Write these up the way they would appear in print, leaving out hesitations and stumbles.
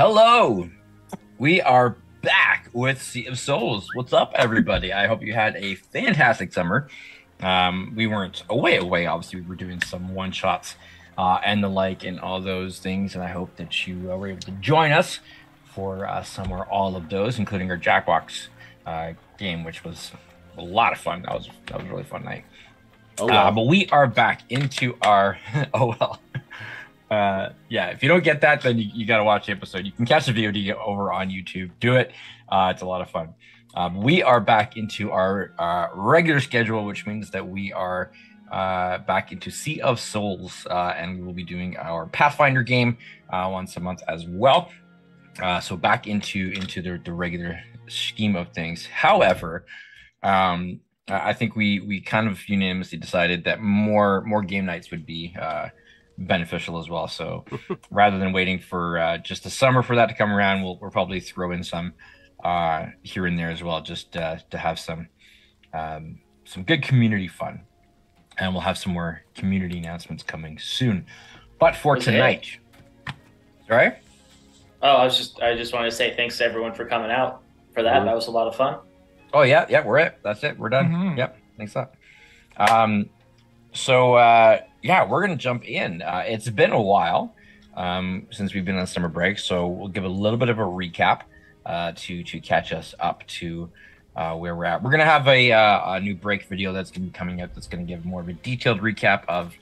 Hello, we are back with Sea of Souls. What's up, everybody? I hope you had a fantastic summer. We weren't away. Obviously, we were doing some one shots and the like, and all those things. And I hope that you were able to join us for some or all of those, including our Jackbox game, which was a lot of fun. That was a really fun night. Oh, wow. But we are back into our oh well. Yeah, if you don't get that, then you got to watch the episode. You can catch the VOD over on YouTube. Do it. It's a lot of fun. We are back into our regular schedule, which means that we are back into Sea of Souls, and we will be doing our Pathfinder game once a month as well. So back into the regular scheme of things. However, I think we kind of unanimously decided that more game nights would be beneficial as well. So rather than waiting for just the summer for that to come around, we'll probably throw in some here and there as well, just to have some good community fun. And we'll have some more community announcements coming soon. But for tonight, sorry? Oh, I just wanted to say thanks to everyone for coming out for that. That was a lot of fun. Oh yeah, that's it. We're done. Mhm. Yep, thanks up. Yeah, we're gonna jump in. It's been a while since we've been on summer break, so we'll give a little bit of a recap to catch us up to where we're at. We're gonna have a new break video that's gonna be coming out. That's gonna give more of a detailed recap of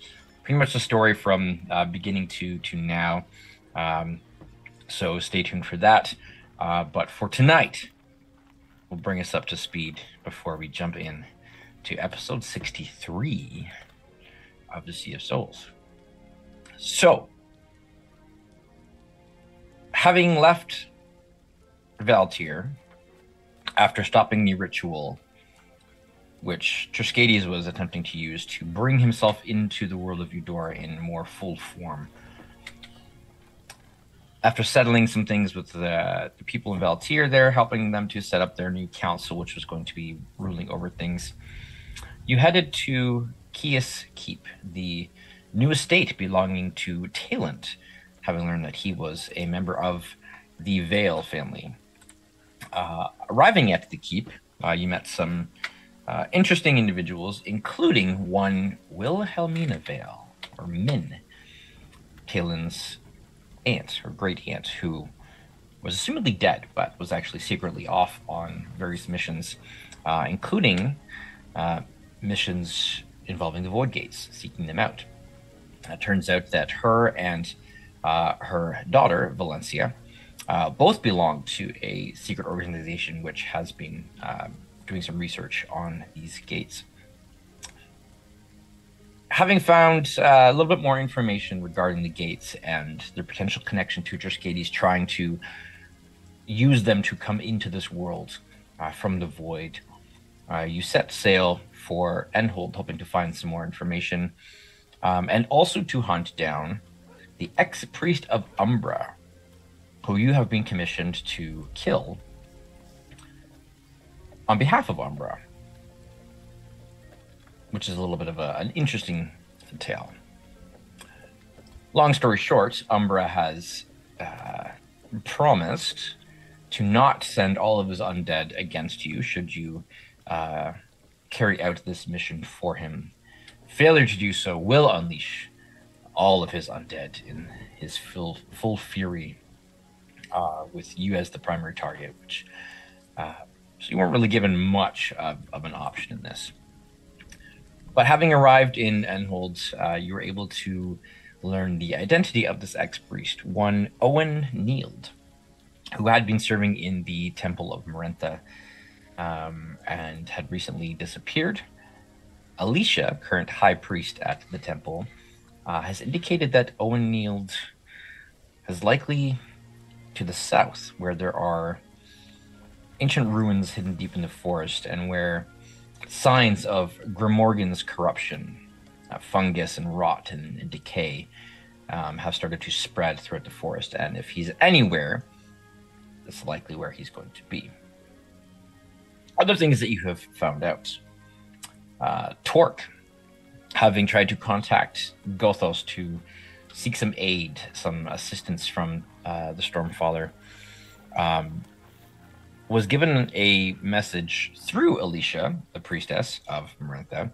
pretty much the story from beginning to now. So stay tuned for that. But for tonight, we'll bring us up to speed before we jump in to episode 63 of the Sea of Souls. So, having left Valtier after stopping the ritual which Triskades was attempting to use to bring himself into the world of Eudora in more full form, after settling some things with the people in Valtier there, helping them to set up their new council, which was going to be ruling over things, you headed to Kias Keep, the new estate belonging to Taylind, having learned that he was a member of the Vale family. Arriving at the keep, you met some interesting individuals, including one Wilhelmina Vale, or Min, Taylind's aunt, or great aunt, who was assumedly dead, but was actually secretly off on various missions, including missions involving the Void Gates, seeking them out. It turns out that her and her daughter, Valencia, both belong to a secret organization which has been doing some research on these gates. Having found a little bit more information regarding the gates and their potential connection to Triskades trying to use them to come into this world from the void, you set sail for Enhold, hoping to find some more information, and also to hunt down the ex-priest of Umbra, who you have been commissioned to kill on behalf of Umbra, which is a little bit of an interesting tale. Long story short, Umbra has promised to not send all of his undead against you should you carry out this mission for him. Failure to do so will unleash all of his undead in his full fury, with you as the primary target, which so you weren't really given much of an option in this. But having arrived in Enhold, you were able to learn the identity of this ex-priest, one Owen Neild, who had been serving in the Temple of Marentha and had recently disappeared. Alicia, current high priest at the temple, has indicated that Owen Neild is likely to the south, where there are ancient ruins hidden deep in the forest and where signs of Grimorgan's corruption, fungus and rot and decay have started to spread throughout the forest. And if he's anywhere, that's likely where he's going to be. Other things that you have found out. Torque, having tried to contact Gothos to seek some aid, some assistance from the Stormfather, was given a message through Alicia, the priestess of Marantha,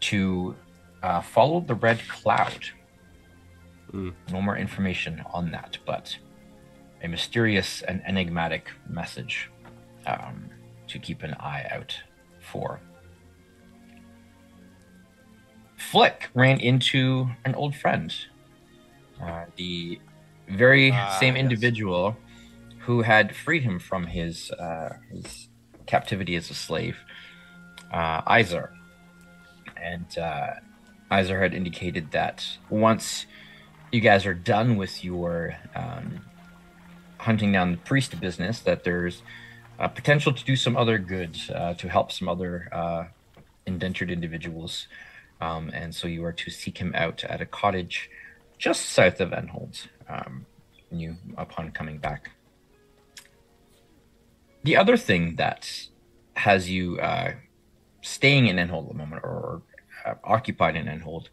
to follow the red cloud. No more information on that, but a mysterious and enigmatic message to keep an eye out for. Flick ran into an old friend, the very same individual who had freed him from his captivity as a slave, Izar. And Izar had indicated that once you guys are done with your hunting down the priest business, that there's potential to do some other good, to help some other indentured individuals. And so you are to seek him out at a cottage just south of Enhold upon coming back. The other thing that has you staying in Enhold at the moment, or occupied in Enhold,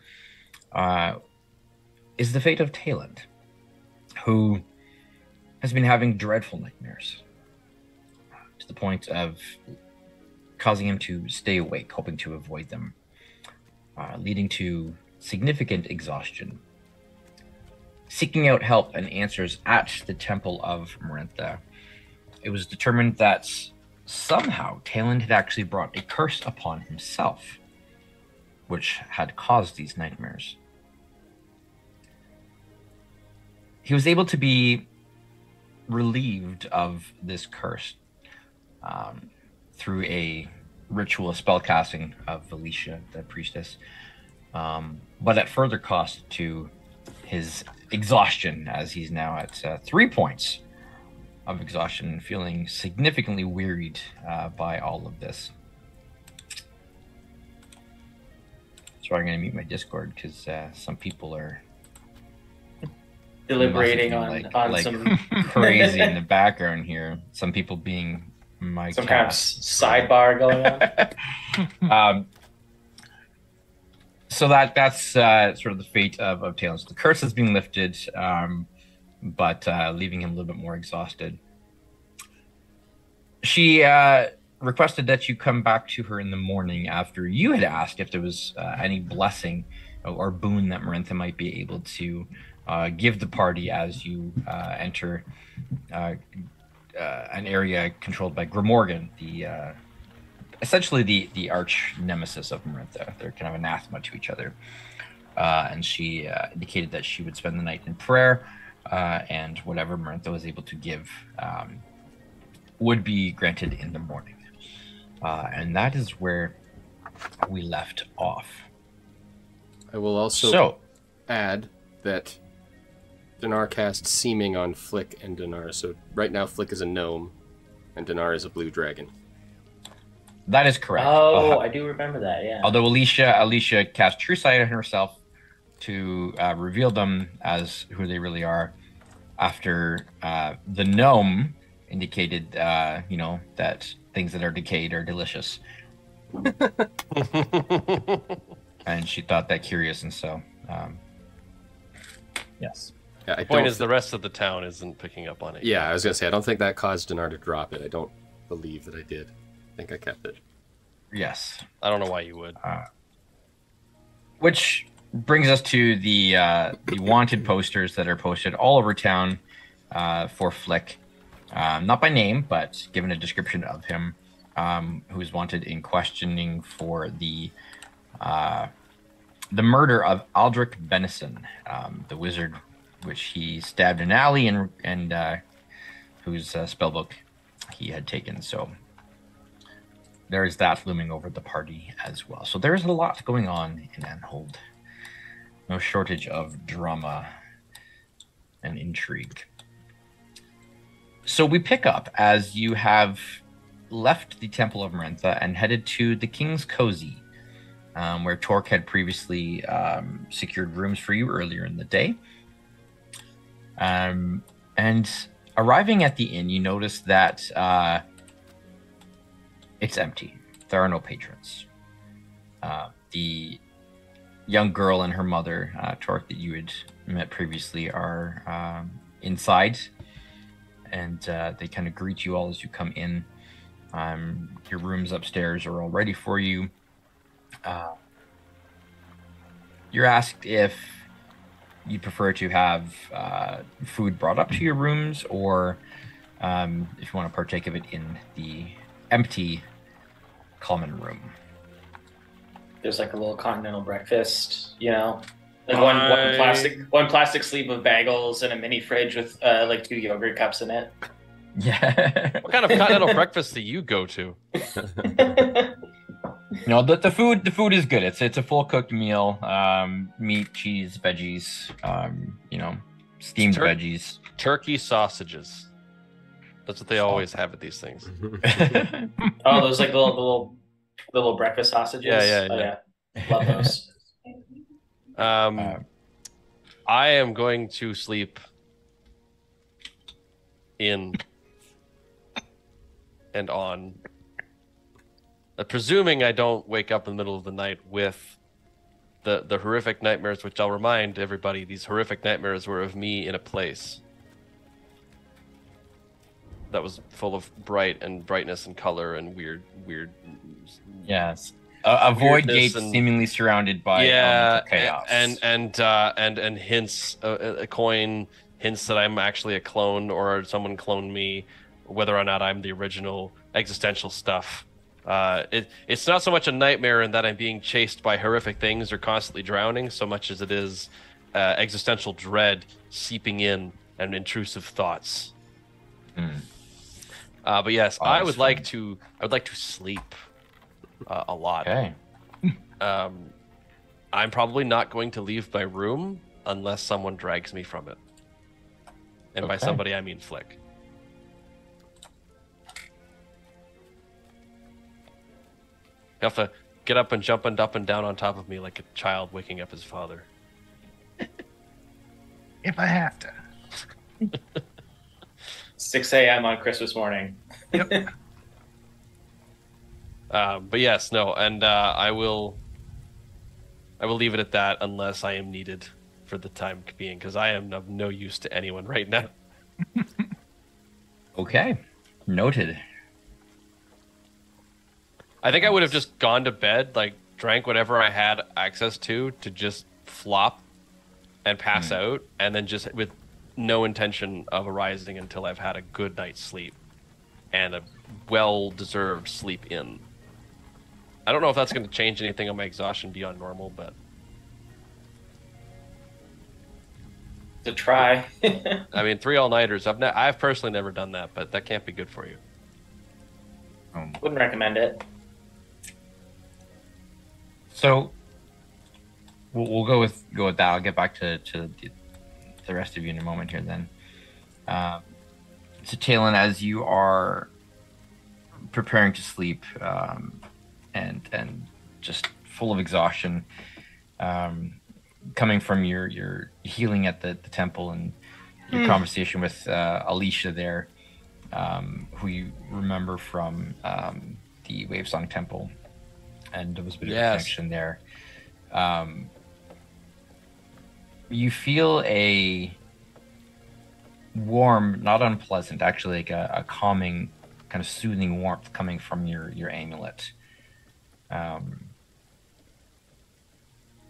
is the fate of Taylind, who has been having dreadful nightmares to the point of causing him to stay awake, hoping to avoid them, leading to significant exhaustion. Seeking out help and answers at the Temple of Marantha, it was determined that somehow Taylind had actually brought a curse upon himself, which had caused these nightmares. He was able to be relieved of this curse through a ritual spellcasting of Alicia, the priestess, but at further cost to his exhaustion, as he's now at 3 points of exhaustion, feeling significantly wearied by all of this. So I'm going to mute my Discord because some people are deliberating on some crazy in the background here. Some people being my some kind of sidebar going on. So that's sort of the fate of Taylind. So the curse has been lifted, but leaving him a little bit more exhausted. She requested that you come back to her in the morning after you had asked if there was any blessing or boon that Marantha might be able to give the party as you enter an area controlled by Grimorgan, essentially the arch nemesis of Marantha. They're kind of anathema to each other. And she indicated that she would spend the night in prayer, and whatever Marantha was able to give would be granted in the morning. And that is where we left off. I will also add that Dinar cast Seeming on Flick and Dinar. So right now Flick is a gnome and Dinar is a blue dragon. That is correct. Oh, I do remember that, yeah. Although Alicia cast True Sight on herself to reveal them as who they really are, after the gnome indicated, that things that are decayed are delicious. And she thought that curious, and so, yes. Yeah, the point is the rest of the town isn't picking up on it. Yeah, I was going to say, I don't think that caused Dinar to drop it. I don't believe that I did. I think I kept it. Yes. I don't know why you would. Which brings us to the wanted posters that are posted all over town for Flick. Not by name, but given a description of him, who's wanted in questioning for the murder of Aldrich Benison, the wizard which he stabbed in an alley and whose spellbook he had taken. So there's that looming over the party as well. So there's a lot going on in Enhold. No shortage of drama and intrigue. So we pick up as you have left the Temple of Marantha and headed to the King's Cozy, where Torque had previously secured rooms for you earlier in the day. And arriving at the inn, you notice that it's empty. There are no patrons. The young girl and her mother, Torque, that you had met previously, are inside, and they kind of greet you all as you come in. Your rooms upstairs are all ready for you. You're asked if you prefer to have food brought up to your rooms, or if you want to partake of it in the empty common room. There's like a little continental breakfast, you know, like one plastic sleeve of bagels and a mini fridge with like 2 yogurt cups in it. Yeah. What kind of continental breakfast do you go to? No, the food is good. It's a full cooked meal. Meat, cheese, veggies. Steamed veggies. Turkey sausages. That's what they always have at these things. Oh, those like the little breakfast sausages. Yeah. Love those. I am going to sleep in and on. Presuming I don't wake up in the middle of the night with the horrific nightmares, which I'll remind everybody, these horrific nightmares were of me in a place that was full of brightness and color and weird. Yes. A void gate seemingly surrounded by chaos. And hints, a coin hints that I'm actually a clone or someone cloned me, whether or not I'm the original existential stuff. It's not so much a nightmare in that I'm being chased by horrific things or constantly drowning, so much as it is existential dread seeping in and intrusive thoughts. But yes, I would like to sleep a lot. Okay. I'm probably not going to leave my room unless someone drags me from it. And by somebody, I mean Flick. You have to get up and jump up and down on top of me like a child waking up his father. If I have to. 6 a.m. on Christmas morning. Yep. But yes, no, and I will leave it at that unless I am needed for the time being, because I am of no use to anyone right now. Okay. Noted. I think I would have just gone to bed, like drank whatever I had access to just flop and pass out, and then just with no intention of arising until I've had a good night's sleep and a well-deserved sleep in. I don't know if that's going to change anything on my exhaustion beyond normal, but to try. I mean, 3 all-nighters. I've personally never done that, but that can't be good for you. Wouldn't recommend it. So we'll go with that. I'll get back to the rest of you in a moment here then. So Taylind, as you are preparing to sleep and just full of exhaustion, coming from your healing at the temple and your conversation with Alicia there, who you remember from the Wavesong Temple, and there was a bit of a connection there. You feel a warm, not unpleasant, actually like a calming, kind of soothing warmth coming from your amulet.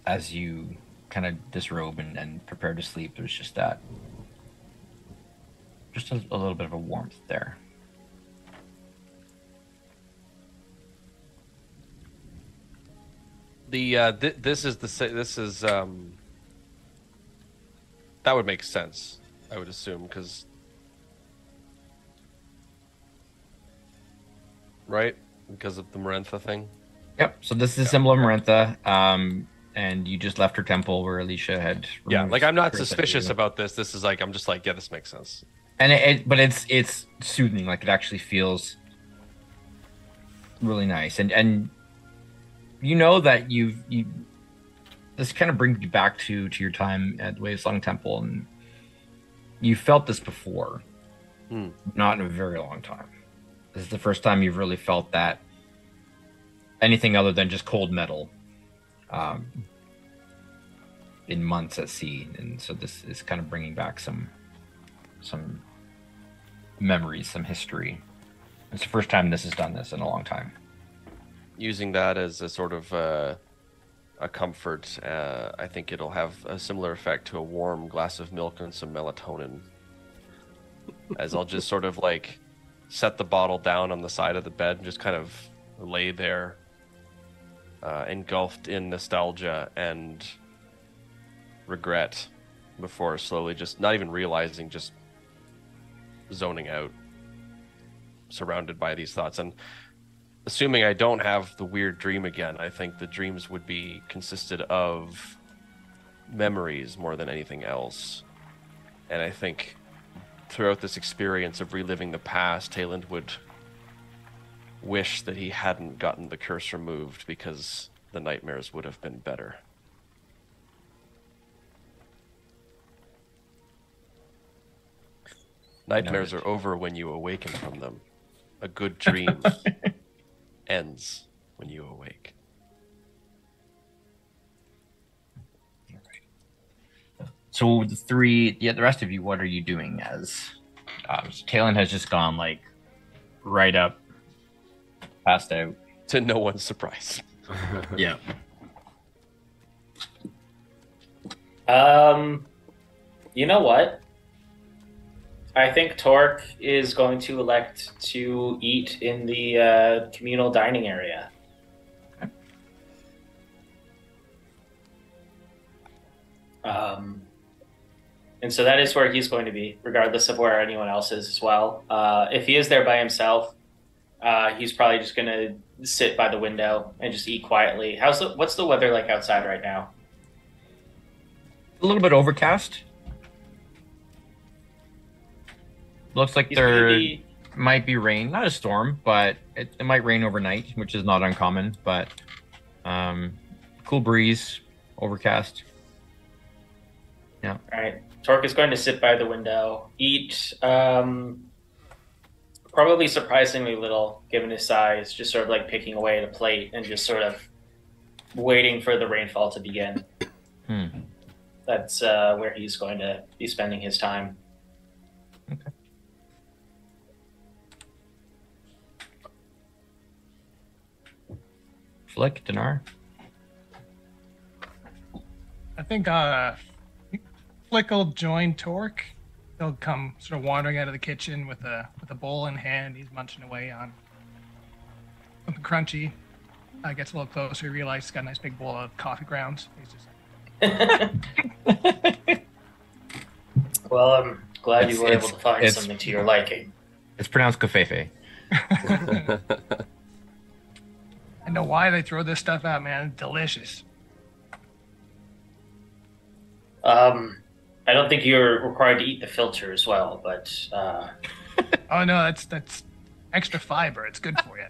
As you kind of disrobe and prepare to sleep, there's just a little bit of a warmth there. This is that would make sense, I would assume, because because of the Marantha thing. Yep. So this is a symbol of Marantha, and you just left her temple where Alicia had. Yeah, like I'm not suspicious about this. This is like I'm just like, yeah, this makes sense. And but it's soothing. Like it actually feels really nice, and you know that you this kind of brings you back to your time at the Wavesong Temple, and you felt this before, not in a very long time. This is the first time you've really felt that anything other than just cold metal in months at sea, and so this is kind of bringing back some memories, some history. It's the first time this has done this in a long time. Using that as a sort of a comfort, I think it'll have a similar effect to a warm glass of milk and some melatonin. As I'll just sort of like set the bottle down on the side of the bed and just kind of lay there, engulfed in nostalgia and regret, before slowly just not even realizing, just zoning out, surrounded by these thoughts. And assuming I don't have the weird dream again, I think the dreams would be consisted of memories more than anything else. And I think throughout this experience of reliving the past, Taylind would wish that he hadn't gotten the curse removed, because the nightmares would have been better. Nightmares are over when you awaken from them. A good dream ends when you awake. So the rest of you, what are you doing? As so Taylind has just gone like right up, passed out. To no one's surprise. Yeah. You know what? I think Torque is going to elect to eat in the communal dining area. And so that is where he's going to be, regardless of where anyone else is as well. If he is there by himself, he's probably just going to sit by the window and just eat quietly. What's the weather like outside right now? A little bit overcast. Looks like there might be rain. Not a storm, but it might rain overnight, which is not uncommon. But cool breeze, overcast. Yeah. All right. Torque is going to sit by the window, eat probably surprisingly little, given his size, just sort of like picking away at a plate and just sort of waiting for the rainfall to begin. That's where he's going to be spending his time. Okay. Flick, Dinar? I think Flick will join Torque. He'll come sort of wandering out of the kitchen with a bowl in hand. He's munching away on something crunchy. Gets a little closer. He realizes he's got a nice big bowl of coffee grounds. He's just Well, I'm glad you were able to find something to your liking. It's pronounced kafefe. I know why they throw this stuff out, man. It's delicious. I don't think you're required to eat the filter as well, but Oh no, that's extra fiber. It's good for you.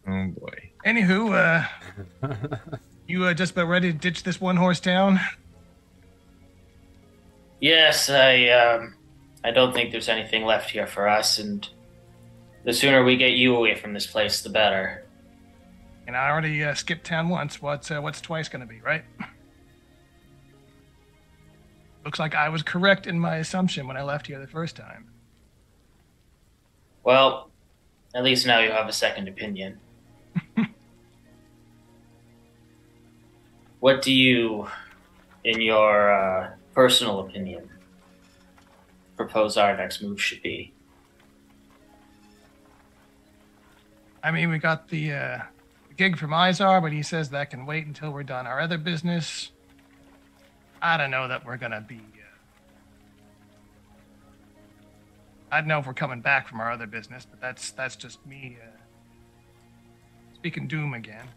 Oh boy. Anywho, you just about ready to ditch this one horse town? yes, I don't think there's anything left here for us, and the sooner we get you away from this place, the better. And I already skipped town once. What's twice going to be, right? Looks like I was correct in my assumption when I left here the first time. Well, at least now you have a second opinion. What do you, in your personal opinion, propose our next move should be? I mean, we got the gig from Izar, but he says that can wait until we're done our other business. I don't know that we're gonna be. I don't know if we're coming back from our other business, but that's just me speaking doom again.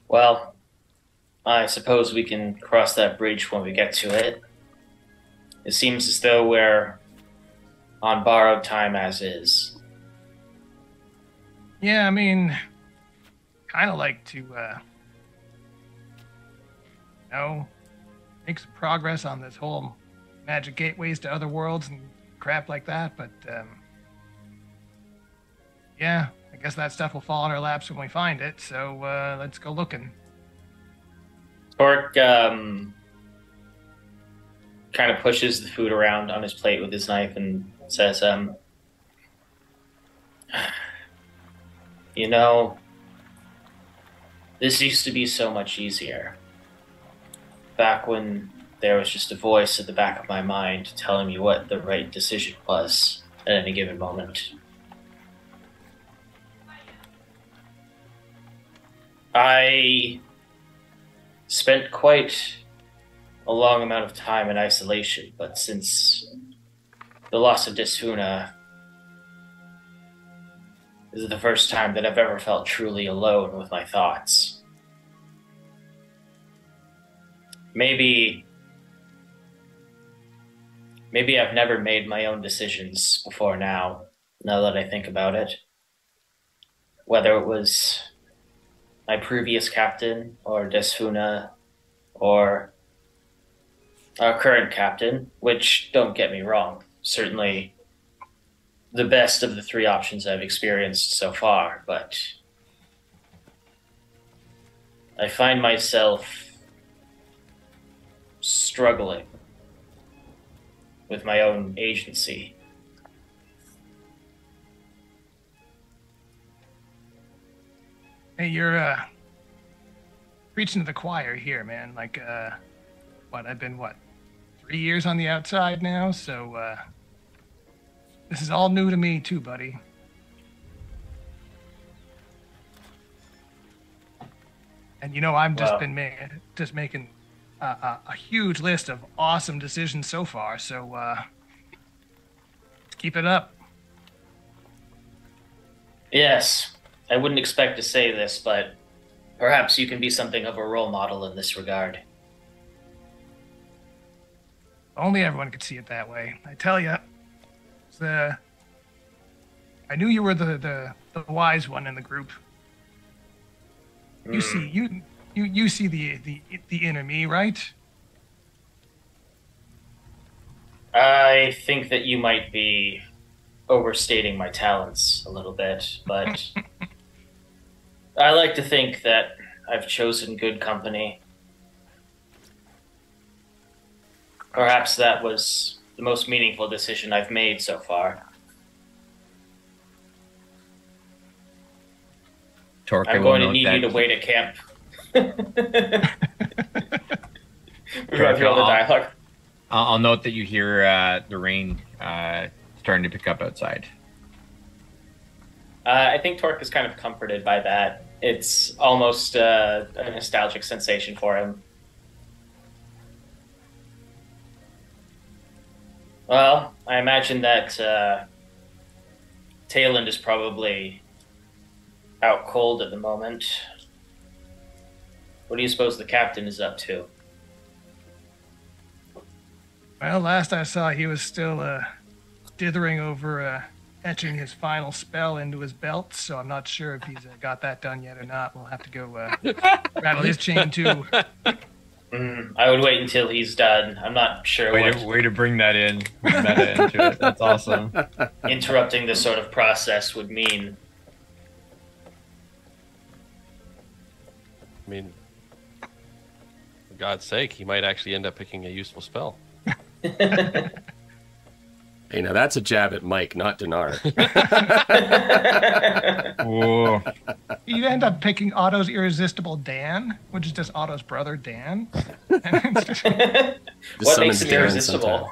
Well, I suppose we can cross that bridge when we get to it. It seems as though we're on borrowed time as is. Yeah, I mean, kind of like to, make some progress on this whole magic gateways to other worlds and crap like that. But, yeah, I guess that stuff will fall in our laps when we find it, so let's go looking. Torque kind of pushes the food around on his plate with his knife and says, you know, this used to be so much easier. Back when there was just a voice at the back of my mind telling me what the right decision was at any given moment. I spent quite a long amount of time in isolation, but since the loss of Desfuna, this is the first time that I've ever felt truly alone with my thoughts. Maybe I've never made my own decisions before now that I think about it. Whether it was my previous captain, or Desfuna, or our current captain, which, don't get me wrong, certainly the best of the three options I've experienced so far, but I find myself struggling with my own agency. Hey, you're preaching to the choir here, man. Like, I've been 3 years on the outside now, so this is all new to me too, buddy. And I've just making a huge list of awesome decisions so far. So keep it up. Yes, I wouldn't expect to say this, but perhaps you can be something of a role model in this regard. Only everyone could see it that way. I tell you, I knew you were the wise one in the group. You see, you see the inner me, right? I think that you might be overstating my talents a little bit, but I like to think that I've chosen good company. Perhaps that was the most meaningful decision I've made so far. Torque, I'm going to need you to wait at camp. We run through all the dialogue. I'll note that you hear the rain starting to pick up outside. I think Torque is kind of comforted by that. It's almost a nostalgic sensation for him. Well, I imagine that Taylind is probably out cold at the moment. What do you suppose the captain is up to? Well, last I saw, he was still dithering over etching his final spell into his belt, so I'm not sure if he's got that done yet or not. We'll have to go rattle his chain too. I would wait until he's done. I'm not sure Way to bring that in. Meta into it. That's awesome. Interrupting this sort of process would mean. I mean, for God's sake, he might actually end up picking a useful spell. Hey, now that's a jab at Mike, not Dinar. Whoa. You end up picking Otto's irresistible Dan, which is just Otto's brother Dan. What makes him irresistible?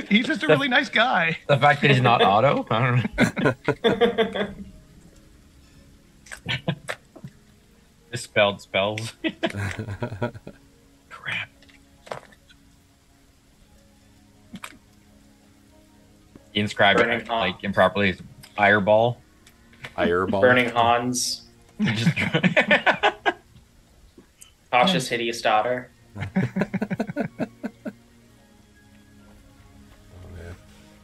He's just a really nice guy. The fact that he's not Otto? I don't know. Misspelled spells. Crap. He inscribed it like improperly as Ireball. Ireball. Burning Hans. Cautious, hideous daughter.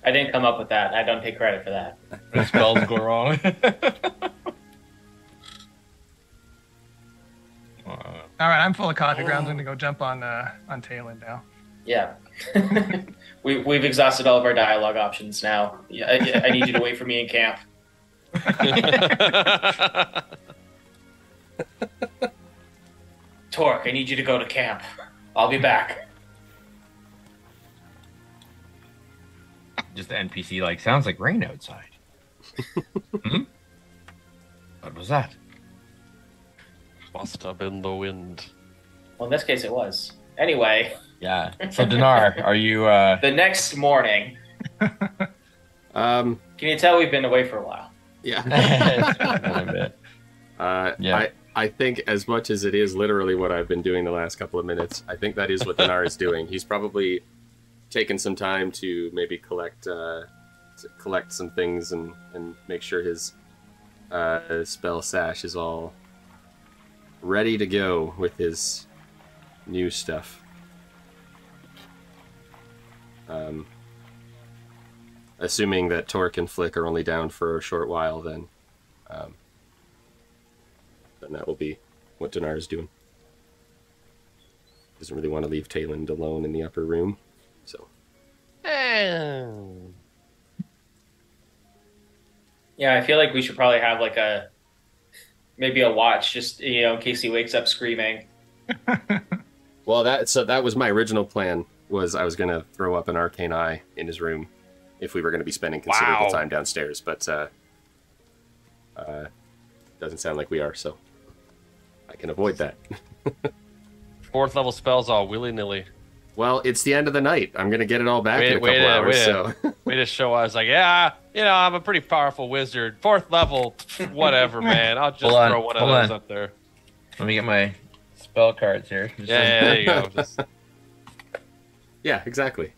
I didn't come up with that. I don't take credit for that. The spells go wrong. All right, I'm full of coffee grounds. I'm gonna go jump on Taylind now. Yeah. We've exhausted all of our dialogue options now. I need you to wait for me in camp. Torque, I need you to go to camp. I'll be back. Just the NPC like, sounds like rain outside. Hmm? What was that? Must have been the wind. Well, in this case, it was. Anyway. Yeah. So Dinar, are you? The next morning. Can you tell we've been away for a while? Yeah. A bit. Yeah. I think as much as it is literally what I've been doing the last couple of minutes, I think that is what Dinar is doing. He's probably taken some time to maybe collect some things and make sure his spell sash is all ready to go with his new stuff. Assuming that Torque and Flick are only down for a short while, then that will be what Dinar is doing. Doesn't really want to leave Taylind alone in the upper room, so. Yeah, I feel like we should probably have like maybe a watch, just in case he wakes up screaming. Well, that was my original plan. Was I was gonna throw up an arcane eye in his room if we were gonna be spending considerable time downstairs, but doesn't sound like we are, so I can avoid that. 4th level spells all willy-nilly. Well, it's the end of the night. I'm gonna get it all back in a couple hours. So way to show us, like, yeah, I'm a pretty powerful wizard. 4th level, whatever, man. I'll just throw one of those up there. Let me get my spell cards here. Yeah, there you go. Yeah, exactly.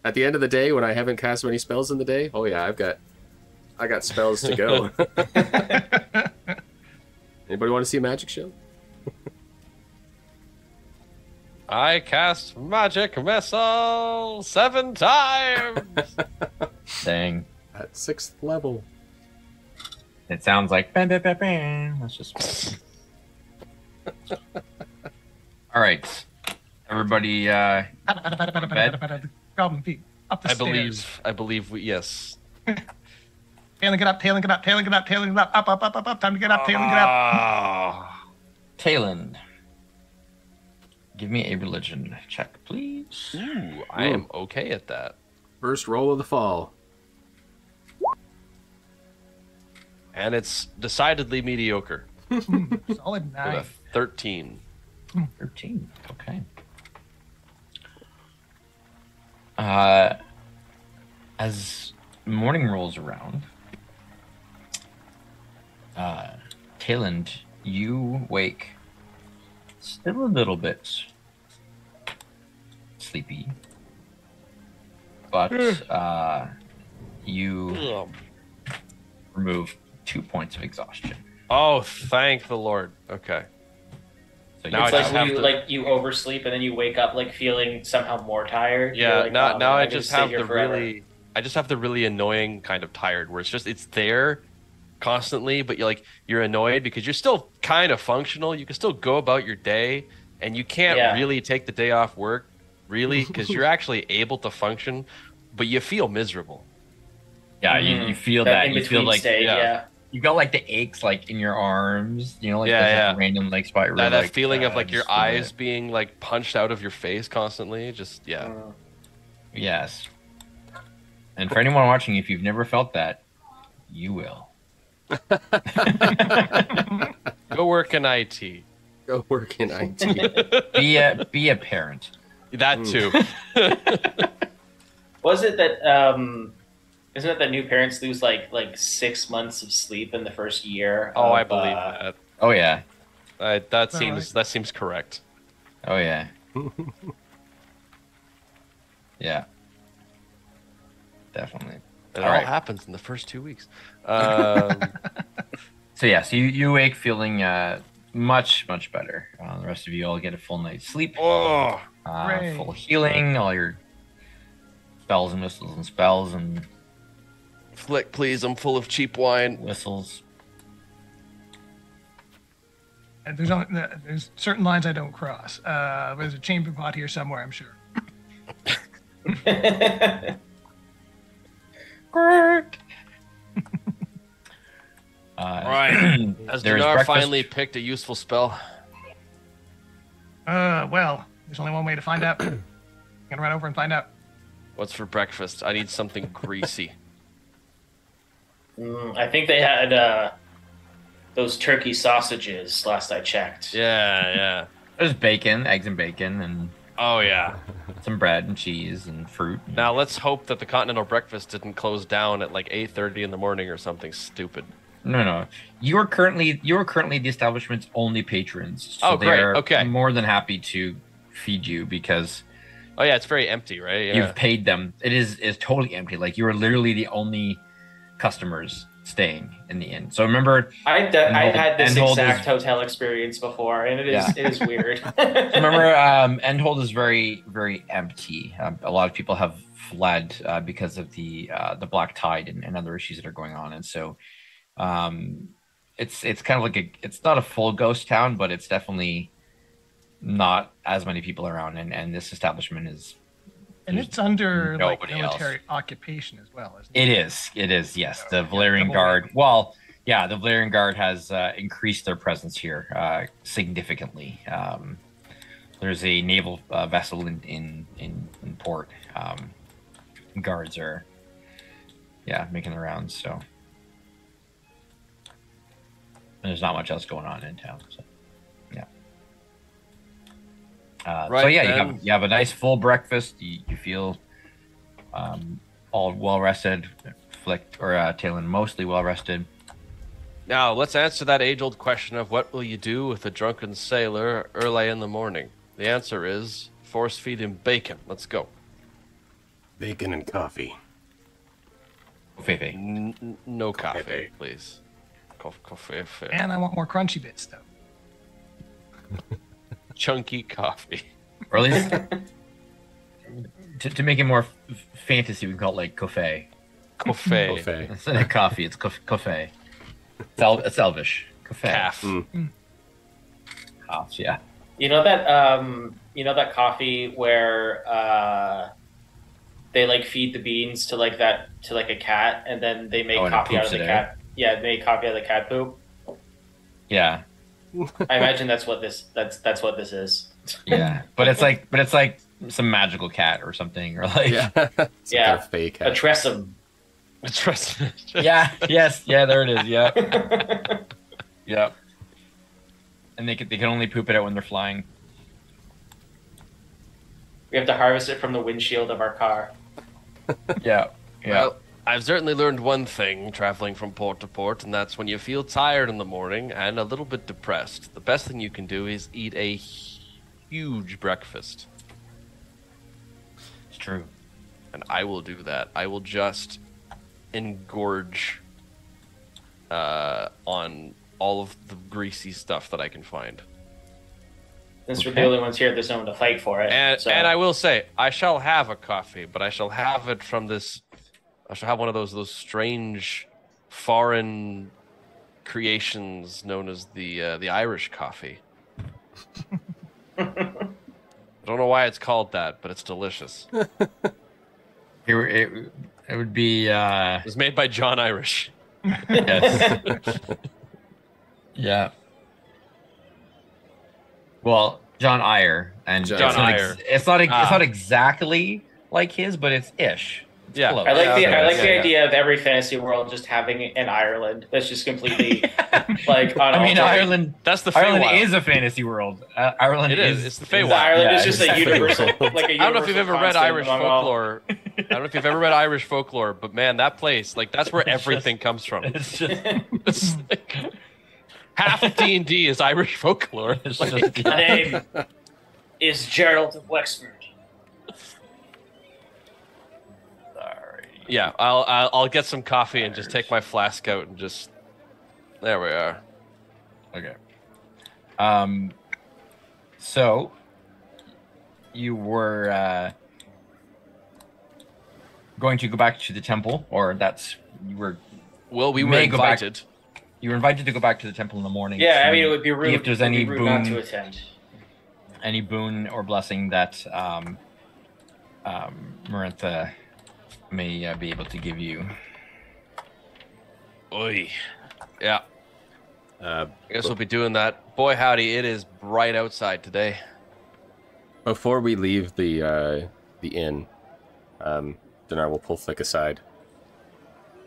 At the end of the day, when I haven't cast many spells in the day, oh yeah, I got spells to go. Anybody want to see a magic show? I cast magic missile 7 times. Dang. At 6th level. It sounds like bam, bam, bam, bam. That's just. All right, everybody. Goblin feet up the stairs. I believe we yes. Taylind, get up. Taylind, get up. Taylind, get up. Taylind, get up. Up. Time to get up. Taylind, get up. Taylind, give me a religion check, please. Ooh, I am okay at that. First roll of the fall. And it's decidedly mediocre. Solid 9. With a 13. 13. Okay. As morning rolls around, Taylind, you wake still a little bit sleepy, but you remove 2 points of exhaustion. Oh, thank the Lord. Okay. So Now it's like you oversleep and then you wake up like feeling somehow more tired. Yeah. Like, now I just have the forever. I just have the really annoying kind of tired where it's there constantly, but you're annoyed because you're still kind of functional. You can still go about your day, and you can't really take the day off work, really, because you're actually able to function, but you feel miserable. Yeah, you feel that. You feel like state, you got like the aches like in your arms, like like random like spot. That like, feeling of like your eyes being like punched out of your face constantly. Just Yes. And for anyone watching, if you've never felt that, you will. Go work in IT. Go work in IT. Be a parent. That too. Was it that isn't it that new parents lose like 6 months of sleep in the first year? Oh, I believe that. Oh yeah. That seems correct. Oh yeah. Yeah. Definitely. It all happens in the first 2 weeks. So you wake feeling much better. The rest of you all get a full night's sleep. Oh, full healing, all your spells and whistles and spells and Flick, please. I'm full of cheap wine. Whistles. There's certain lines I don't cross. There's a chamber pot here somewhere, I'm sure. Right. Has there's Dinar breakfast. finally picked a useful spell? Well, there's only one way to find out. I'm gonna run over and find out. What's for breakfast? I need something greasy. I think they had those turkey sausages last I checked. Yeah. There's bacon, eggs and bacon, and Oh, yeah. some bread and cheese and fruit. Now, let's hope that the Continental Breakfast didn't close down at like 8:30 in the morning or something stupid. No. You are currently the establishment's only patrons. So Oh, great. They're Okay. more than happy to feed you because Oh, yeah, it's very empty, right? Yeah. you've paid them. It is totally empty. Like you are literally the only customers staying in the inn. So remember, I've had this Enhold exact is- hotel experience before, and it is weird. remember, Enhold is very, very empty. A lot of people have fled because of the black tide and other issues that are going on, and so it's kind of like it's not a full ghost town, but it's definitely not as many people around, and this establishment is. And it's under like nobody military else. occupation as well, isn't It it? is, yes. The Okay, Valerian double Guard. Well, yeah, the Valerian Guard has increased their presence here significantly. There's a naval vessel in port. Guards are, making the rounds. So and there's not much else going on in town. So yeah. Right, so yeah, then. you have a nice full breakfast. You feel all well rested. Flick or Taylind mostly well rested. Now, let's answer that age-old question of what will you do with a drunken sailor early in the morning? The answer is force feed him bacon. Let's go. Bacon and coffee. Fefe. No coffee, Coffee. please. Coffee. And I want more crunchy bits though. Chunky coffee. Or at least to make it more fantasy, we can call it like coffee. Coffee. Buffet. Instead of coffee, it's coffee. It's Elvish. Coffee. Calf. Calf, yeah. You know that coffee where they like feed the beans to like a cat, and then they make Oh, and it coffee out of poops the it cat. Yeah, they make coffee out of the cat poop. Yeah. I imagine that's what this is. Yeah. But it's like some magical cat or something, or like It's Yeah. a fake A hat. tressum. yeah, yes, yeah, there it is. Yeah. Yeah. And they can only poop it out when they're flying. We have to harvest it from the windshield of our car. Yeah. Yeah. Well, I've certainly learned one thing traveling from port to port, and that's when you feel tired in the morning and a little bit depressed, the best thing you can do is eat a huge breakfast. It's true. And I will do that. I will just engorge on all of the greasy stuff that I can find. Since we're the only ones here, there's no one to fight for it. And so. and I will say, I shall have a coffee, but I shall have it from this. I shall have one of those strange, foreign creations known as the Irish coffee. I don't know why it's called that, but it's delicious. It would be It was made by John Irish. yes. Yeah. Well, John Eyre and John it's not Eyre. it's not exactly like his, but it's ish. It's Yeah. close. I like Yeah, the idea of every fantasy world just having an Ireland that's just completely like on. I mean, Ireland. That's the Ireland Feywild. is a fantasy world. Ireland It is. It's the Feywild. Ireland Yeah, is just it's a the universal, Feywild. like a universal I don't know if you've ever read constant Irish among all. folklore. I don't know if you've ever read Irish folklore, but man, that place, like, that's where It's everything comes from. It's just. It's like, half of D&D is Irish folklore. It's Like, just My name is Gerald of Wexford. sorry. yeah, I'll get some coffee and just take my flask out and just. There we are. Okay. So you were going to go back to the temple, or you were Well, we were May go back- invited. you were invited to go back to the temple in the morning. Yeah, to I mean, it would be see rude. if there's it would be any rude not boon, to attend. any boon or blessing that Marantha may be able to give you. Oy. Yeah. I guess we'll be doing that. Boy, howdy, it is bright outside today. Before we leave the inn, Dinar will pull Flick aside.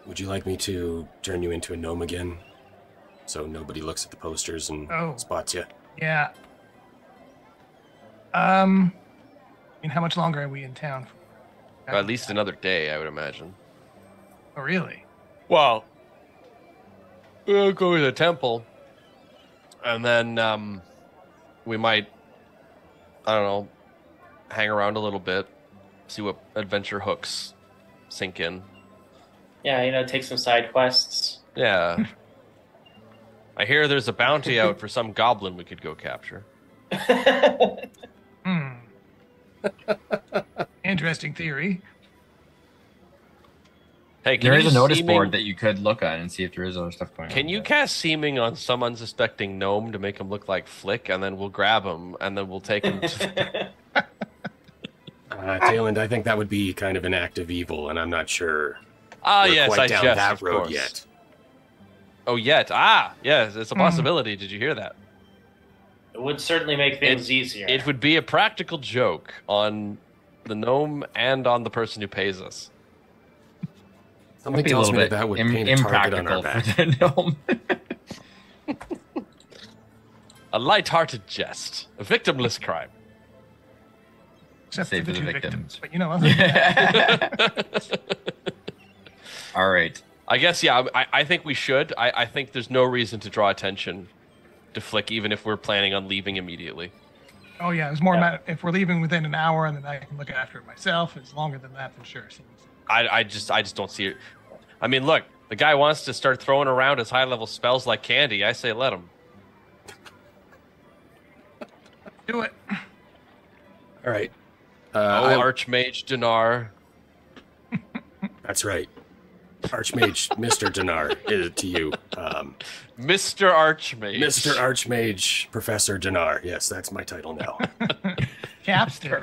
Would you like me to turn you into a gnome again? So nobody looks at the posters and spots you? Yeah. I mean, how much longer are we in town for? Or at least another day, I would imagine. Oh, really? Well, we'll go to the temple, and then we might, I don't know, hang around a little bit, see what adventure hooks sink in. Yeah, take some side quests. Yeah. I hear there's a bounty out for some goblin we could go capture. Interesting theory. Hey, there is a notice board that you could look at and see if there is other stuff going on. Can you cast seeming on some unsuspecting gnome to make him look like Flick, and then we'll grab him, and then we'll take him to... Taylind, I think that would be kind of an act of evil, and I'm not sure yes, quite I down jest, that of road course. yet. Oh, yet. Yes, it's a possibility. Did you hear that? It would certainly make things easier. It would be a practical joke on the gnome and on the person who pays us. Something tells me that would paint a target on our back. For the gnome. A light-hearted jest. A victimless crime. Except Save for the the two victims. But other than that, All right. I guess, yeah, I think we should. I think there's no reason to draw attention to Flick, even if we're planning on leaving immediately. oh yeah, it's more about if we're leaving within an hour, and then I can look after it myself. If it's longer than that, then sure. I just don't see it. I mean, look, the guy wants to start throwing around his high-level spells like candy. I say let him. Do it. All right. Archmage Dinar. That's right. Archmage Mr. Dinar is to you. Mr. Archmage. Mr. Archmage Professor Dinar. Yes, that's my title now. Captain.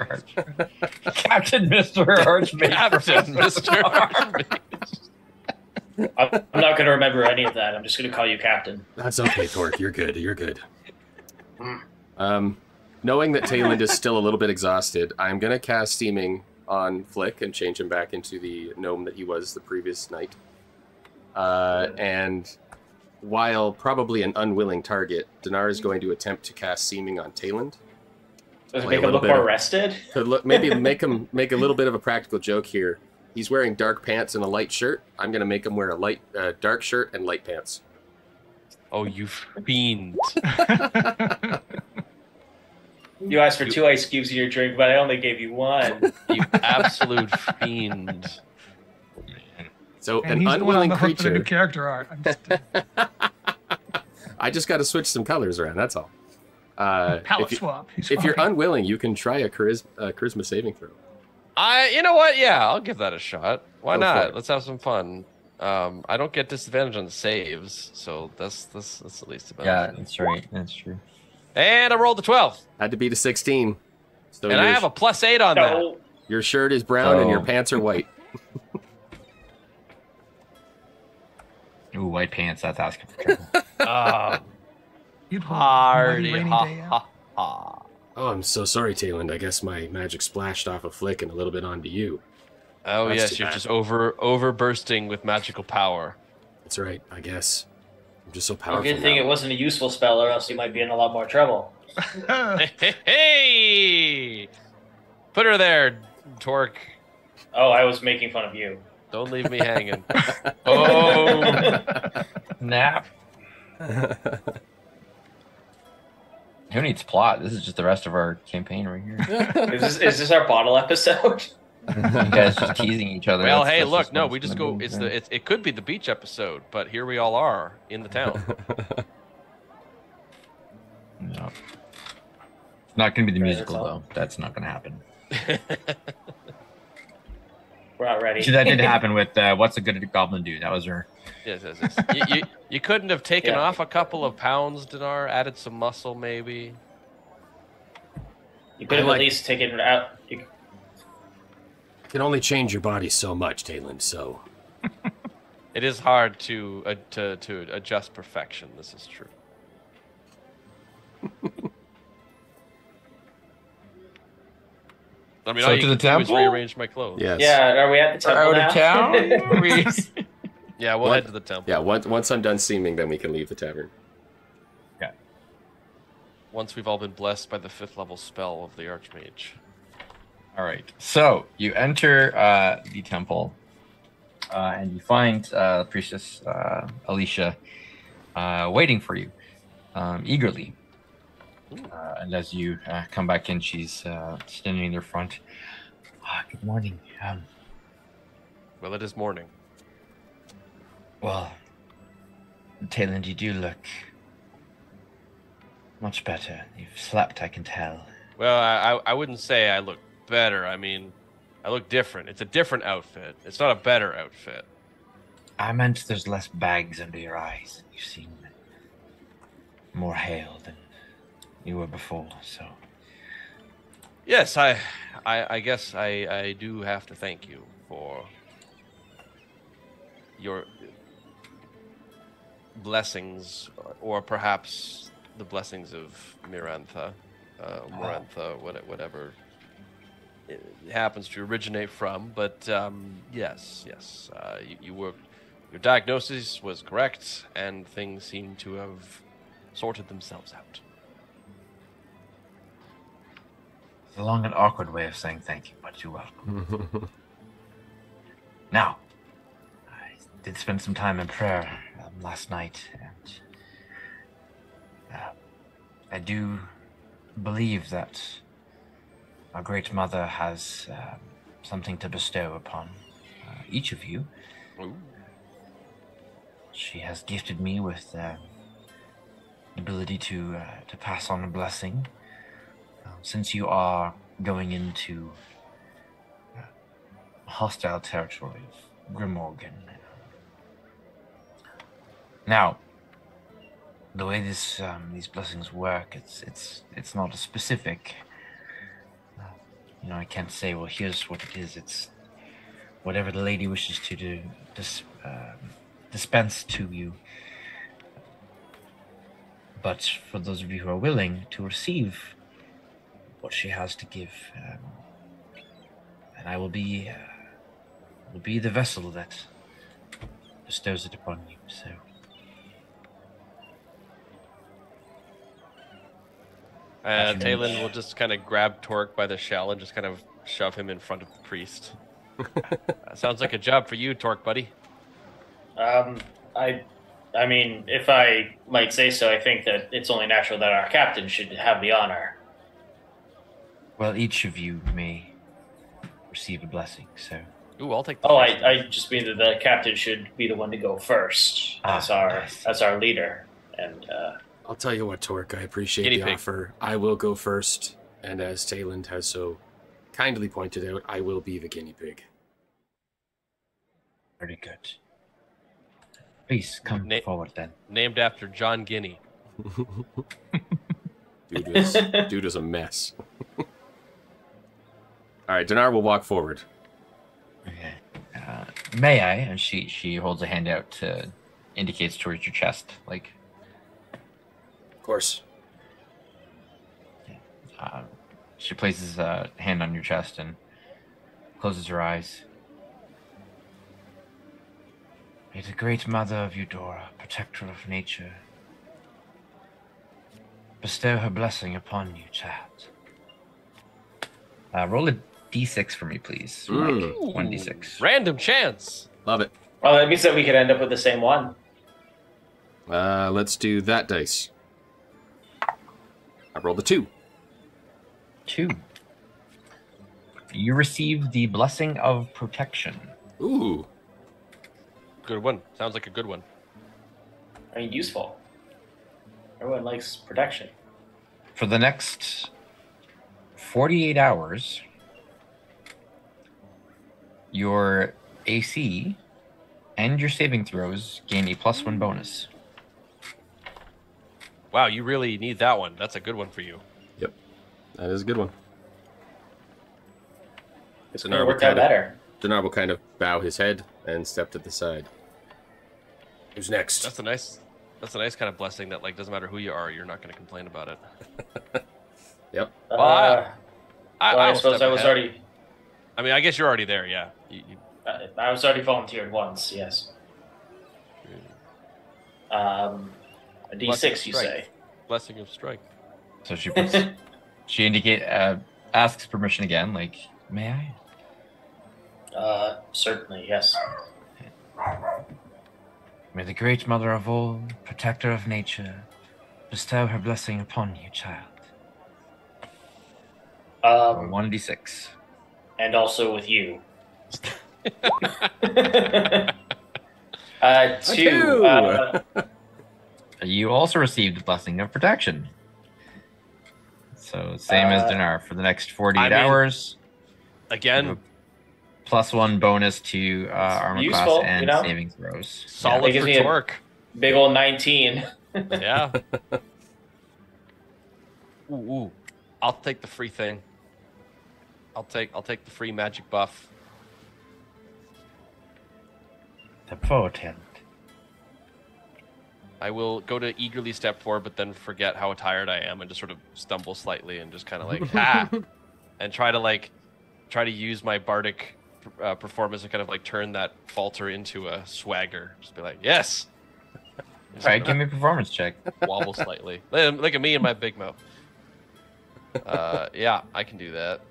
Captain Mr. Archmage. Captain Mr. Archmage. I'm not going to remember any of that. I'm just going to call you Captain. That's okay, Torque. You're good. You're good. Knowing that Taylind is still a little bit exhausted, I'm going to cast Steaming on Flick and change him back into the gnome that he was the previous night. And while probably an unwilling target, Dinar is going to attempt to cast Seeming on Taylind. Does it make him look more rested? Maybe make him make a little bit of a practical joke here. He's wearing dark pants and a light shirt. I'm going to make him wear a dark shirt and light pants. Oh, you fiend. You asked for 2 ice cubes in your drink, but I only gave you 1. You absolute fiend. So And an he's the one on unwilling the hook for the new creature. character art. I'm just, I just got to switch some colors around. That's all. palette if you, swap. if you're unwilling, you can try a charisma saving throw. You know what? Yeah, I'll give that a shot. Why Go for not? it. Let's have some fun. I don't get disadvantage on saves, so that's at least a Yeah, benefit. that's right. That's true. And I rolled a 12. Had to beat a 16. So And I have a +8 on that. No. your shirt is brown and your Oh. pants are white. Ooh, white pants. That's asking for trouble. You'd hold Hardy, a rainy ha day out. ha ha. Oh, I'm so sorry, Taylind. I guess my magic splashed off a Flick and a little bit onto you. Oh That's yes, too you're bad. just over bursting with magical power. That's right, I guess. I'm just so Well, powerful good thing now. it wasn't a useful spell, or else you might be in a lot more trouble. Hey! Put her there, Torque. Oh, I was making fun of you. Don't leave me hanging. Oh, Nap. Who needs plot? This is just the rest of our campaign right here. Is this our bottle episode? You guys just teasing each other. well, That's- hey, that's look, just no, what we it's just gonna go. be. It could be the beach episode, but here we all are in the town. No. It's not going to be the Right, musical, that's all. though. That's not going to happen. We're not ready. See, that did happen with What's a Good Goblin Do? That was her. Yes. You couldn't have taken Yeah. off a couple of pounds, Dinar. Added some muscle, maybe. You could have I like- at least taken it out. You can only change your body so much, Taylind, so... It is hard to adjust perfection. This is true. I mean, So all you to the can do is temple? rearrange my clothes. Yes. Yeah, are we at the temple Out now? of town? We- Yeah, we'll What? head to the temple. Yeah, once I'm done seaming, then we can leave the tavern. Once we've all been blessed by the 5th level spell of the Archmage. All right. So you enter the temple, and you find Priestess Alicia waiting for you eagerly. And as you come back in, she's standing in your front. Good morning. Well, it is morning. Well, Taylind, you do look much better. You've slept, I can tell. Well, I wouldn't say I look better. I mean, I look different. It's a different outfit. It's not a better outfit. I meant there's less bags under your eyes. You seem more hale than you were before, so... Yes, I guess I do have to thank you for your blessings, or perhaps the blessings of Mirantha, whatever it happens to originate from. But yes, you were, your diagnosis was correct, and things seem to have sorted themselves out. It's a long and awkward way of saying thank you, but you're welcome. Now, I did spend some time in prayer last night, and I do believe that our Great Mother has something to bestow upon each of you. Ooh. She has gifted me with the ability to pass on a blessing. Since you are going into hostile territory of Grimorgan. Now, the way these blessings work, it's not a specific. I can't say, well, here's what it is. It's whatever the lady wishes to dispense to you. But for those of you who are willing to receive what she has to give, and I will be the vessel that bestows it upon you. So. Taylind will just kind of grab Torque by the shell and just kind of shove him in front of the priest. Sounds like a job for you, Torque, buddy. I mean, if I might say so, I think that it's only natural that our captain should have the honor. Well, each of you may receive a blessing, so... Ooh, I'll take the first one. I just mean that the captain should be the one to go first as our leader. And I'll tell you what, Torque, I appreciate the offer. I will go first, and as Taylind has so kindly pointed out, I will be the guinea pig. Very good. Please, come forward then. Named after John Guinea. Dude is a mess. Alright, Dinar will walk forward. Okay. May I? And she holds a hand out to indicates towards your chest, like... Of course. She places a hand on your chest and closes her eyes. May the great mother of Eudora, protector of nature, bestow her blessing upon you, chat. Roll a d6 for me, please. Mike. 1d6. Random chance. Love it. well, that means that we could end up with the same one. Let's do that dice. I rolled a 2. 2. You receive the blessing of protection. Ooh. Good one. Sounds like a good one. I mean, useful. Everyone likes protection. For the next 48 hours, your AC and your saving throws gain a +1 bonus. Wow, you really need that one. That's a good one for you. Yep. That is a good one. It's going to work out better. Dinar will kind of bow his head and step to the side. Who's next? That's a nice kind of blessing that, like, doesn't matter who you are, you're not going to complain about it. Yep. Well, I I suppose I was already. I mean, I guess you're already there. Yeah. I was already volunteered once. Yes. A D6, you say? Blessing of strike. So she puts, asks permission again, like, may I? Certainly, yes. May the great mother of all, protector of nature, bestow her blessing upon you, child. 1d6. And also with you. 2. You also received the blessing of protection. So same as Dinar for the next 48 hours. Again, +1 bonus to armor useful, class and saving throws. Solid for torque. Big old 19. Yeah. Ooh. I'll take the free thing. I'll take the free magic buff. The potent. I will go to eagerly step forward, but then forget how tired I am and just sort of stumble slightly and just kind of like and try to use my bardic performance and kind of like turn that falter into a swagger. Just be like, yes. All right, give me a performance check. Wobble slightly. Look at me and my big mouth. Yeah, I can do that.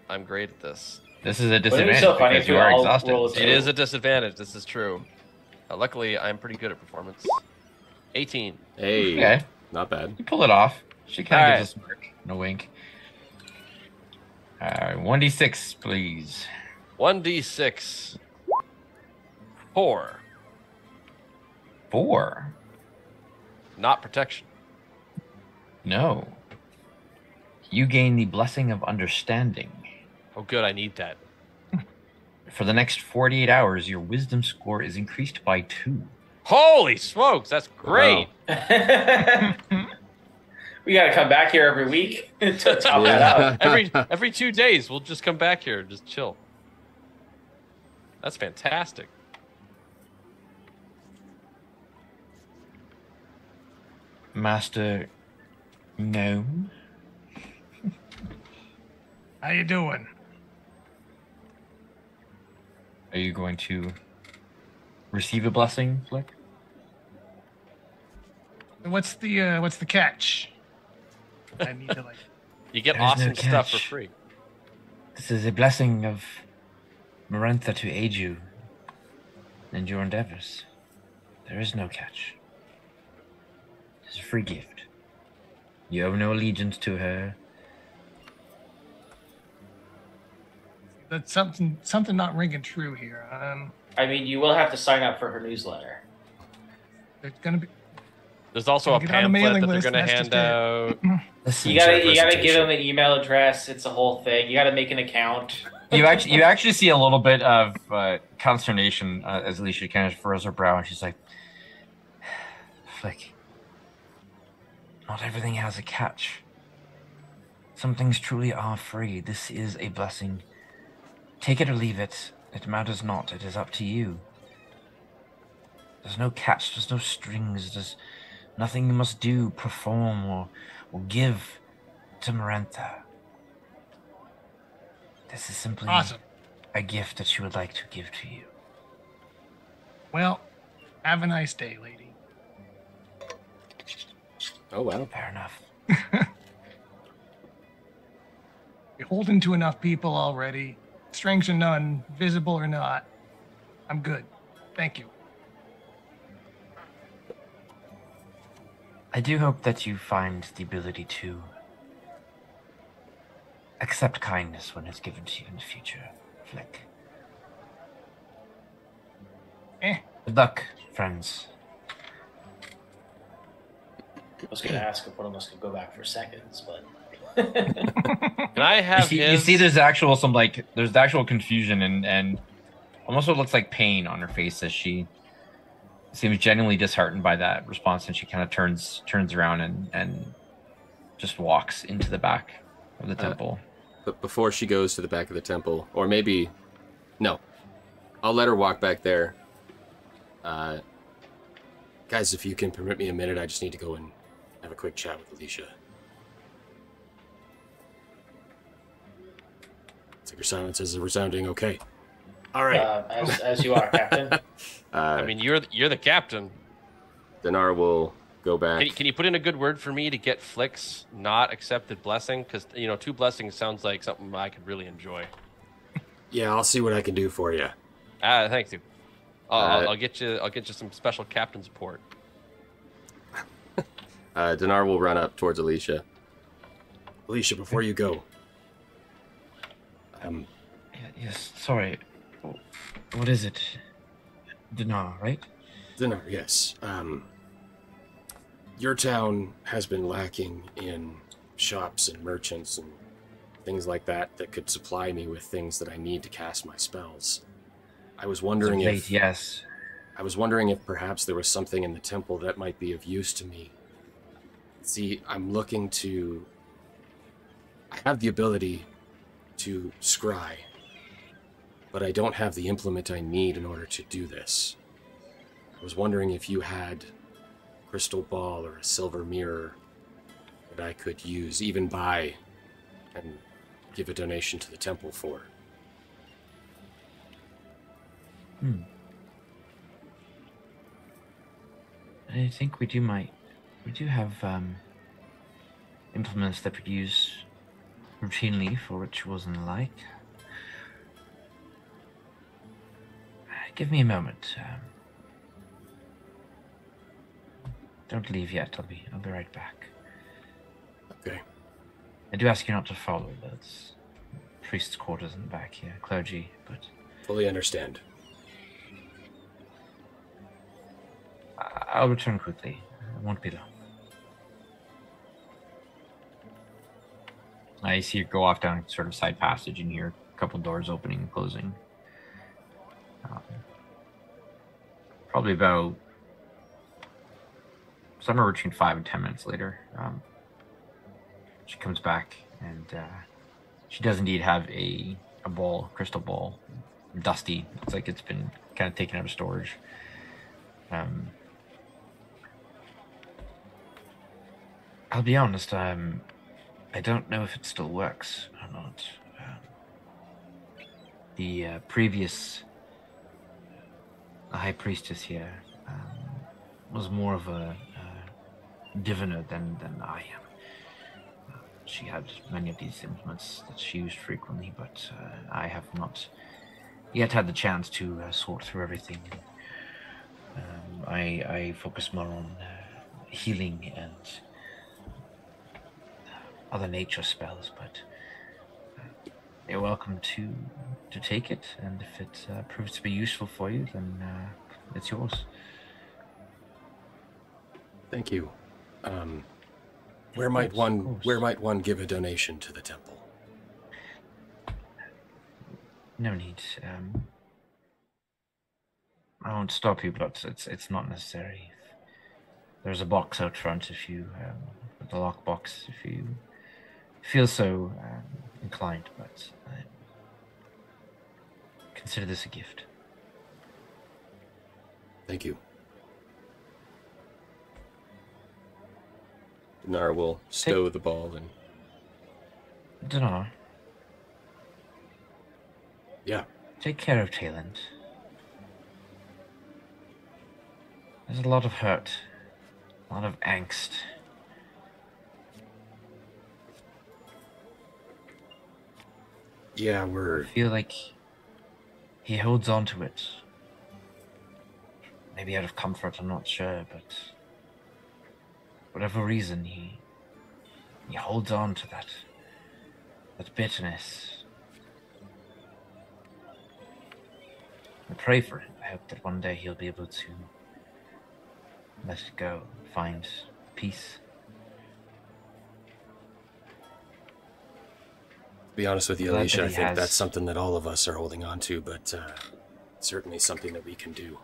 I'm great at this. This is a disadvantage because you are exhausted. It is a disadvantage. This is true. Luckily, I'm pretty good at performance. 18. Hey, okay. Not bad. You pull it off. She kind of gives a smirk and a wink. 1d6, please. 1d6. 4. 4? Not protection. No. You gain the blessing of understanding. Oh, good. I need that. For the next 48 hours, your wisdom score is increased by 2. Holy smokes, that's great. Wow. We got to come back here every week to top that up. Every 2 days, we'll just come back here and just chill. That's fantastic. Master Gnome? How you doing? Are you going to receive a blessing, Flick? What's the catch? I need to You get There's awesome no stuff for catch. free. This is a blessing of Marantha to aid you in your endeavors. There is no catch. It's a free gift. You owe no allegiance to her. That's something not ringing true here. I mean, you will have to sign up for her newsletter. There's gonna be. There's also a Get on the pamphlet mailing that they're list, going to that's just hand out. Listen, You gotta give them an email address. It's a whole thing. You gotta make an account. you actually see a little bit of consternation as Alicia kind of furrows her brow, and she's like, Flick, not everything has a catch. Some things truly are free. This is a blessing. Take it or leave it. It matters not. It is up to you. There's no catch. There's no strings. There's nothing you must do, perform, or give to Marantha. This is simply Awesome. a gift that she would like to give to you. Well, have a nice day, lady. Oh, well. Fair enough. Beholden to enough people already. Strings or none, visible or not. I'm good. Thank you. I do hope that you find the ability to accept kindness when it's given to you in the future, Flick. Good luck, friends. I was gonna ask if one of us could go back for seconds, but Can I have You see there's actual confusion and almost what looks like pain on her face as she seems genuinely disheartened by that response, and she kind of turns around and just walks into the back of the temple. But before she goes to the back of the temple, or maybe, no, I'll let her walk back there. Guys, if you can permit me a minute, I just need to go and have a quick chat with Alicia. take your silence as a resounding okay. All right. As you are, Captain. I mean, you're the captain. Dinar will go back. Can you put in a good word for me to get Flick's not accepted blessing? Because 2 blessings sounds like something I could really enjoy. Yeah, I'll see what I can do for you. Thank you. I'll get you some special captain support. Dinar will run up towards Alicia. Alicia, before you go, Yes, sorry. What is it? Dinar, right? Dinar, yes. Your town has been lacking in shops and merchants and things like that could supply me with things that I need to cast my spells. I was wondering yes. I was wondering if perhaps there was something in the temple that might be of use to me. See, I have the ability to scry, but I don't have the implement I need in order to do this. I was wondering if you had a crystal ball or a silver mirror that I could use, even buy, and give a donation to the temple for. I think we do have implements that we use routinely for rituals and the like. Give me a moment. Don't leave yet. I'll be right back. Okay. I do ask you not to follow. That's priest's quarters in the back here, clergy, but Fully understand. I'll return quickly. It won't be long. I see you go off down sort of side passage and hear a couple doors opening and closing. Probably about somewhere between 5 and 10 minutes later, she comes back and she does indeed have a ball, crystal ball, dusty. It's like it's been kind of taken out of storage. I'll be honest, I don't know if it still works or not. The previous high priestess here was more of a diviner than I am. She had many of these implements that she used frequently, but I have not yet had the chance to sort through everything. I focus more on healing and other nature spells, but you're welcome to take it, and if it proves to be useful for you, then it's yours. Thank you. Where might one give a donation to the temple? No need. I won't stop you, but it's not necessary. There's a box out front if you, the lock box, if you feel so inclined, but consider this a gift. Thank you. Dinar will stow the ball and... Dinar. Yeah. Take care of Taylind. There's a lot of hurt, a lot of angst. Yeah, I feel like he holds on to it. Maybe out of comfort, I'm not sure, but whatever reason, he holds on to that bitterness. I pray for him. I hope that one day he'll be able to let it go, find peace. To be honest with you, Alicia, I think that's something that all of us are holding on to, but certainly something that we can do.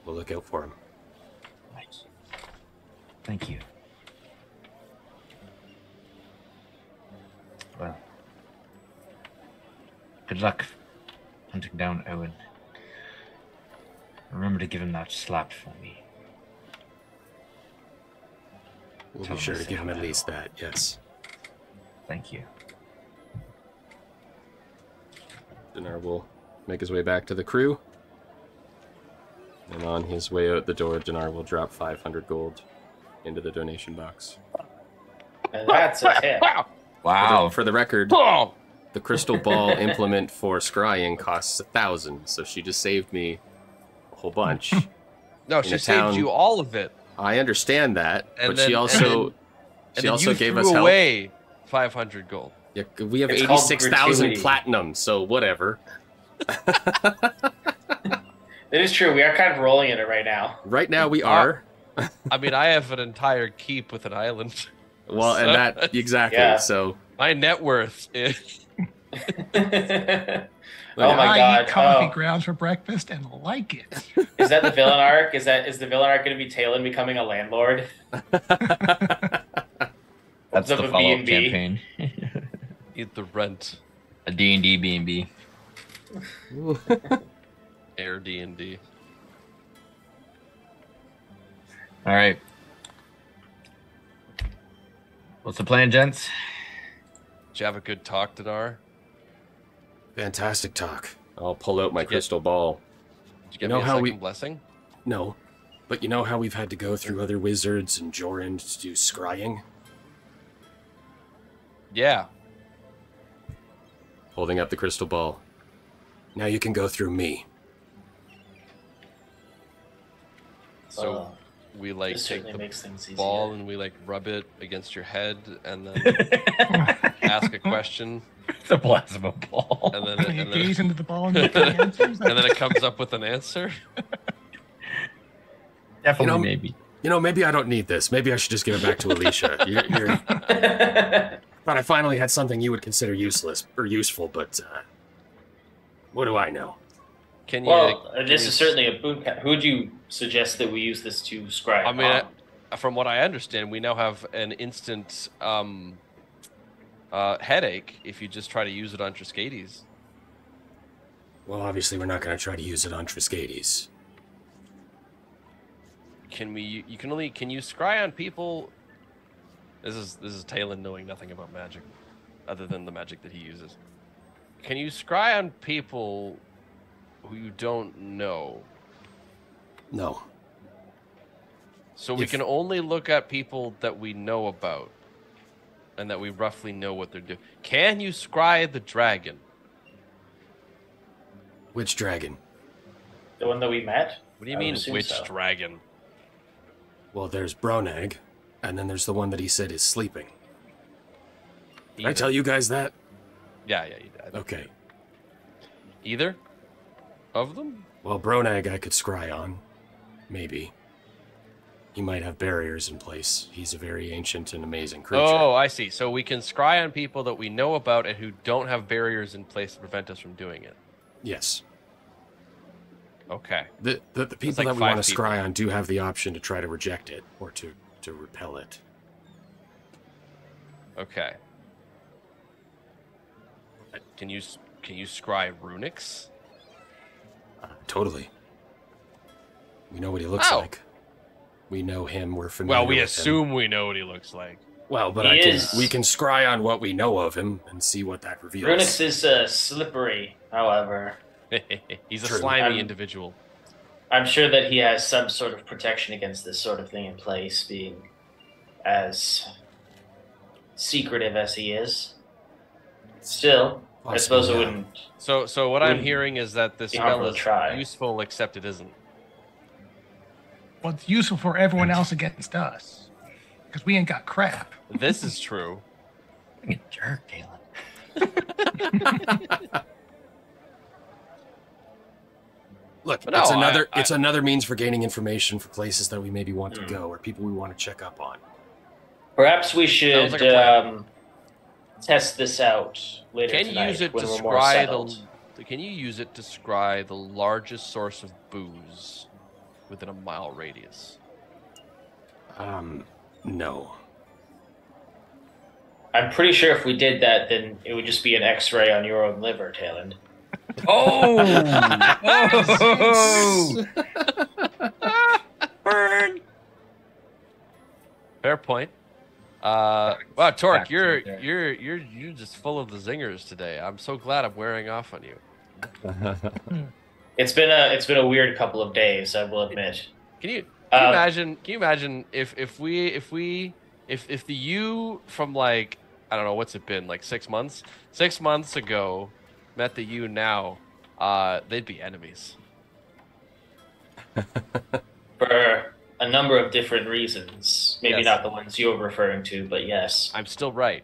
We'll look out for him. Right. Thank you. Well, good luck hunting down Owen. Remember to give him that slap for me. We'll be sure to give him at least that, yes. Thank you. Dinar will make his way back to the crew. And on his way out the door, Dinar will drop 500 gold into the donation box. And that's a hit. Wow. For the record, the crystal ball implement for scrying costs 1,000, so she just saved me a whole bunch. No, she saved you all of it. I understand that, And but then- she also gave us help. away 500 gold. Yeah, we have It's called 86,000 gratuity. platinum, so whatever. It is true. We are kind of rolling in it right now. Right now we are. I mean, I have an entire keep with an island. Well, and that exactly. Yeah. So My net worth is. Oh my I god! eat coffee Oh. grounds for breakfast and like it. Is that the villain arc? Is the villain arc going to be Taylind becoming a landlord? That's Of the a follow-up B&B. campaign. Eat the rent. A D&D B&B. Air D&D. All right. What's the plan, gents? Did you have a good talk, Dinar? Fantastic talk. I'll pull out my Did you get- crystal ball. Did you get You know me a how second we- blessing? No. But you know how we've had to go through other wizards and Jorund to do scrying? Yeah. Holding up the crystal ball. Now you can go through me. So we like This take certainly the makes things easier. ball and we like rub it against your head and then ask a question It's a plasma ball. and then You and gaze then, into the ball and look for the answers. and then it comes up with an answer. Definitely, You know- maybe. You know, maybe I don't need this. Maybe I should just give it back to Alicia. Thought I finally had something you would consider useless or useful, but what do I know? Can you? Well, can this you is certainly a boon. Who would you suggest that we use this to scry? I mean, on? from what I understand, we now have an instant headache if you just try to use it on Triskades. Well, obviously, we're not going to try to use it on Triskades. Can we? You can only. Can you scry on people? This is Taylind knowing nothing about magic, other than the magic that he uses. Can you scry on people who you don't know? No. So we If- can only look at people that we know about, and that we roughly know what they're doing. Can you scry the dragon? Which dragon? The one that we met? What do you I would mean, assume which so. dragon? Well, there's Bronag, and then there's the one that he said is sleeping. Did I tell you guys that? Yeah, you did. Okay. Either of them? Well, Bronag I could scry on. Maybe. He might have barriers in place. He's a very ancient and amazing creature. Oh, I see. So we can scry on people that we know about and who don't have barriers in place to prevent us from doing it. Yes. Okay. The people like that we 5 want to people. scry on do have the option to try to reject it or to repel it. Okay. Can you scry runics? Totally. We know what he looks Oh. like. We know him. We're familiar. Well, we with assume we know what he looks like. Him. Well, but He we is- can scry on what we know of him and see what that reveals. Runix is slippery, however. He's a True. slimy I'm- individual. I'm sure that he has some sort of protection against this sort of thing in place, being as secretive as he is. Still, I suppose it Possibly, yeah. wouldn't. So what I'm Wouldn't hearing is that this be spell harmful is to try. useful, except it isn't. Well, it's useful for everyone else against us. Because we ain't got crap. This is true. Like a jerk, Taylind. Look, But no, it's another means for gaining information for places that we maybe want to go or people we want to check up on. Perhaps we should Sounds like a plan. test this out later Can you tonight use it to when we're more scry settled. Can you use it to scry the largest source of booze within a mile radius? No. I'm pretty sure if we did that, then it would just be an X-ray on your own liver, Taylind. Oh! Burn! Fair point. Wow, Torque, Facts right there. you're just full of the zingers today. I'm so glad I'm wearing off on you. It's been a weird couple of days, I will admit. Can you imagine? Can you imagine if the you from like I don't know what's it been like 6 months? 6 months ago met the you now, they'd be enemies. For a number of different reasons. Maybe Yes. not the ones you're referring to, but yes. I'm still right,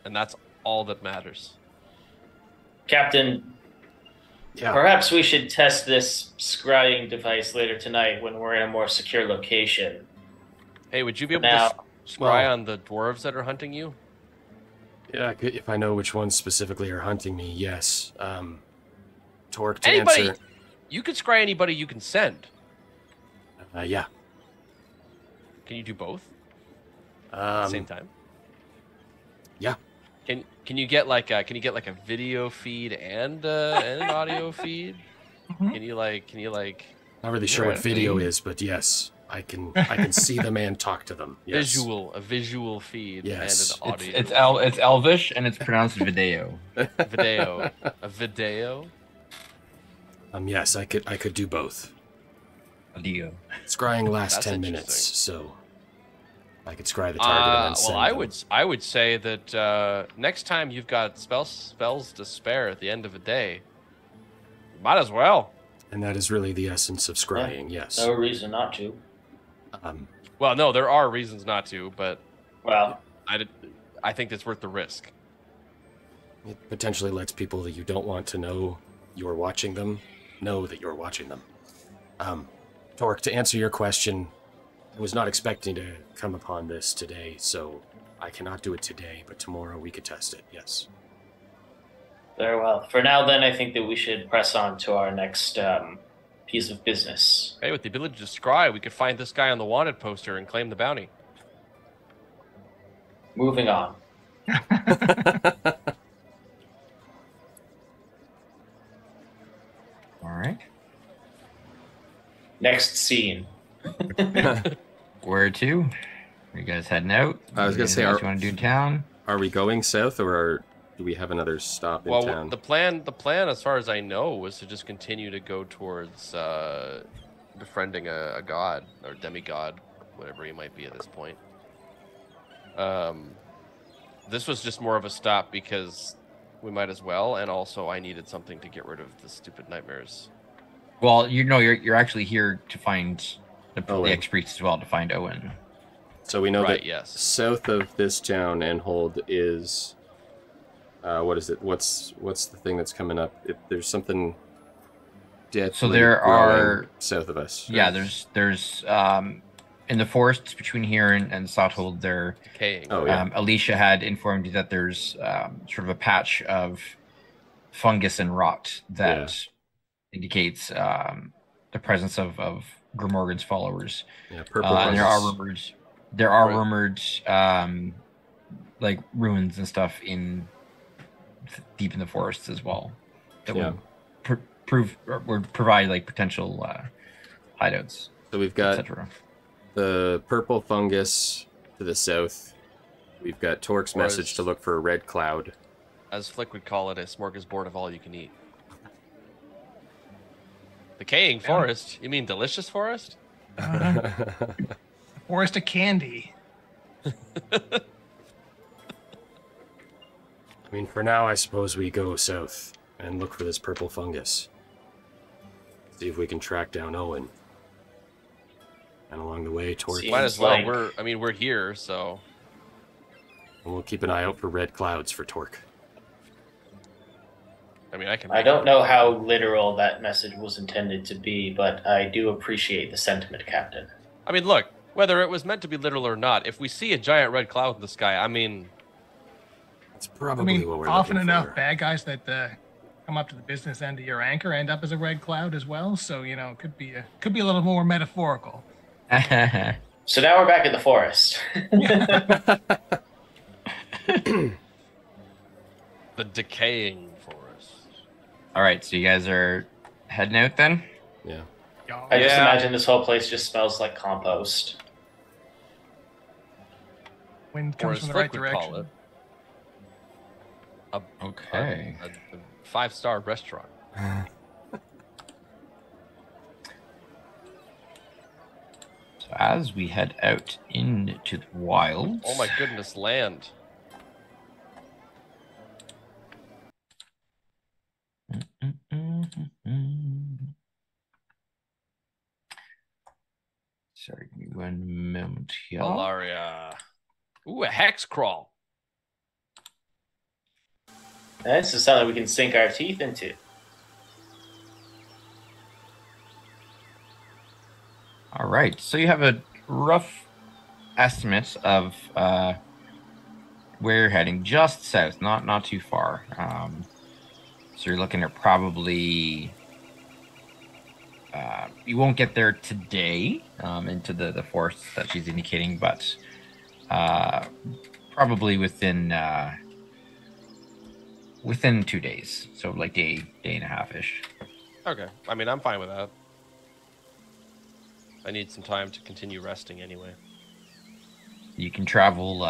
and that's all that matters. Captain, Yeah. perhaps we should test this scrying device later tonight when we're in a more secure location. Hey, would you be able Now- to scry on the dwarves that are hunting you? Yeah, if I know which ones specifically are hunting me, yes. Torque to Anybody, answer. you could scry anybody you can send. Yeah. Can you do both at the same time? Yeah. Can you get like a video feed and an audio feed? Mhm. Can you like Not really sure what Right. video is, but yes, I can see them and talk to them. Yes. a visual feed Yes. and an audio It's Elvish and it's pronounced video. video, a video. Yes, I could do both. Video. Scrying lasts That's 10 minutes, interesting. so I could scry the target and then send Well, them. I would say that next time you've got spells to spare at the end of a day, you might as well. And that is really the essence of scrying, yes. No reason not to. Well, no, there are reasons not to, but Well, I think it's worth the risk. It potentially lets people that you don't want to know you're watching them know that you're watching them. Torque, to answer your question, I was not expecting to come upon this today, so I cannot do it today, but tomorrow we could test it, yes. very well. For now, then, I think that we should press on to our next piece of business. Hey, with the ability to scry, we could find this guy on the wanted poster and claim the bounty. Moving on. All right. Next scene. Where to? Are you guys heading out? I was gonna say, Anything else are- you want to do in town? Are we going south, or do we have another stop in Well, town? the plan, as far as I know, was to just continue to go towards befriending a god or demigod, whatever he might be at this point. This was just more of a stop because we might as well, and also I needed something to get rid of the stupid nightmares. Well, you're actually here to find the Owen. ex-priest as well, to find Owen. So we know Right, that yes. south of this town, Enhold is. What is it? What's the thing that's coming up? There's something. So there are south of us. Yeah, there's in the forests between here and Southold there. Decaying. Oh yeah. Alicia had informed you that there's sort of a patch of fungus and rot that indicates the presence of Grimorgan's followers. Yeah. Purple. And fungus. there are Right. rumored like ruins and stuff deep in the forests as well that Yeah. would provide like potential hideouts, So we've got etc. the purple fungus to the south. We've got Torque's Or message as- to look for a red cloud. As Flick would call it, a smorgasbord of all you can eat. Decaying forest? You mean delicious forest? Forest of candy. I mean, for now, I suppose we go south and look for this purple fungus. See if we can track down Owen. And along the way, Torque, See. Might as well. like- We're here, so and we'll keep an eye out for red clouds for Torque. I mean I can. I don't know how literal that message was intended to be, but I do appreciate the sentiment, Captain. I mean, look, whether it was meant to be literal or not, if we see a giant red cloud in the sky, I mean, That's I probably mean, what we're often looking enough, for. bad guys that come up to the business end of your anchor end up as a red cloud as well. So it could be a little more metaphorical. So now we're back in the forest. the decaying forest. All right, so you guys are heading out then. Yeah. I just Yeah. imagine this whole place just smells like compost. Wind Or comes as from the Flick right would call direction. it, Okay. A 5-star restaurant. So as we head out into the wilds. Oh my goodness, land. Sorry, give me 1 moment here. Malaria. Ooh, a hex crawl. This is something we can sink our teeth into. All right, so you have a rough estimate of where you're heading, just south, not too far. So you're looking at probably you won't get there today into the forests that she's indicating, but probably within 2 days, so like day and a half ish. Okay, I mean, I'm fine with that. I need some time to continue resting anyway. You can travel.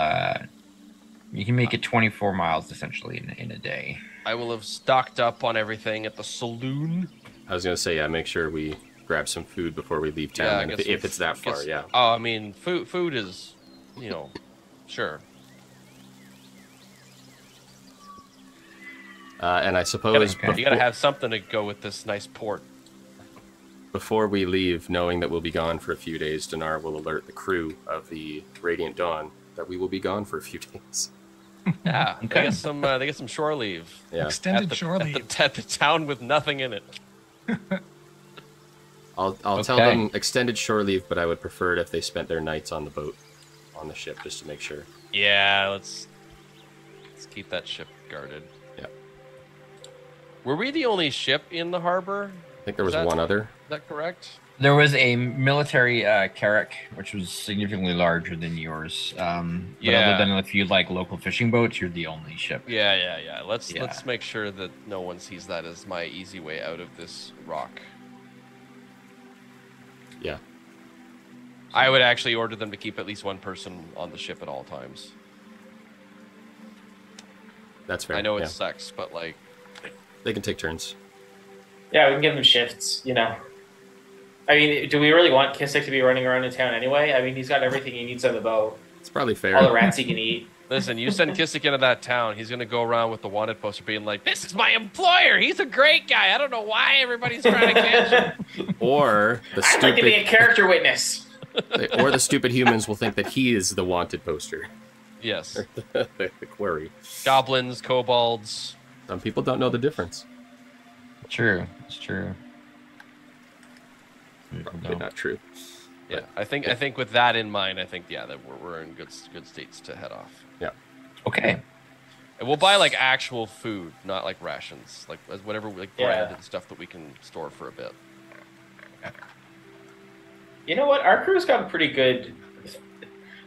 You can make it 24 miles essentially in a day. I will have stocked up on everything at the saloon. I was gonna say, yeah, make sure we grab some food before we leave town, if it's that far, yeah. Oh, I mean, food is, sure. And I suppose you gotta have something to go with this nice port. Before we leave, knowing that we'll be gone for a few days, Dinar will alert the crew of the Radiant Dawn that we will be gone for a few days. Yeah, Okay. They get some shore leave. Yeah. Extended shore leave. At the town with nothing in it. I'll tell them extended shore leave, but I would prefer it if they spent their nights on the boat, on the ship, just to make sure. Yeah, let's keep that ship guarded. Yeah. Were we the only ship in the harbor? I think there was one other. Is that correct? There was a military carrack, which was significantly larger than yours. But other than a few like local fishing boats, you're the only ship. Yeah. Let's make sure that no one sees that as my easy way out of this rock. Yeah. I would actually order them to keep at least one person on the ship at all times. That's fair. I know it sucks, but like they can take turns. Yeah, we can give them shifts, I mean, do we really want Kissick to be running around in town anyway? I mean, he's got everything he needs on the boat. It's probably fair. All the rats he can eat. Listen, you send Kissick into that town, he's going to go around with the wanted poster being like, this is my employer. He's a great guy. I don't know why everybody's trying to catch him. Or the I'd like to be a character witness. Or the stupid humans will think that he is the wanted poster. Yes. The query. Goblins, kobolds. Some people don't know the difference. True. It's true. Probably not true. Yeah, I think with that in mind, that we're in good states to head off. Yeah. Okay. And we'll buy like actual food, not like rations, like whatever bread and stuff that we can store for a bit. You know what? Our crew's got pretty good.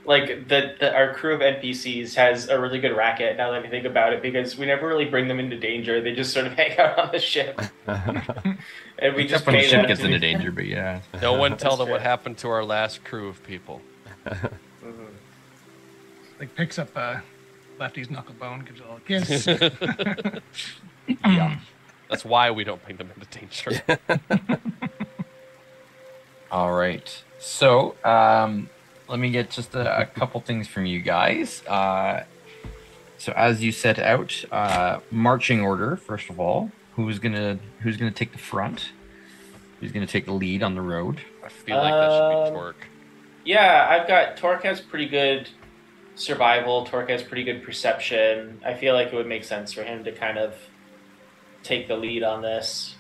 Like our crew of NPCs has a really good racket. Now that I think about it, because we never really bring them into danger. They just sort of hang out on the ship, and we just when the pay ship them gets to into be- danger. But yeah. No one tell them true. what happened to our last crew of people. Like picks up Lefty's knuckle bone, gives a little kiss. Yeah, that's why we don't bring them into danger. All right. So, let me get just a couple things from you guys. So as you set out, marching order, first of all, who's gonna take the front? Who's gonna take the lead on the road? I feel like that should be Torque. Yeah, I've got Torque has pretty good survival. Torque has pretty good perception. I feel like it would make sense for him to kind of take the lead on this.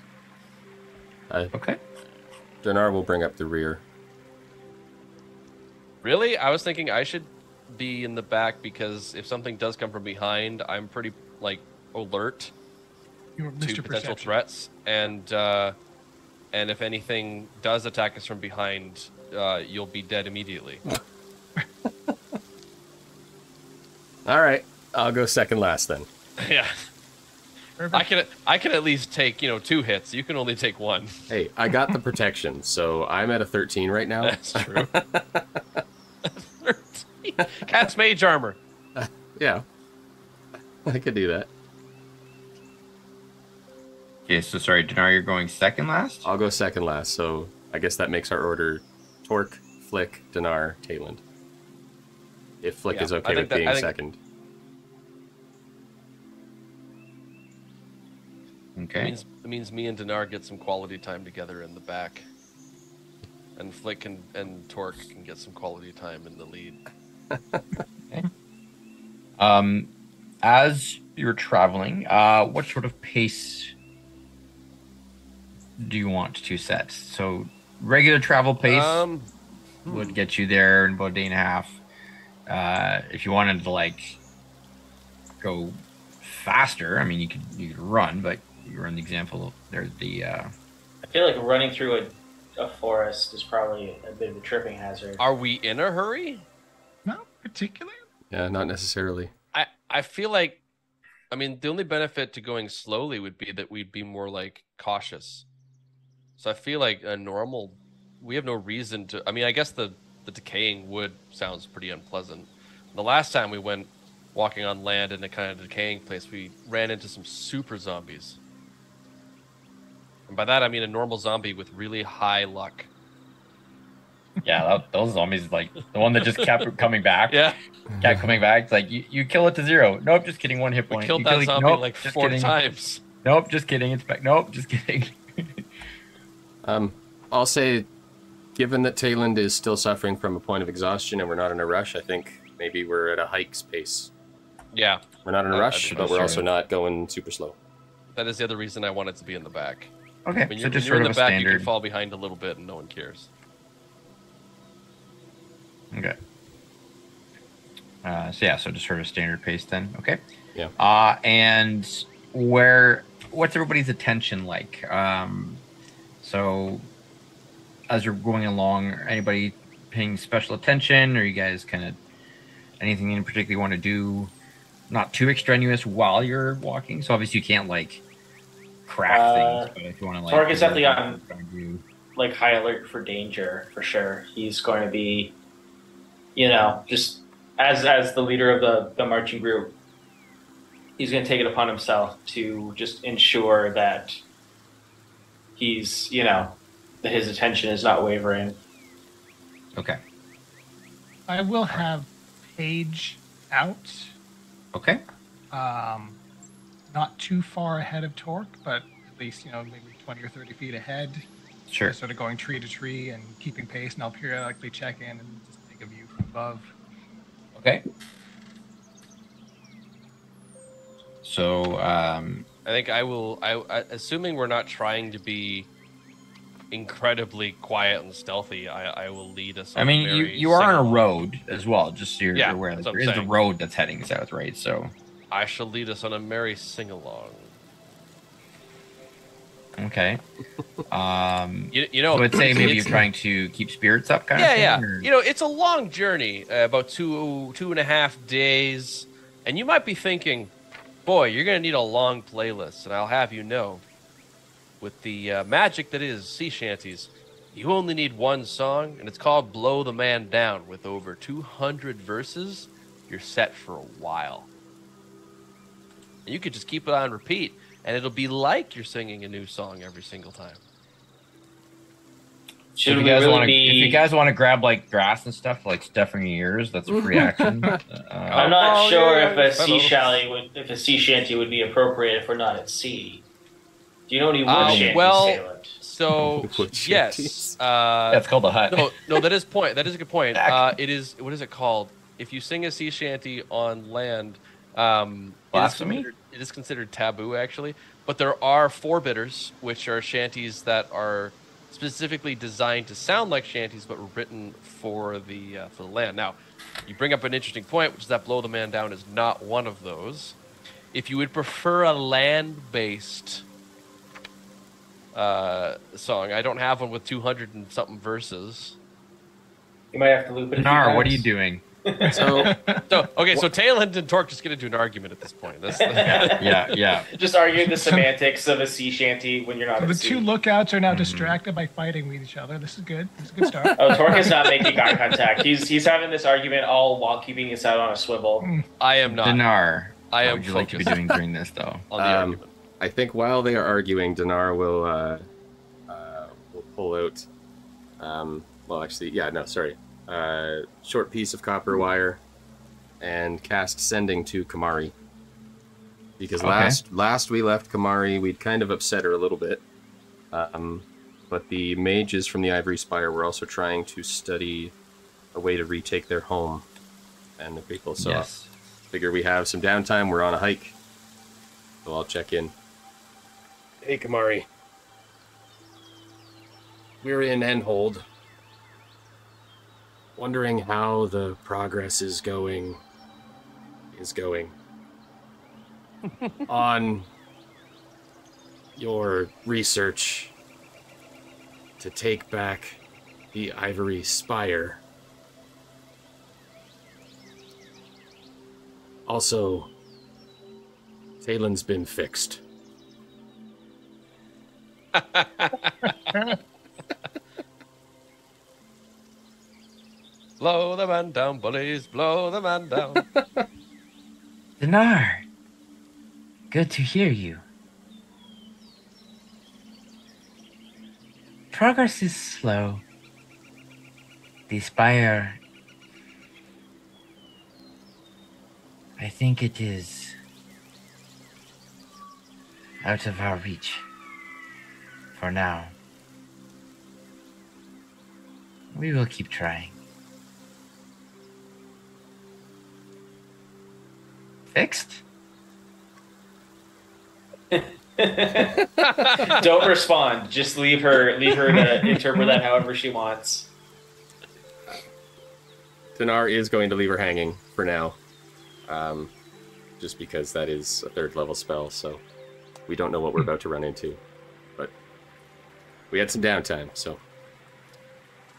Okay. Dinar will bring up the rear. Really? I was thinking I should be in the back because if something does come from behind, I'm pretty alert You're to Mr. potential Perception. threats, and if anything does attack us from behind, you'll be dead immediately. All right, I'll go second last then. Yeah, Perfect. I can at least take 2 hits. You can only take 1. Hey, I got the protection, so I'm at a 13 right now. That's true. 13. Cat's mage armor. Yeah, I could do that. Okay, so sorry, Dinar, you're going second last? I'll go second last, so I guess that makes our order Torque, Flick, Dinar, Taylind. If Flick is okay with being second. Okay. It means me and Dinar get some quality time together in the back. And Flick and Torque can get some quality time in the lead. Okay. As you're traveling, what sort of pace do you want to set? So regular travel pace would get you there in about a day and a half. If you wanted to like go faster, I mean, you could run, but you run the example. There's the. I feel like running through a forest is probably a bit of a tripping hazard. Are we in a hurry? Not particularly. Yeah, not necessarily. I feel like, I mean, the only benefit to going slowly would be that we'd be more like cautious. So I feel like we have no reason to. I mean, I guess the decaying wood sounds pretty unpleasant. The last time we went walking on land in a kind of decaying place, we ran into some super zombies. And by that, I mean a normal zombie with really high luck. Yeah, those zombies, like the one that just kept coming back. Yeah. Kept coming back. It's like, you kill it to 0. Nope, just kidding. 1 hit point. We killed you that zombie nope, like just 4 kidding. times. Nope, just kidding. It's back. Nope, just kidding. I'll say, given that Taylind is still suffering from a point of exhaustion and we're not in a rush, I think maybe we're at a hike's pace. Yeah. We're not in a rush, but we're also not going super slow. That is the other reason I wanted to be in the back. Okay, When so you're, just when you're sort in of the a back, you standard. can fall behind a little bit and no one cares. Okay. So just sort of standard pace then. Okay. Yeah. And what's everybody's attention like? So as you're going along, anybody paying special attention, or you guys kind of anything in particular you want to do? Not too extraneous while you're walking. So obviously you can't like craft things, but if you want to like. Torque is definitely on like high alert for danger for sure. He's going to be, just as the leader of the marching group, he's going to take it upon himself to just ensure that he's, that his attention is not wavering. Okay. I will have Paige out. Okay. Not too far ahead of Torque, but at least, maybe 20 or 30 feet ahead. Sure. Sort of going tree to tree and keeping pace, and I'll periodically check in and just take a view from above. Okay. So, I think I will. Assuming we're not trying to be incredibly quiet and stealthy, I will lead us. I mean, you are on a road as well. Just so you're aware, that's that what there I'm is a saying. road that's heading south, right? So, I shall lead us on a merry sing-along. okay. So let's say maybe you're trying to keep spirits up, kind of thing. Yeah. Or... It's a long journey, about 2.5 days, and you might be thinking, boy, you're gonna need a long playlist, and I'll have you know, with the magic that is sea shanties, you only need one song, and it's called "Blow the Man Down." With over 200 verses, you're set for a while. And you could just keep it on repeat, and it'll be like you're singing a new song every single time. If you guys want to grab like grass and stuff, like stuffing your ears, that's a free action. I'm not sure if a sea shanty would be appropriate if we're not at sea. Do you know any wood shanties, Taylind? So yes, that's called a hut. No, that is a good point. It is. What is it called? If you sing a sea shanty on land, blasphemy. It is considered taboo, actually. But there are forbidders, which are shanties that are specifically designed to sound like shanties, but were written for the land. Now, you bring up an interesting point, which is that "Blow the Man Down" is not one of those. If you would prefer a land-based song, I don't have one with 200 and something verses. You might have to loop it. Nar, what are you doing? So Taylind and Torque just get into an argument at this point. Yeah. Just arguing the semantics of a sea shanty when you're not. So the at sea. two lookouts are now distracted by fighting with each other. This is good. This is a good start. Oh, Torque is not making eye contact. He's having this argument all while keeping his head on a swivel. I am not. Dinar, I am what would you like to be doing during this, though? On the argument. I think while they are arguing, Dinar will pull out. Short piece of copper wire, and cast sending to Kamari. Because last we left Kamari, we'd kind of upset her a little bit. But the mages from the Ivory Spire were also trying to study a way to retake their home and the people. So yes. Figure we have some downtime. We're on a hike. So I'll check in. Hey, Kamari. We're in Enhold. Wondering how the progress is going. On your research to take back the Ivory Spire. Also, Taylind's been fixed. Blow the man down, bullies, blow the man down. Dinar, good to hear you. Progress is slow. The spire, I think it is out of our reach for now. We will keep trying. Fixed? Don't respond. Just leave her to interpret that however she wants. Dinar is going to leave her hanging for now. Just because that is a 3rd level spell, so we don't know what we're about to run into. But we had some downtime, so.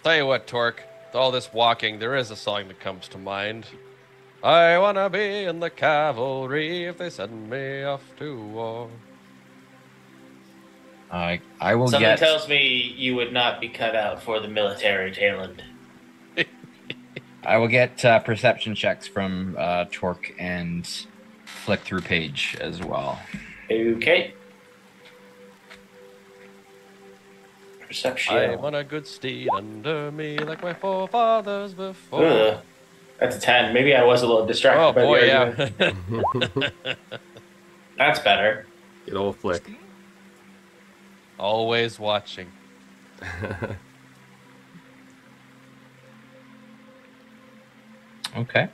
Tell you what, Torque, with all this walking, there is a song that comes to mind. I wanna be in the cavalry if they send me off to war. I will Something get... tells me you would not be cut out for the military, Taylind. I will get perception checks from Torque and flick through page as well. Okay. Perception. I want a good steed under me like my forefathers before. Ugh. That's a 10. Maybe I was a little distracted. Oh by boy, the yeah. That's better. Good old flick. Always watching. Okay.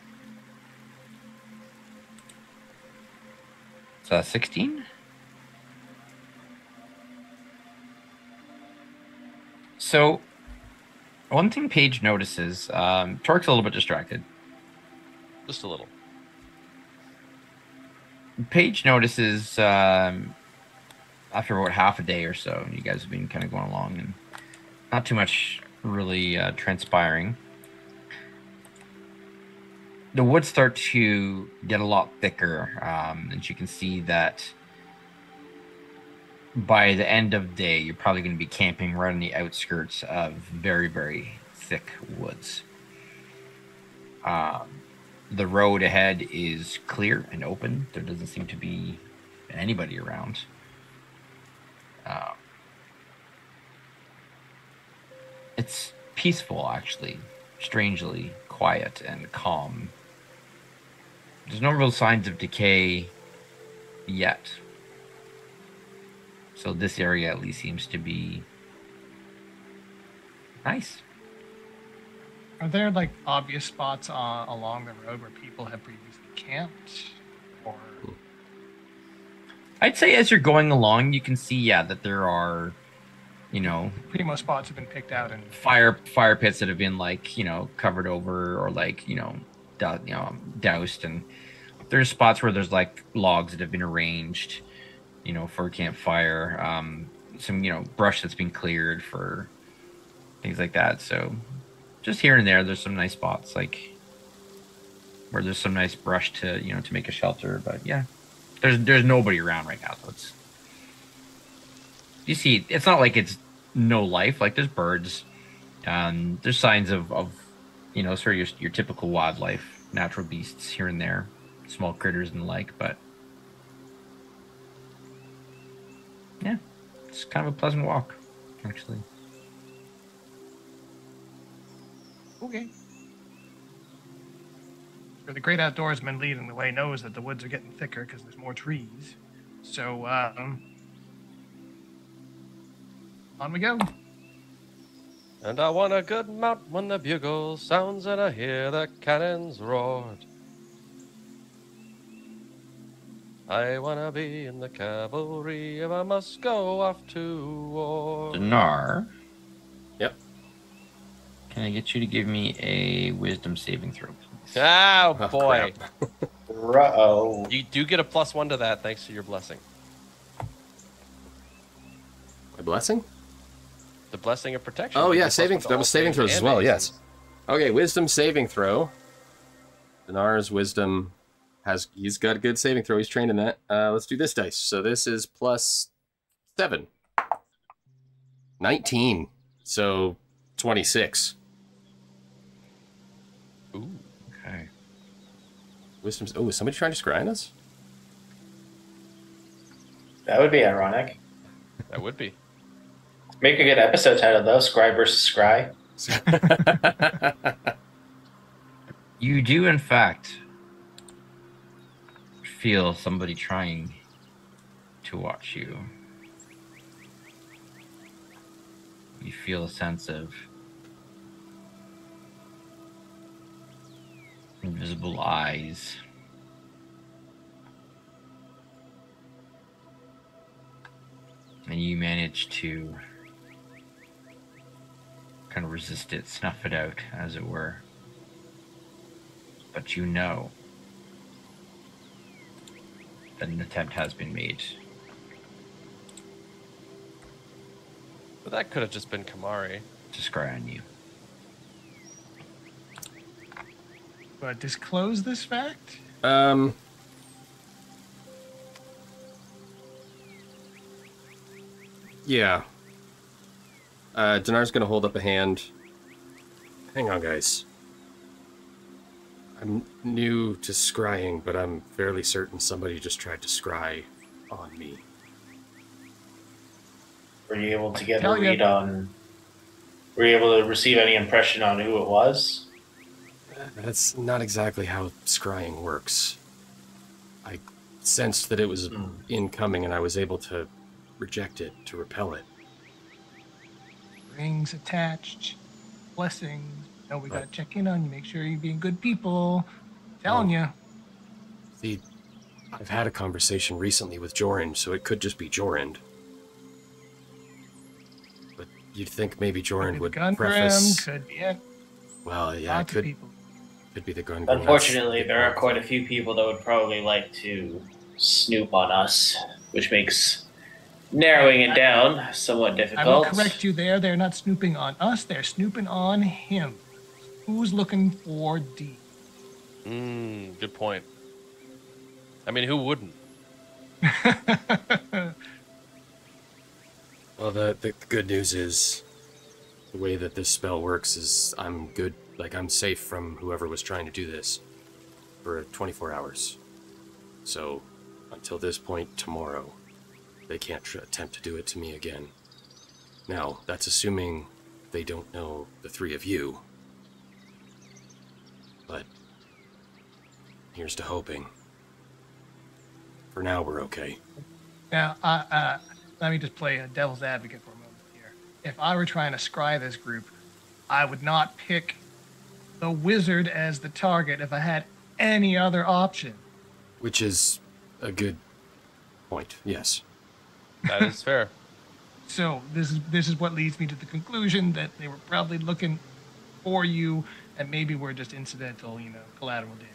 So 16. So one thing Paige notices, Torque's a little bit distracted. Just a little. Paige notices after about half a day or so, you guys have been kind of going along and not too much really transpiring. The woods start to get a lot thicker, and you can see that by the end of the day, you're probably going to be camping right on the outskirts of very, very thick woods. The road ahead is clear and open. There doesn't seem to be anybody around. It's peaceful, actually, strangely quiet and calm. There's no real signs of decay yet. So this area at least seems to be nice. Are there like obvious spots along the road where people have previously camped? Or I'd say as you're going along, you can see, that there are, pretty much spots have been picked out and fire pits that have been covered over or doused, and there's spots where there's logs that have been arranged, for a campfire. Some brush that's been cleared for things like that. So just here and there's some nice spots where there's some nice brush to to make a shelter. But yeah, there's nobody around right now. So you see, it's not like it's no life. There's birds, there's signs of sort of your typical wildlife, natural beasts here and there, small critters and the like, but Yeah, it's kind of a pleasant walk, actually. Okay. For the great outdoorsman leading the way knows that the woods are getting thicker because there's more trees. So, on we go. And I want a good mount when the bugle sounds and I hear the cannons roared. I want to be in the cavalry if I must go off to war. Dinar. Yep. Can I get you to give me a wisdom saving throw, please? Oh, boy. Uh-oh. You do get a +1 to that thanks to your blessing. My blessing? The blessing of protection. Oh, You yeah, get saving. +1 to That all was saving saves throws as and well, ACs. yes. Okay, wisdom saving throw. Dinar's wisdom he's got a good saving throw. He's trained in that. Let's do this dice. So this is +7. 19. So 26. Ooh. Okay. Wisdom's. Oh, is somebody trying to scry on us? That would be ironic. That would be. Make a good episode title, though. Scry versus Scry. You do, in fact, feel somebody trying to watch you. You feel a sense of invisible eyes. And you manage to kind of resist it, snuff it out, as it were. But you know that an attempt has been made. But that could have just been Kamari. To scry on you. But disclose this fact? Yeah. Dinar's gonna hold up a hand. Hang on, guys. I'm new to scrying, but I'm fairly certain somebody just tried to scry on me. Were you able to get a Tell you. read on... Were you able to receive any impression on who it was? That's not exactly how scrying works. I sensed that it was incoming, and I was able to reject it, to repel it. Rings attached, blessings. No, we gotta check in on you, make sure you're being good people. Telling you. See, I've had a conversation recently with Jorand, so it could just be Jorand. But you'd think maybe Jorand would preface... Could be it. Well, yeah, Lots it of people. could be the Gungram. Unfortunately, there are quite a few people that would probably like to snoop on us, which makes narrowing it down somewhat difficult. I will correct you there. They're not snooping on us. They're snooping on him. Who's looking for D? Good point. I mean, who wouldn't? Well, the good news is, the way that this spell works is I'm good, like I'm safe from whoever was trying to do this for 24 hours. So, until this point tomorrow, they can't attempt to do it to me again. Now, that's assuming they don't know the three of you. But here's to hoping. For now, we're okay. Now, let me just play a devil's advocate for a moment here. If I were trying to scry this group, I would not pick the wizard as the target if I had any other option. Which is a good point, yes. That is fair. So this is what leads me to the conclusion that they were probably looking for you, and maybe we're just incidental, collateral damage.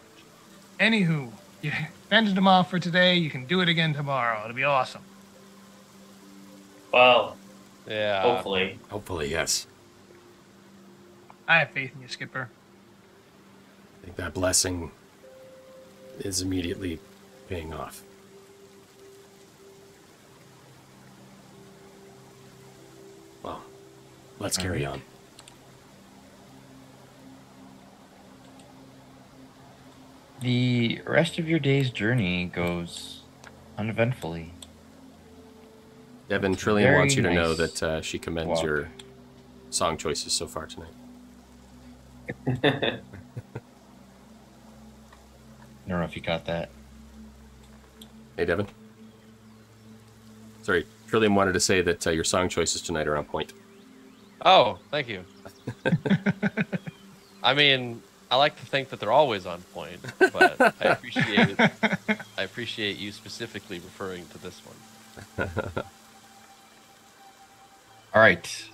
Anywho, you fended them off for today. You can do it again tomorrow. It'll be awesome. Well, Yeah. hopefully. Hopefully, yes. I have faith in you, Skipper. I think that blessing is immediately paying off. Well, let's carry on. The rest of your day's journey goes uneventfully. Devin, Trillium wants you to know nice that she commends walk. your song choices so far tonight. I don't know if you got that. Hey, Devin. Sorry, Trillium wanted to say that your song choices tonight are on point. Oh, thank you. I mean, I like to think that they're always on point, but I appreciate it. I appreciate you specifically referring to this one. All right.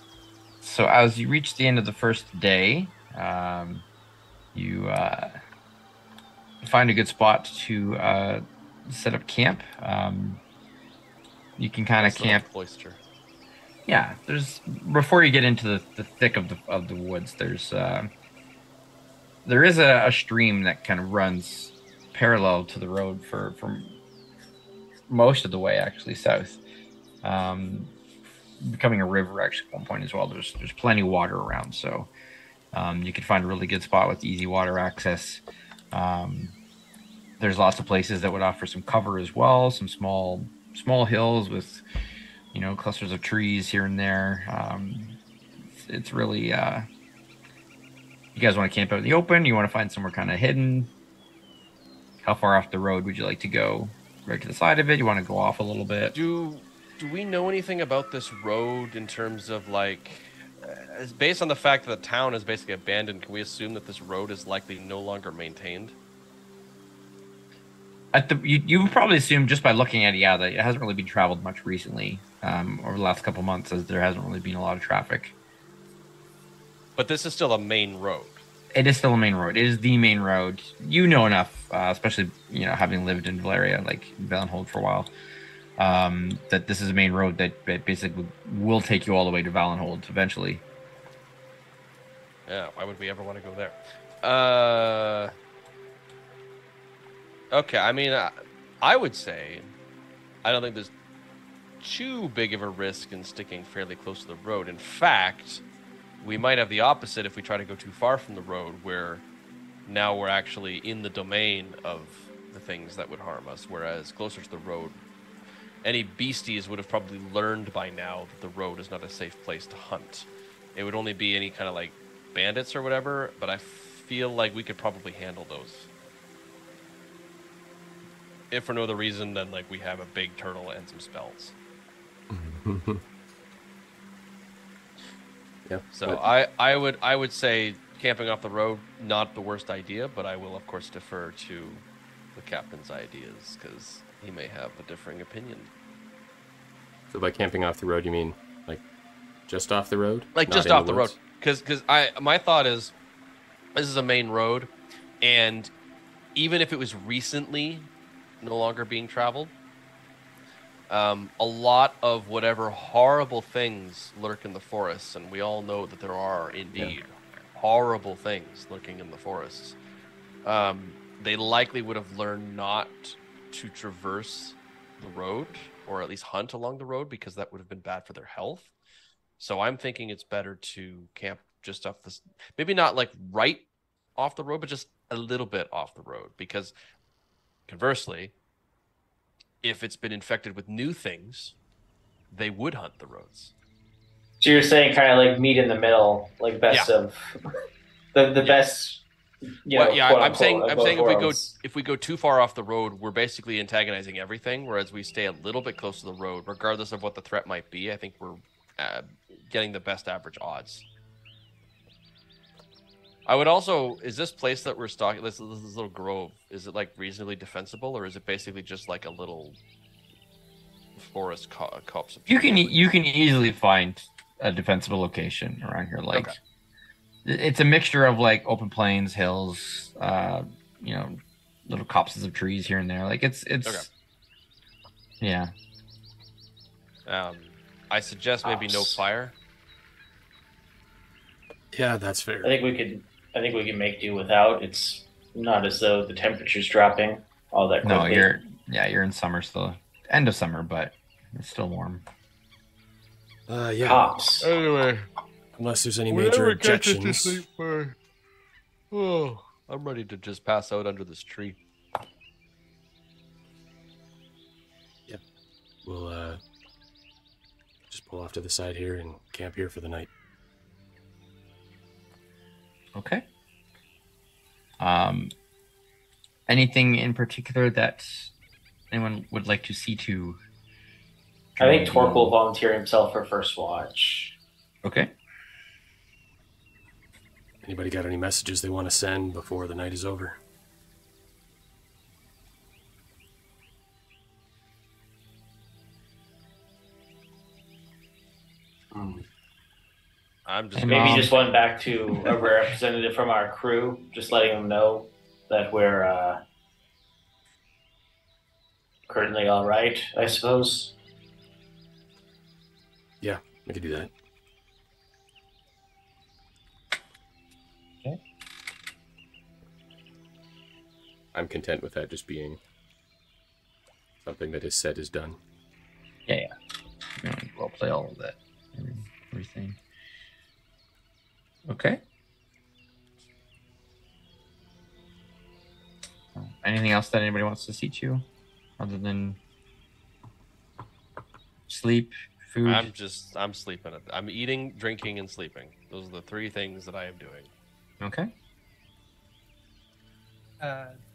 So as you reach the end of the first day, you find a good spot to set up camp. You can kind of Nice little camp. cloister. Yeah, there's before you get into the thick of the woods. There is a stream that kind of runs parallel to the road for most of the way, actually south, becoming a river actually at one point as well. There's plenty of water around, so you could find a really good spot with easy water access. There's lots of places that would offer some cover as well, some small hills with clusters of trees here and there. It's really you guys want to camp out in the open? You want to find somewhere kind of hidden? How far off the road would you like to go? Right to the side of it? You want to go off a little bit? Do we know anything about this road in terms of like, based on the fact that the town is basically abandoned, can we assume that this road is likely no longer maintained? You would probably assume just by looking at it, yeah, that it hasn't really been traveled much recently over the last couple months, as there hasn't really been a lot of traffic. But this is still a main road. It is still a main road. It is the main road. You know enough, especially having lived in Valeria, like in Enhold for a while, that this is a main road that basically will take you all the way to Valenhold eventually. Yeah, why would we ever want to go there? Okay, I mean, I would say I don't think there's too big of a risk in sticking fairly close to the road. In fact, we might have the opposite if we try to go too far from the road, where now we're actually in the domain of the things that would harm us, whereas closer to the road, any beasties would have probably learned by now that the road is not a safe place to hunt. It would only be any kind of like bandits or whatever, but I feel like we could probably handle those. If for no other reason than like we have a big turtle and some spells. Yeah. So but I would say camping off the road, not the worst idea, but I will of course defer to the captain's ideas because he may have a differing opinion. So by camping off the road, you mean like just off the road? Like Not just in off the road, woods? because my thought is this is a main road, and even if it was recently no longer being traveled, a lot of whatever horrible things lurk in the forests, and we all know that there are indeed horrible things lurking in the forests. They likely would have learned not to traverse the road, or at least hunt along the road, because that would have been bad for their health. So I'm thinking it's better to camp just off this, maybe not like right off the road, but just a little bit off the road, because conversely, if it's been infected with new things, they would hunt the roads. So you're saying kind of like meet in the middle, like best of the best. I'm saying worlds. if we go too far off the road, we're basically antagonizing everything. Whereas we stay a little bit close to the road, regardless of what the threat might be. I think we're getting the best average odds. I would also, is this place that we're stalking, this little grove, is it like reasonably defensible, or is it basically just like a little forest copse? You can easily find a defensible location around here. Like it's a mixture of like open plains, hills, little copses of trees here and there. Like it's yeah. I suggest maybe no fire. Yeah, that's fair. I think we can make do without. It's not as though the temperature's dropping all that quickly. No, you're in summer still. End of summer, but it's still warm. Yeah. Hops. Anyway, Unless there's any major objections. Oh, I'm ready to just pass out under this tree. Yeah. We'll pull off to the side here and camp here for the night. Okay. Anything in particular that anyone would like to see to? I think Torque will volunteer himself for first watch. Okay. Anybody got any messages they want to send before the night is over? I'm just Maybe just one back to a representative from our crew, just letting them know that we're currently all right, I suppose. Yeah, I could do that. Okay. I'm content with that just being something that is said is done. Yeah. You know, we'll play all of that. Everything. Okay. Anything else that anybody wants to see to, other than sleep, food? I'm sleeping. I'm eating, drinking, and sleeping. Those are the three things that I am doing. Okay.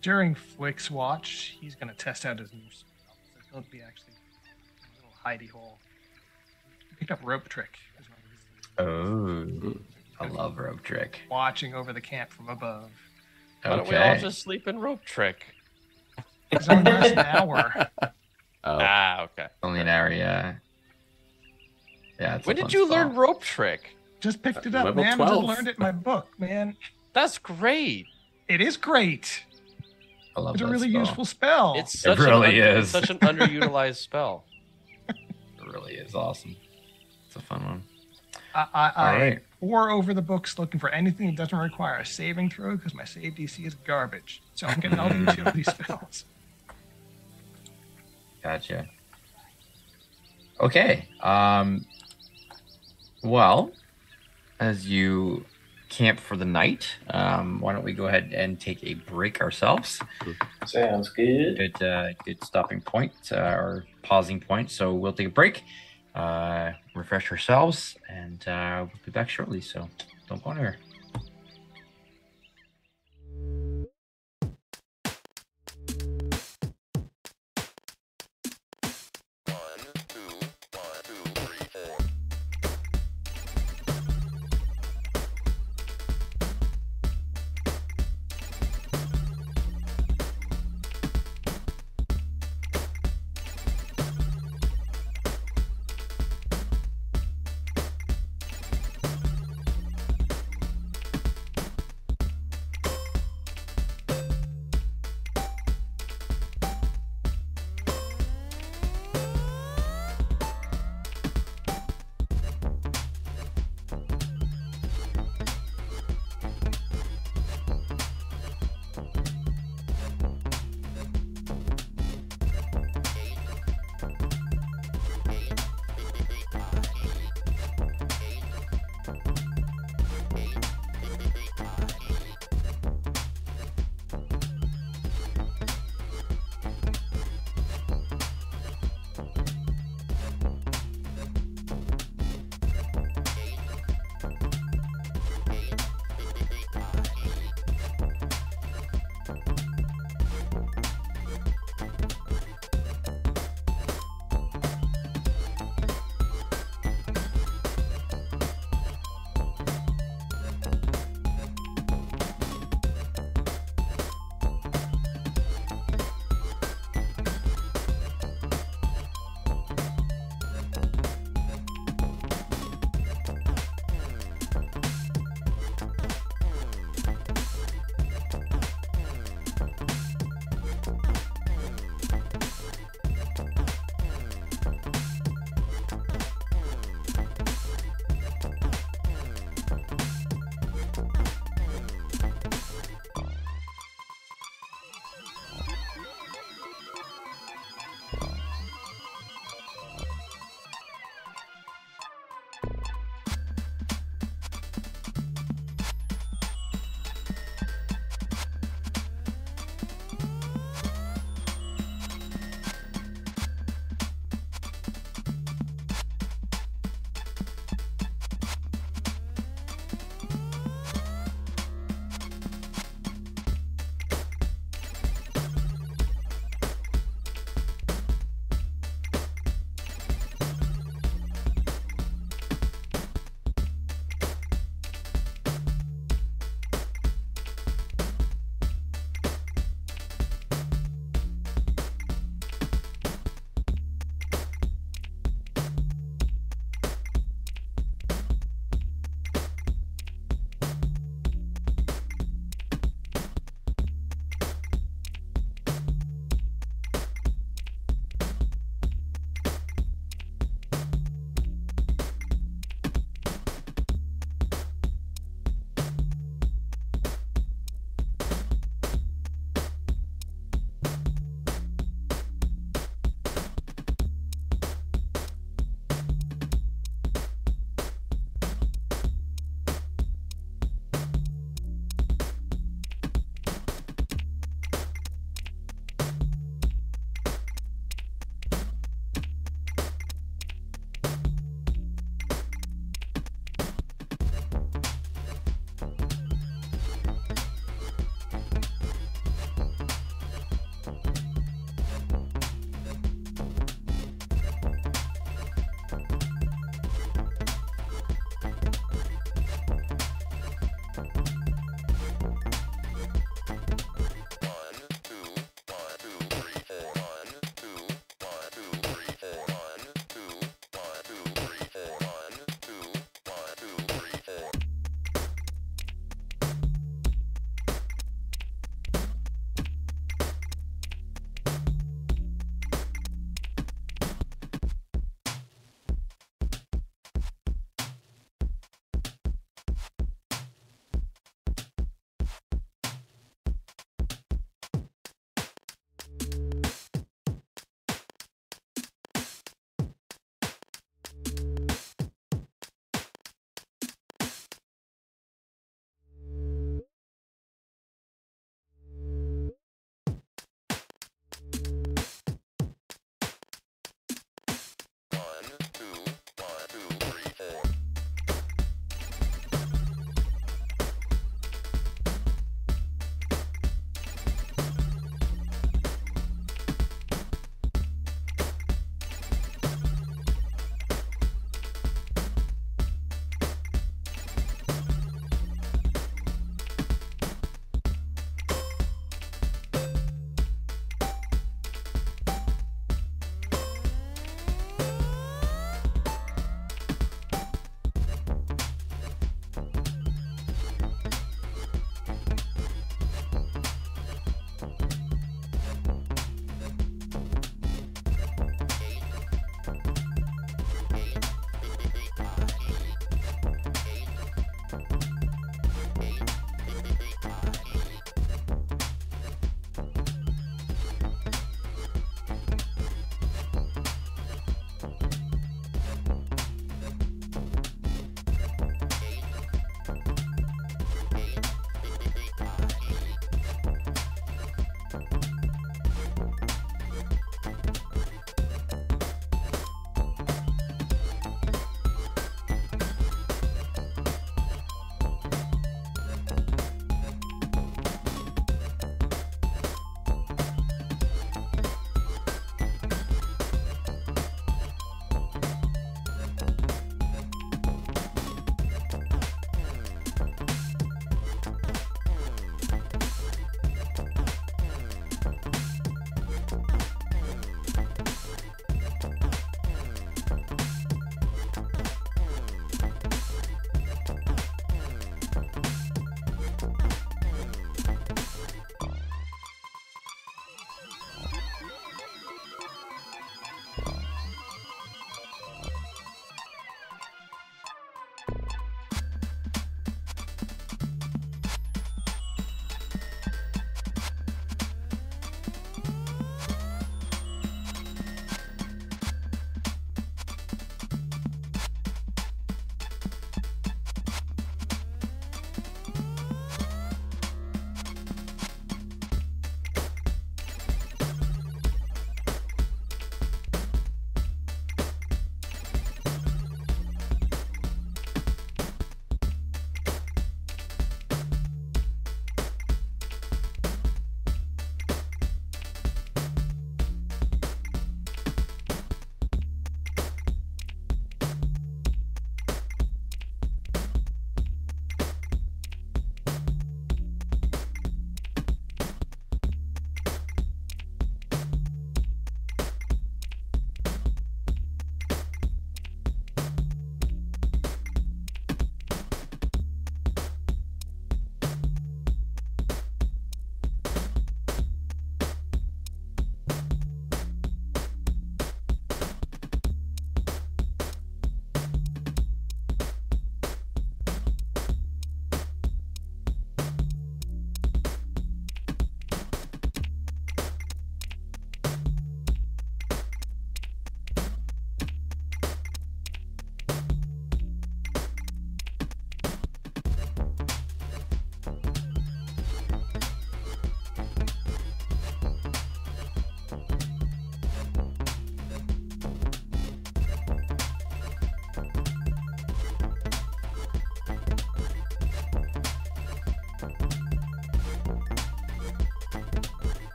During Flick's watch, he's going to test out his new spell. So he'll be actually a little hidey hole. He picked up rope trick. Oh, I love rope trick. Watching over the camp from above. Why don't we all just sleep in rope trick? He's on less an hour. Okay. Only an hour, yeah. Yeah. When did you learn rope trick? Just picked it up, Level man. 12. Just learned it in my book, man. That's great. It is great. I love It's a that really spell. useful spell. It's such is. Such an underutilized spell. It really is awesome. It's a fun one. I pour over the books looking for anything that doesn't require a saving throw because my save DC is garbage. So I'm getting all the utility spells. Gotcha. Okay. Well, as you camp for the night, why don't we go ahead and take a break ourselves? Sounds good. Good stopping point or pausing point. So we'll take a break, refresh ourselves, and we'll be back shortly. So don't go anywhere.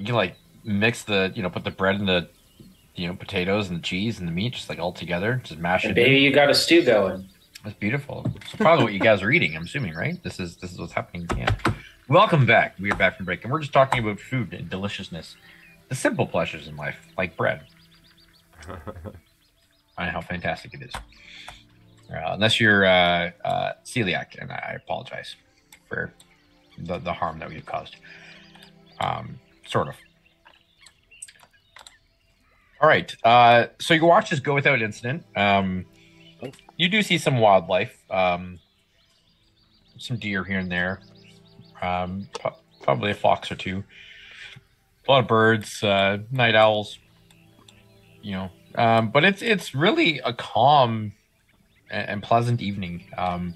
You can like mix the, put the bread and the, potatoes and the cheese and the meat just like all together, just mash And it baby, in. you got a stew going. That's beautiful. So probably what you guys are eating, I'm assuming, right? This is what's happening. Yeah. Welcome back. We are back from break, and we're just talking about food and deliciousness, the simple pleasures in life, like bread, and how fantastic it is. Unless you're celiac, and I apologize for the harm that we've caused. Sort of. All right. So your watches go without incident. You do see some wildlife, some deer here and there, probably a fox or two, a lot of birds, night owls. But it's really a calm and pleasant evening. A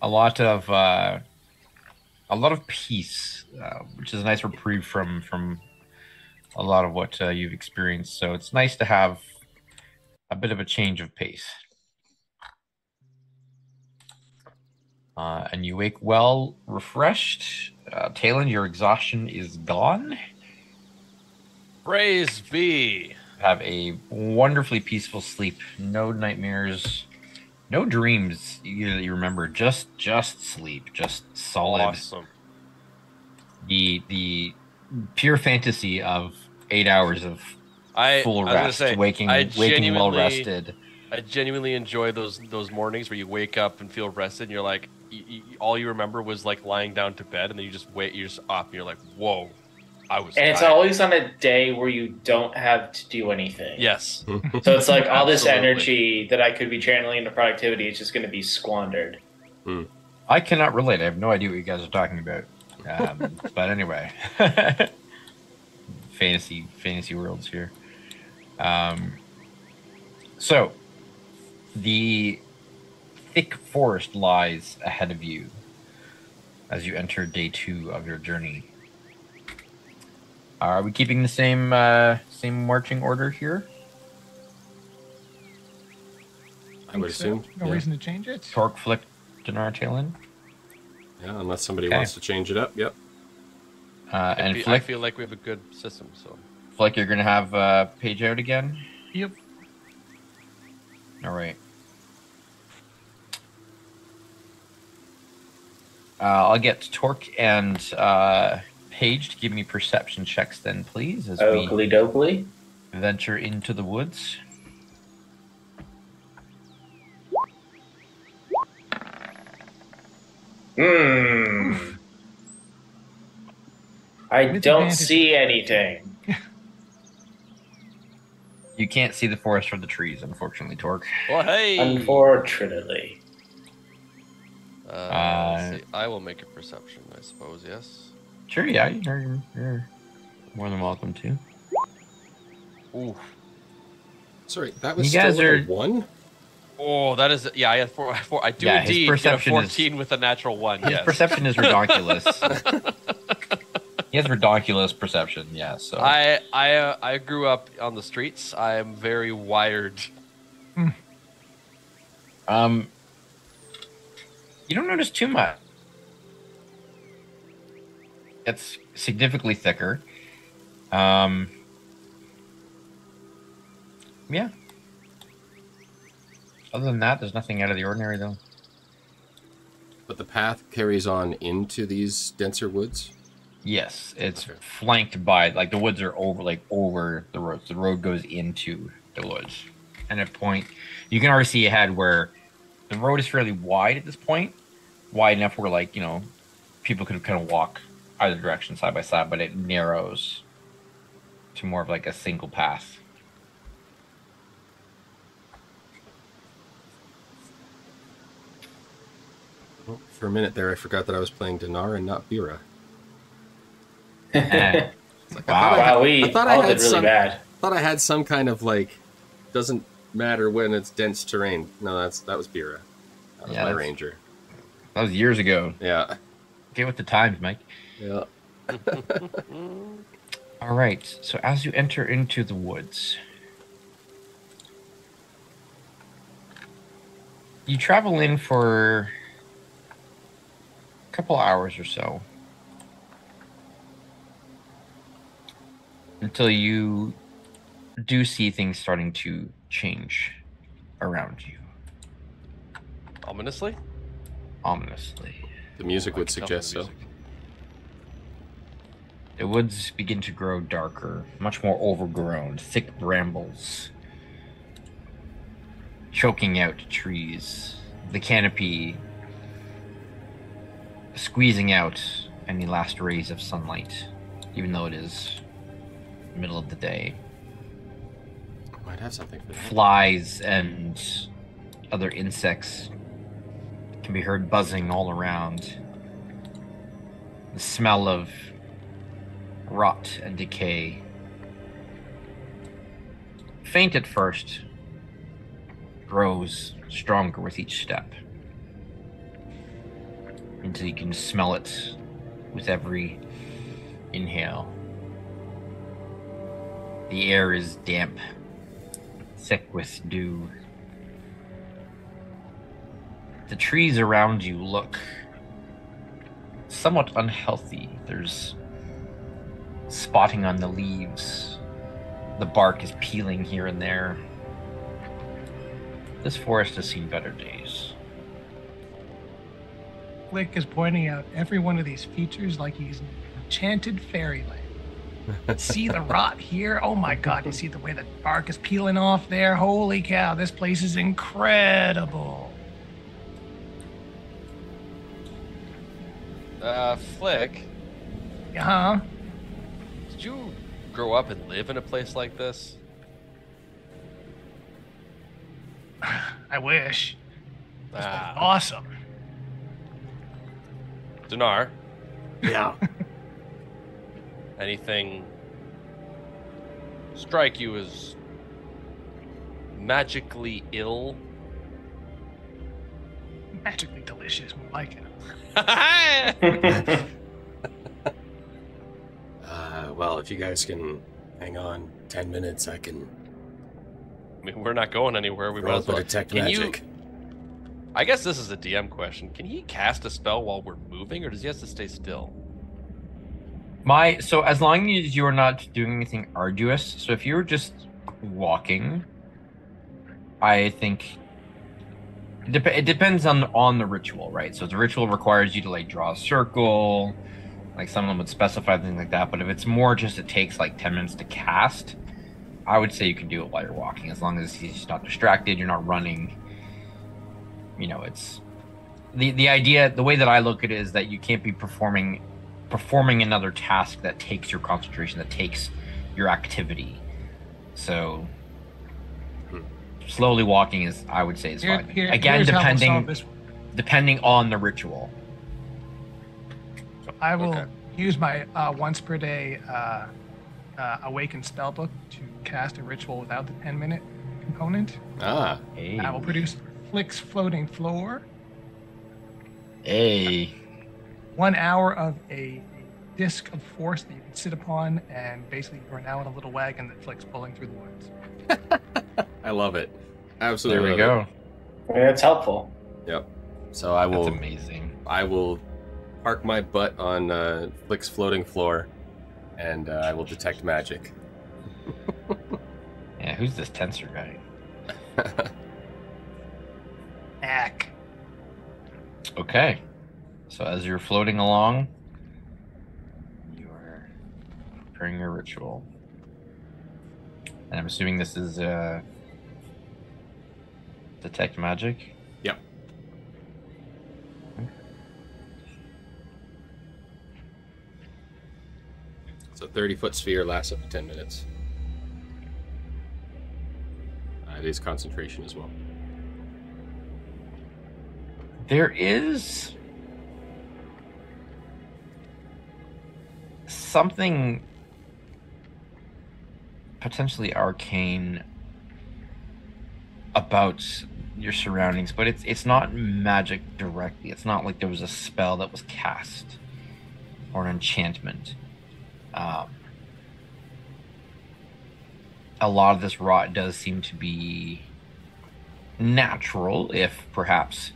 lot of peace, which is a nice reprieve from a lot of what you've experienced. So it's nice to have a bit of a change of pace. And you wake well refreshed. Taylind, your exhaustion is gone. Praise be. Have a wonderfully peaceful sleep. No nightmares, no dreams either that you remember. Just sleep. Just solid. Awesome. The pure fantasy of 8 hours of full rest, waking well rested. I genuinely enjoy those mornings where you wake up and feel rested, and you're like, all you remember was like lying down to bed, and then you're just up, and you're like, whoa, I was. And it's always on a day where you don't have to do anything. Yes. So it's like all this energy that I could be channeling into productivity is just going to be squandered. I cannot relate. I have no idea what you guys are talking about. But anyway, fantasy worlds here. So the thick forest lies ahead of you as you enter day 2 of your journey. Are we keeping the same marching order here? I would assume. No reason to change it. Torque, Flick, Dinar, Taylind? Yeah, unless somebody wants to change it up. Yep. And I Flick, feel like we have a good system. So Flick, you're going to have Page out again? Yep. All right. I'll get Torque and Paige to give me perception checks then, please, as Oakley dokley. we venture into the woods. I don't see anything. You can't see the forest for the trees, unfortunately, Torque. well, hey. Unfortunately. Let's see. I will make a perception, I suppose. Yes. Sure, yeah, you're more than welcome to. Ooh. Sorry, that was You guys still are- a 1? Oh, that is. Yeah, I had four. I do Yeah, his indeed get a perception is- 14 with a natural 1. His Yes. perception is redonkulous. He has redonkulous perception, yeah. So I grew up on the streets. I am very wired. you don't notice too much. It's significantly thicker. Yeah. Other than that, there's nothing out of the ordinary, though. But the path carries on into these denser woods? Yes, it's flanked by, like, the woods are over the road. The road goes into the woods. And at a point, you can already see ahead where the road is fairly wide at this point. Wide enough where, like, people could kind of walk either direction side by side, but it narrows to more of like a single path. Well, for a minute there, I forgot that I was playing Dinar and not Bira. Wow, we I thought all I had did really bad. thought I had some kind of like, doesn't matter when it's dense terrain. No, that was Bira. That was my ranger. That was years ago. Yeah. Get with the times, Mike. Yeah. All right. So as you enter into the woods, you travel in for a couple hours or so. until you do see things starting to change around you. Ominously? Ominously. The music would I can tell suggest from the so. music. The woods begin to grow darker, much more overgrown, thick brambles choking out trees. The canopy squeezing out any last rays of sunlight, even though it is middle of the day. Might have something for that. Flies and other insects can be heard buzzing all around. The smell of rot and decay, faint at first, grows stronger with each step, until you can smell it with every inhale. The air is damp, thick with dew. The trees around you look somewhat unhealthy. There's spotting on the leaves. The bark is peeling here and there. This forest has seen better days. Flick is pointing out every one of these features like he's in enchanted fairyland. See the rot here? Oh my god, you see the way the bark is peeling off there? Holy cow, this place is incredible. Flick, Huh? did you grow up and live in a place like this? I wish. Ah, Awesome. Dinar, Yeah. anything strike you as magically ill? Magically delicious, more like it. Well, if you guys can hang on 10 minutes, I can I mean, we're not going anywhere. We might roll as for well. detect Can magic. you? I guess this is a DM question. Can he cast a spell while we're moving, or does he have to stay still? So as long as you are not doing anything arduous, so if you were just walking, I think it depends on the ritual, right? So if the ritual requires you to like draw a circle, like some of them would specify things like that. But if it's more just it takes like 10 minutes to cast, I would say you can do it while you're walking, as long as he's not distracted, you're not running. You know, it's the idea. The way that I look at it is that you can't be performing another task that takes your concentration, that takes your activity. So slowly walking is, I would say, is fine. Again, here's how we'll solve this one. depending on the ritual. So I will Okay. use my once per day awaken spellbook to cast a ritual without the 10-minute component. Ah, Hey, I will produce Flick's floating floor, hey. 1 hour of a disc of force that you can sit upon, and basically you are now in a little wagon that Flick's pulling through the woods. I love it. There Absolutely. we go. That's helpful. Yep. So I That's will. amazing. I will park my butt on Flick's floating floor, and I will detect magic. Yeah, who's this tensor guy? Ack. Okay. So as you're floating along, you are preparing your ritual. And I'm assuming this is detect magic. Yep. So 30-foot sphere lasts up to 10 minutes. It is concentration as well. There is something potentially arcane about your surroundings, but it's not magic directly. It's not like there was a spell that was cast or an enchantment. A lot of this rot does seem to be natural, if perhaps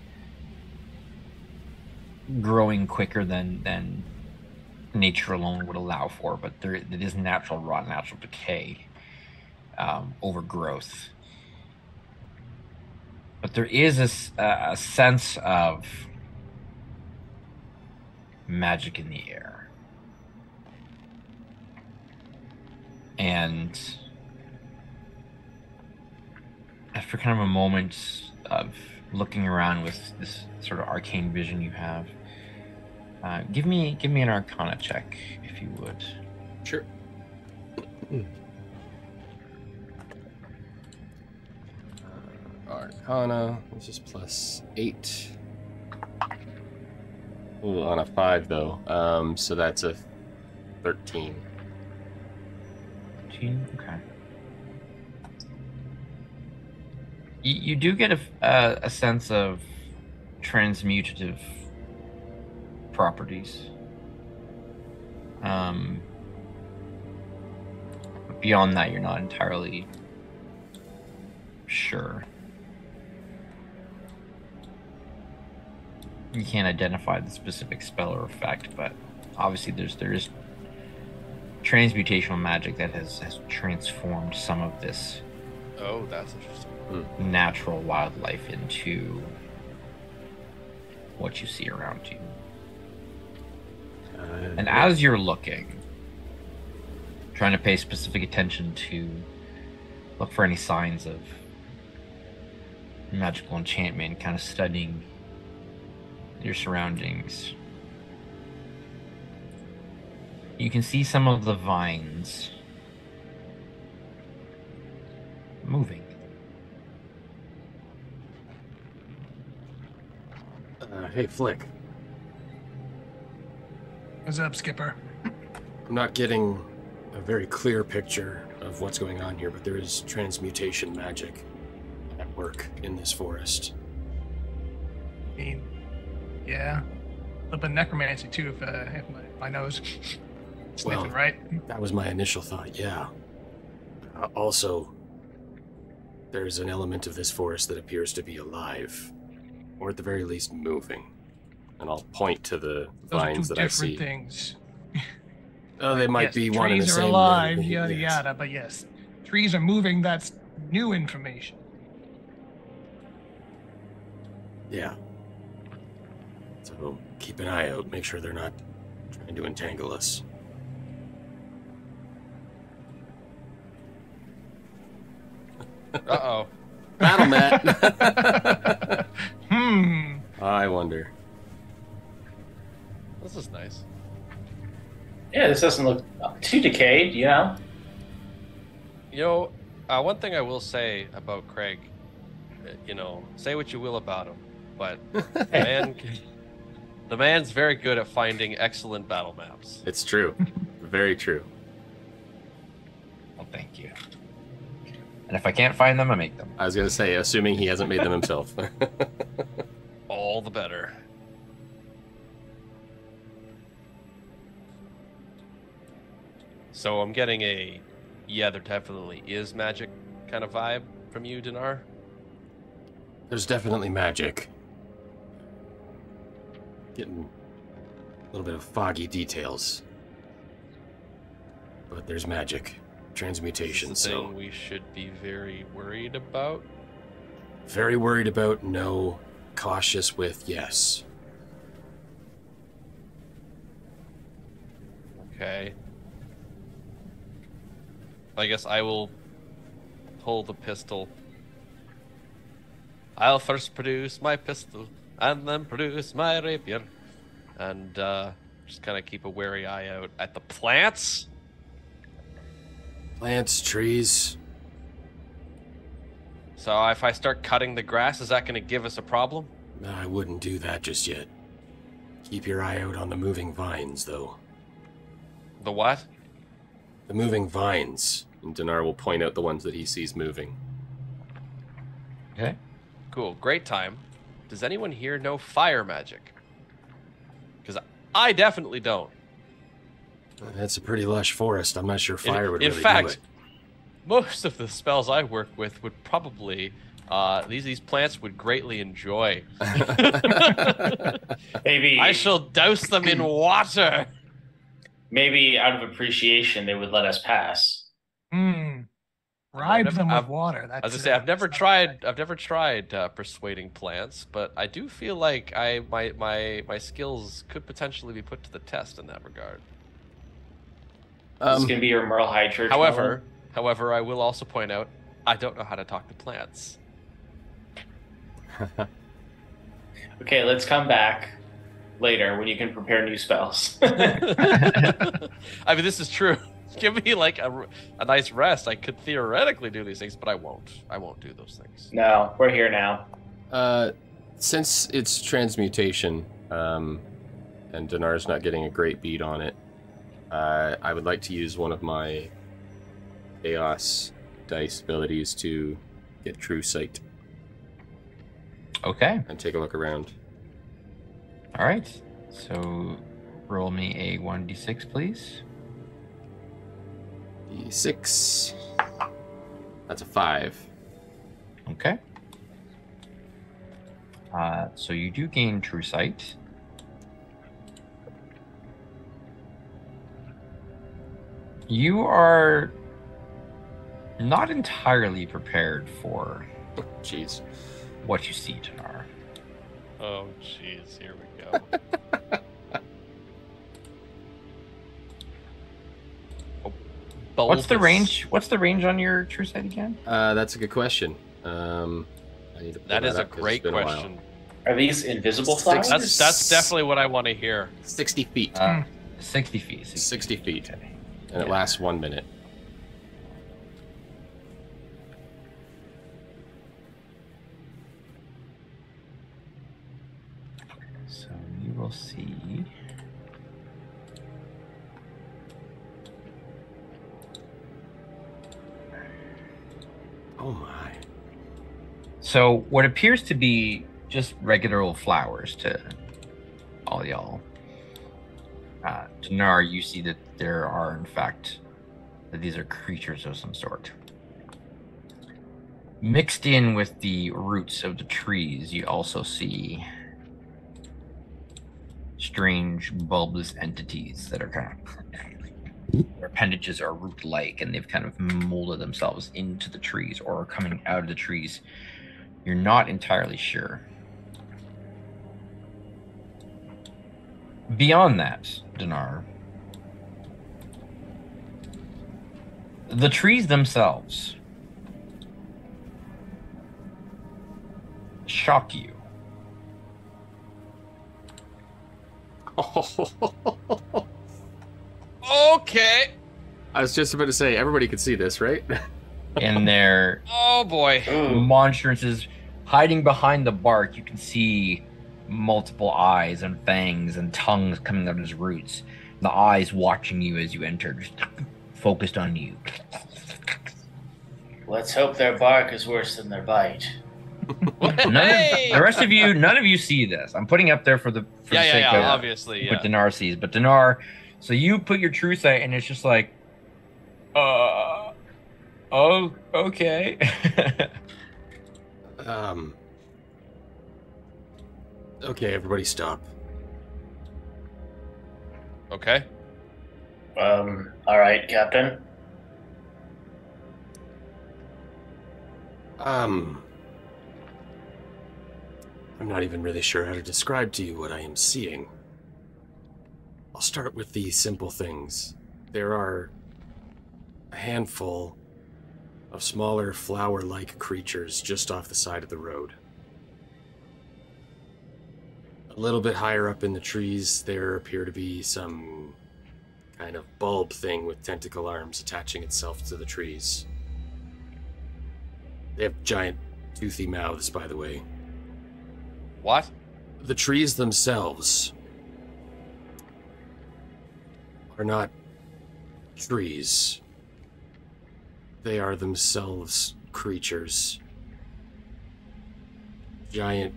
growing quicker than nature alone would allow for, but it is natural rot, natural decay, overgrowth. But there is a sense of magic in the air. And after kind of a moment of looking around with this sort of arcane vision you have, give me an Arcana check, if you would. Sure. Arcana, this is +8. Ooh, on a 5 though. So that's a 13. 13? Okay. You do get a sense of transmutative properties. But beyond that, you're not entirely sure. You can't identify the specific spell or effect, but obviously there is transmutational magic that has transformed some of this Oh, that's interesting. natural wildlife into what you see around you. And as you're looking, trying to pay specific attention to look for any signs of magical enchantment, kind of studying your surroundings, you can see some of the vines moving. Hey, Flick. What's up, Skipper? I'm not getting a very clear picture of what's going on here, but there is transmutation magic at work in this forest. I mean, yeah. A little bit of necromancy, too, if my nose sniffing, right? That was my initial thought, yeah. Also, there's an element of this forest that appears to be alive, or at the very least moving. And I'll point to the vines that I see. Those are two different things. Oh, they might yes, be one and the trees same. are alive, thing, yada yes. yada, but yes, trees are moving, that's new information. Yeah. So keep an eye out, make sure they're not trying to entangle us. Uh-oh. Battle mat. Hmm. I wonder. This is nice. Yeah, this doesn't look too decayed, you know? You know, one thing I will say about Craig, say what you will about him, but the man's very good at finding excellent battle maps. It's true. Very true. Well, thank you. And if I can't find them, I make them. I was going to say, assuming he hasn't made them himself. All the better. So I'm getting there definitely is magic kind of vibe from you, Dinar. There's definitely magic. Getting a little bit of foggy details. But there's magic. Transmutation, Is this so... thing we should be very worried about? Very worried about no. Cautious with yes. Okay. I guess I will pull the pistol. I'll first produce my pistol, and then produce my rapier. And just kind of keep a wary eye out at the plants. Plants, trees. So if I start cutting the grass, is that going to give us a problem? No, I wouldn't do that just yet. Keep your eye out on the moving vines, though. The what? The moving vines. And Dinar will point out the ones that he sees moving. Okay. Cool. Great time. Does anyone here know fire magic? Because I definitely don't. That's a pretty lush forest. I'm not sure fire would in really fact, do it. most of the spells I work with would probably these plants would greatly enjoy. Maybe I shall douse them in water. maybe out of appreciation, they would let us pass. Bribe them with water. That's I was gonna say I've never tried persuading plants, but I do feel like my skills could potentially be put to the test in that regard. This is gonna be your Merle High Church. However, I will also point out I don't know how to talk to plants. Okay, let's come back later when you can prepare new spells. I mean, this is true. Give me like a nice rest. I could theoretically do these things, but I won't. I won't do those things. No, we're here now. Since it's transmutation, and Dinar's not getting a great beat on it, I would like to use one of my Chaos dice abilities to get True Sight. Okay. And take a look around. All right. So roll me a 1d6, please. D6. That's a 5. Okay. So you do gain True Sight. You are not entirely prepared for Jeez. what you see, Dinar. Oh, jeez. Here we go. What's the range? What's the range on your True Sight again? That's a good question. I need to pull That is a up 'cause great it's been a while. question. Are these invisible flowers? That's definitely what I want to hear. 60 feet. 60 feet. 60 feet. Okay. And it lasts 1 minute. So you will see. Oh my. So what appears to be just regular old flowers to all y'all. Dinar, you see that there are, in fact, that these are creatures of some sort. Mixed in with the roots of the trees, you also see strange bulbous entities that are kind of, their appendages are root-like, and they've kind of molded themselves into the trees or are coming out of the trees. You're not entirely sure. Beyond that, Dinar, the trees themselves shock you. Okay. I was just about to say, everybody could see this, right? And their Oh boy. monstrances hiding behind the bark, you can see multiple eyes and fangs and tongues coming out of his roots. The eyes watching you as you enter, just focused on you. Let's hope their bark is worse than their bite. The rest of you, none of you see this. I'm putting up there for the sake of obviously, what Dinar sees. But Dinar, so you put your True Sight, and it's just like, oh, okay. Okay, everybody stop. Okay. All right, Captain. I'm not even really sure how to describe to you what I am seeing. I'll start with the simple things. There are a handful of smaller flower-like creatures just off the side of the road. A little bit higher up in the trees, there appear to be some kind of bulb thing with tentacle arms attaching itself to the trees. They have giant, toothy mouths, by the way. What? The trees themselves are not trees. They are themselves creatures. Giant,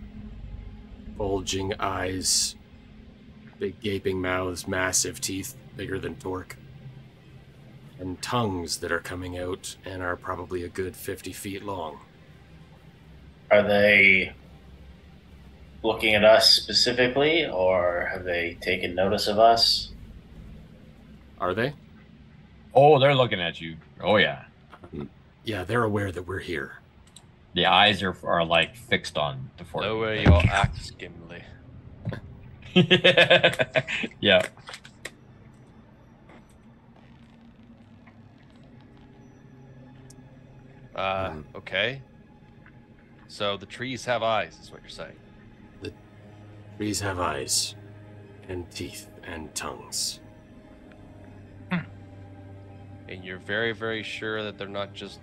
bulging eyes, big gaping mouths, massive teeth, bigger than Torque, and tongues that are coming out and are probably a good 50 feet long. Are they looking at us specifically, or have they taken notice of us? Are they? Oh, they're looking at you. Oh, yeah. Yeah, they're aware that we're here. The eyes are like fixed on the fort. Lower your axe, Gimli. Yeah. Okay. So the trees have eyes, is what you're saying. The trees have eyes, and teeth, and tongues. And you're very, very sure that they're not just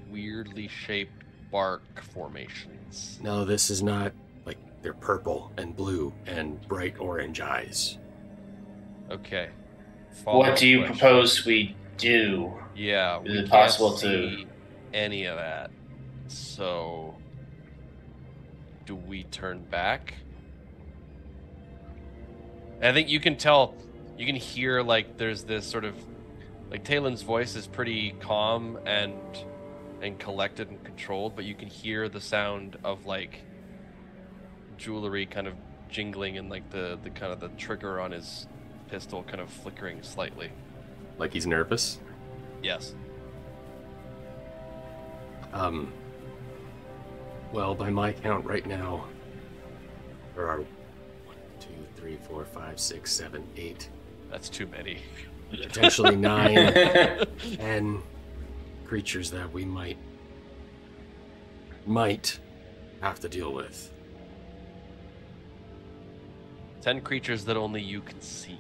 weirdly shaped bark formations. No, this is not like they're purple and blue and bright orange eyes. Okay. What do you Question. propose we do? Yeah, Is we it can't possible to- see any of that. So, do we turn back? I think you can tell, you can hear like there's this sort of, like Taylind's voice is pretty calm and collected and controlled, but you can hear the sound of like jewelry kind of jingling and like the kind of the trigger on his pistol kind of flickering slightly. Like he's nervous? Yes. Well, by my count right now, there are 1, 2, 3, 4, 5, 6, 7, 8, That's too many. potentially 9, 10 creatures that we might have to deal with. 10 creatures that only you can see.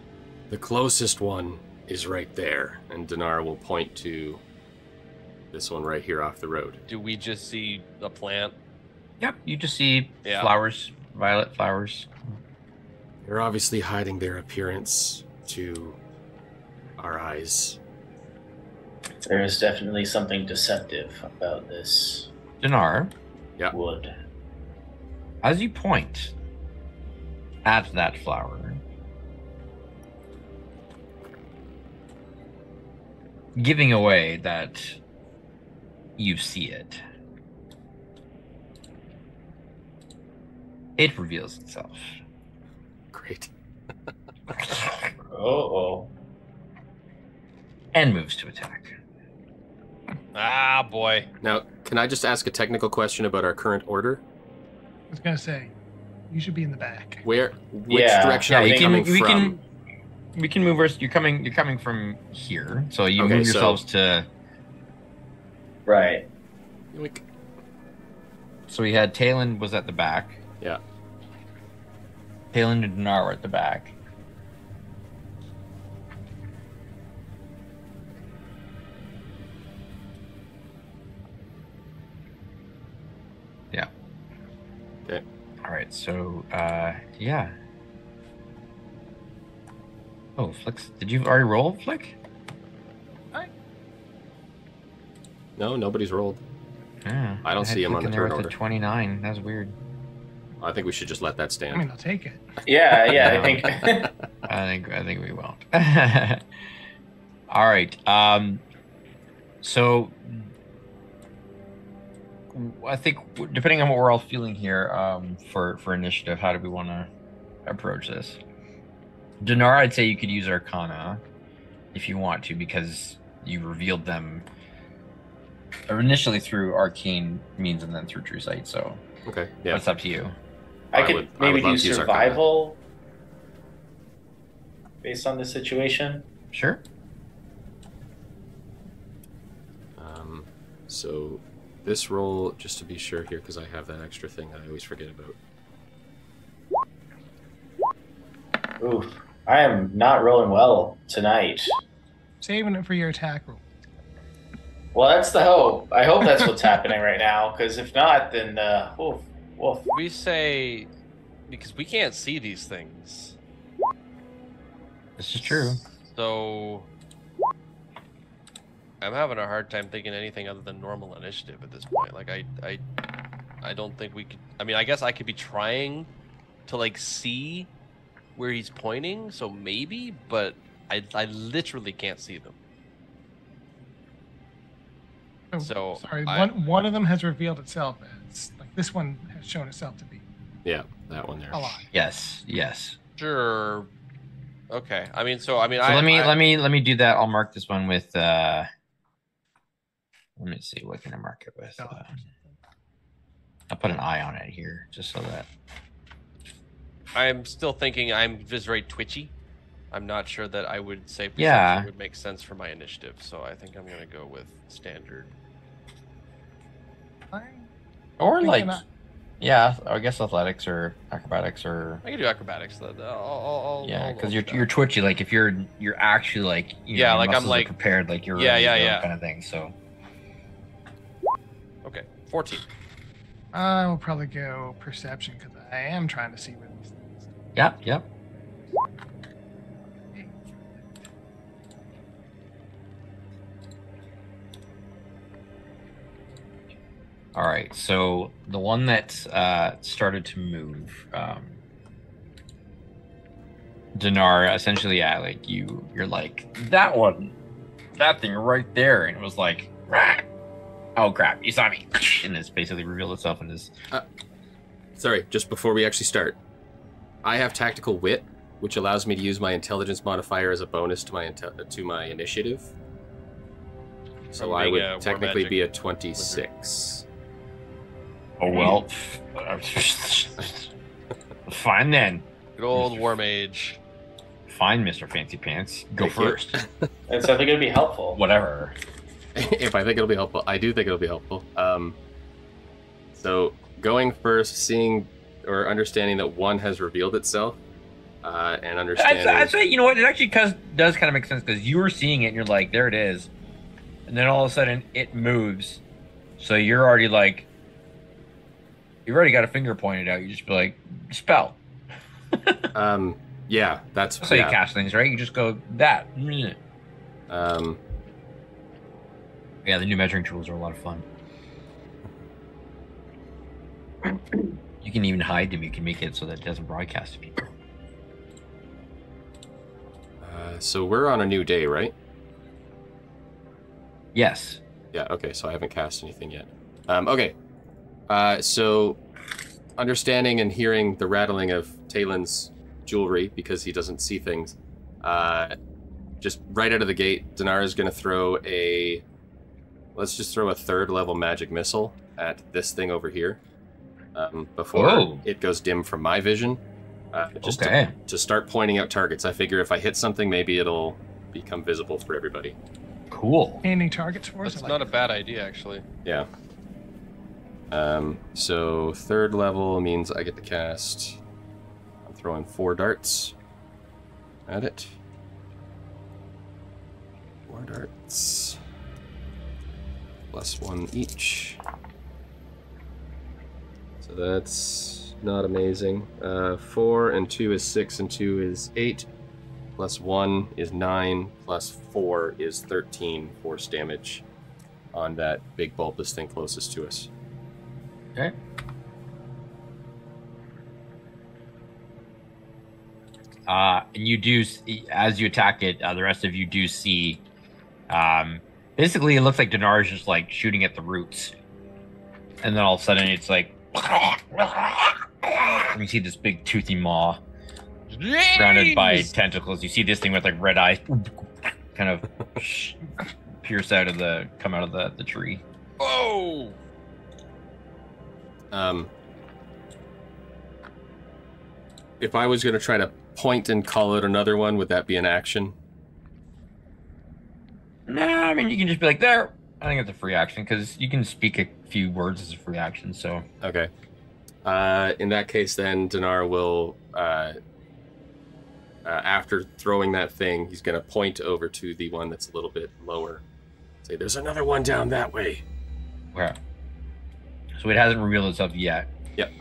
The closest one is right there. And Dinar will point to this one right here off the road. Do we just see a plant? Yep. You just see Yeah. flowers, violet flowers. They're obviously hiding their appearance to our eyes. There is definitely something deceptive about this Dinar, Yeah. wood. as you point at that flower, giving away that you see it, it reveals itself. Great. Oh. And moves to attack. Ah, boy. Now, can I just ask a technical question about our current order? I was gonna say, you should be in the back. Which Yeah. direction Yeah, are we you can- coming we from? can- We can move us. You're coming from here, so you Okay, move so- yourselves to. Right. Yoink. So we had Taylind was at the back. Yeah. Taylind and Dinar were at the back. Yeah. Okay. All right. So, yeah. Oh, Flicks. Did you already roll, Flick? No, nobody's rolled. Yeah. I don't had see him Flick on the in there turn with order. a 29. That's weird. I think we should just let that I stand. mean, I'll take it. Yeah, I think. I think we won't. All right. So I think depending on what we're all feeling here, for initiative, how do we want to approach this? Dinar, I'd say you could use Arcana if you want to, because you revealed them initially through arcane means and then through true sight. So Okay. Yeah. it's up to you. I I could would maybe love do to use survival based on the situation. Sure. So this roll, just to be sure here, because I have that extra thing that I always forget about. Oof. I am not rolling well tonight. Saving it for your attack roll. Well, that's the hope. I hope that's what's happening right now, because if not, then oof. We say, because we can't see these things. This is true. So I'm having a hard time thinking anything other than normal initiative at this point. Like I don't think we could. I mean, I guess I could be trying to like see where he's pointing, so maybe, but I literally can't see them. Oh, So, sorry, I- one of them has revealed itself as like this one has shown itself to be Yeah, that one there. alive. Yes. Yes. Sure, Okay. I mean, so let me do that. I'll mark this one with. Let me see. What can I mark it with? I'll put an eye on it here, just so that. I'm still thinking I'm very twitchy. I'm not sure that I would say perception would make sense for my initiative, so I think I'm going to go with standard. Or like, yeah, I guess athletics or acrobatics or. I can do acrobatics. Because you're twitchy. Like if you're actually like like I'm like prepared, like you're kind of thing. So. Okay, 14. I will probably go perception because I am trying to see where these things. Yep. All right, so the one that started to move, Dinar, essentially, like you're like that thing right there, and it was like, rah! Oh crap, you saw me, and it's basically revealed itself in this. Sorry, just before we actually start, I have tactical wit, which allows me to use my intelligence modifier as a bonus to my initiative. So I would technically be a 26. Oh well. Fine then. Good old War Mage. Fine, Mr. Fancy Pants. Go Thank first. And so I think it'd be helpful. Whatever. If I think it'll be helpful. I do think it'll be helpful. So going first, seeing or understanding that one has revealed itself, and understanding. I'd say, you know what? It actually does kind of make sense because you were seeing it and you're like, there it is. And then all of a sudden it moves. So you're already like, you've already got a finger pointed out. You just be like, spell. Yeah, that's how you cast things, right? You just go that. Yeah, the new measuring tools are a lot of fun. You can even hide them. You can make it so that it doesn't broadcast to people. So we're on a new day, right? Yes. Yeah, okay, so I haven't cast anything yet. Okay. So understanding and hearing the rattling of Taylind's jewelry, because he doesn't see things, just right out of the gate, Dinar is going to throw let's just throw a 3rd level magic missile at this thing over here. Before it goes dim from my vision. Just to start pointing out targets. I figure if I hit something, maybe it'll become visible for everybody. Cool. Any targets for us? That's not a bad idea, actually. Yeah. So 3rd level means I get to cast. I'm throwing 4 darts at it. 4 darts. +1 each. So that's not amazing. 4 and 2 is 6 and 2 is 8. +1 is 9. +4 is 13 force damage on that big bulbous thing closest to us. Okay. And you do, as you attack it, the rest of you do see. Basically, it looks like Dinar is just like shooting at the roots, and then all of a sudden it's like, you see this big toothy maw surrounded by tentacles. You see this thing with like red eyes, kind of come out of the tree. Oh. If I was going to try to point and call out another one, would that be an action? No, I mean, you can just be like, there. I think it's a free action, because you can speak a few words as a free action, so. Okay. In that case, then, Dinar will, after throwing that thing, he's going to point over to the one that's a little bit lower. Say, there's another one down that way. Where? So it hasn't revealed itself yet. Yep.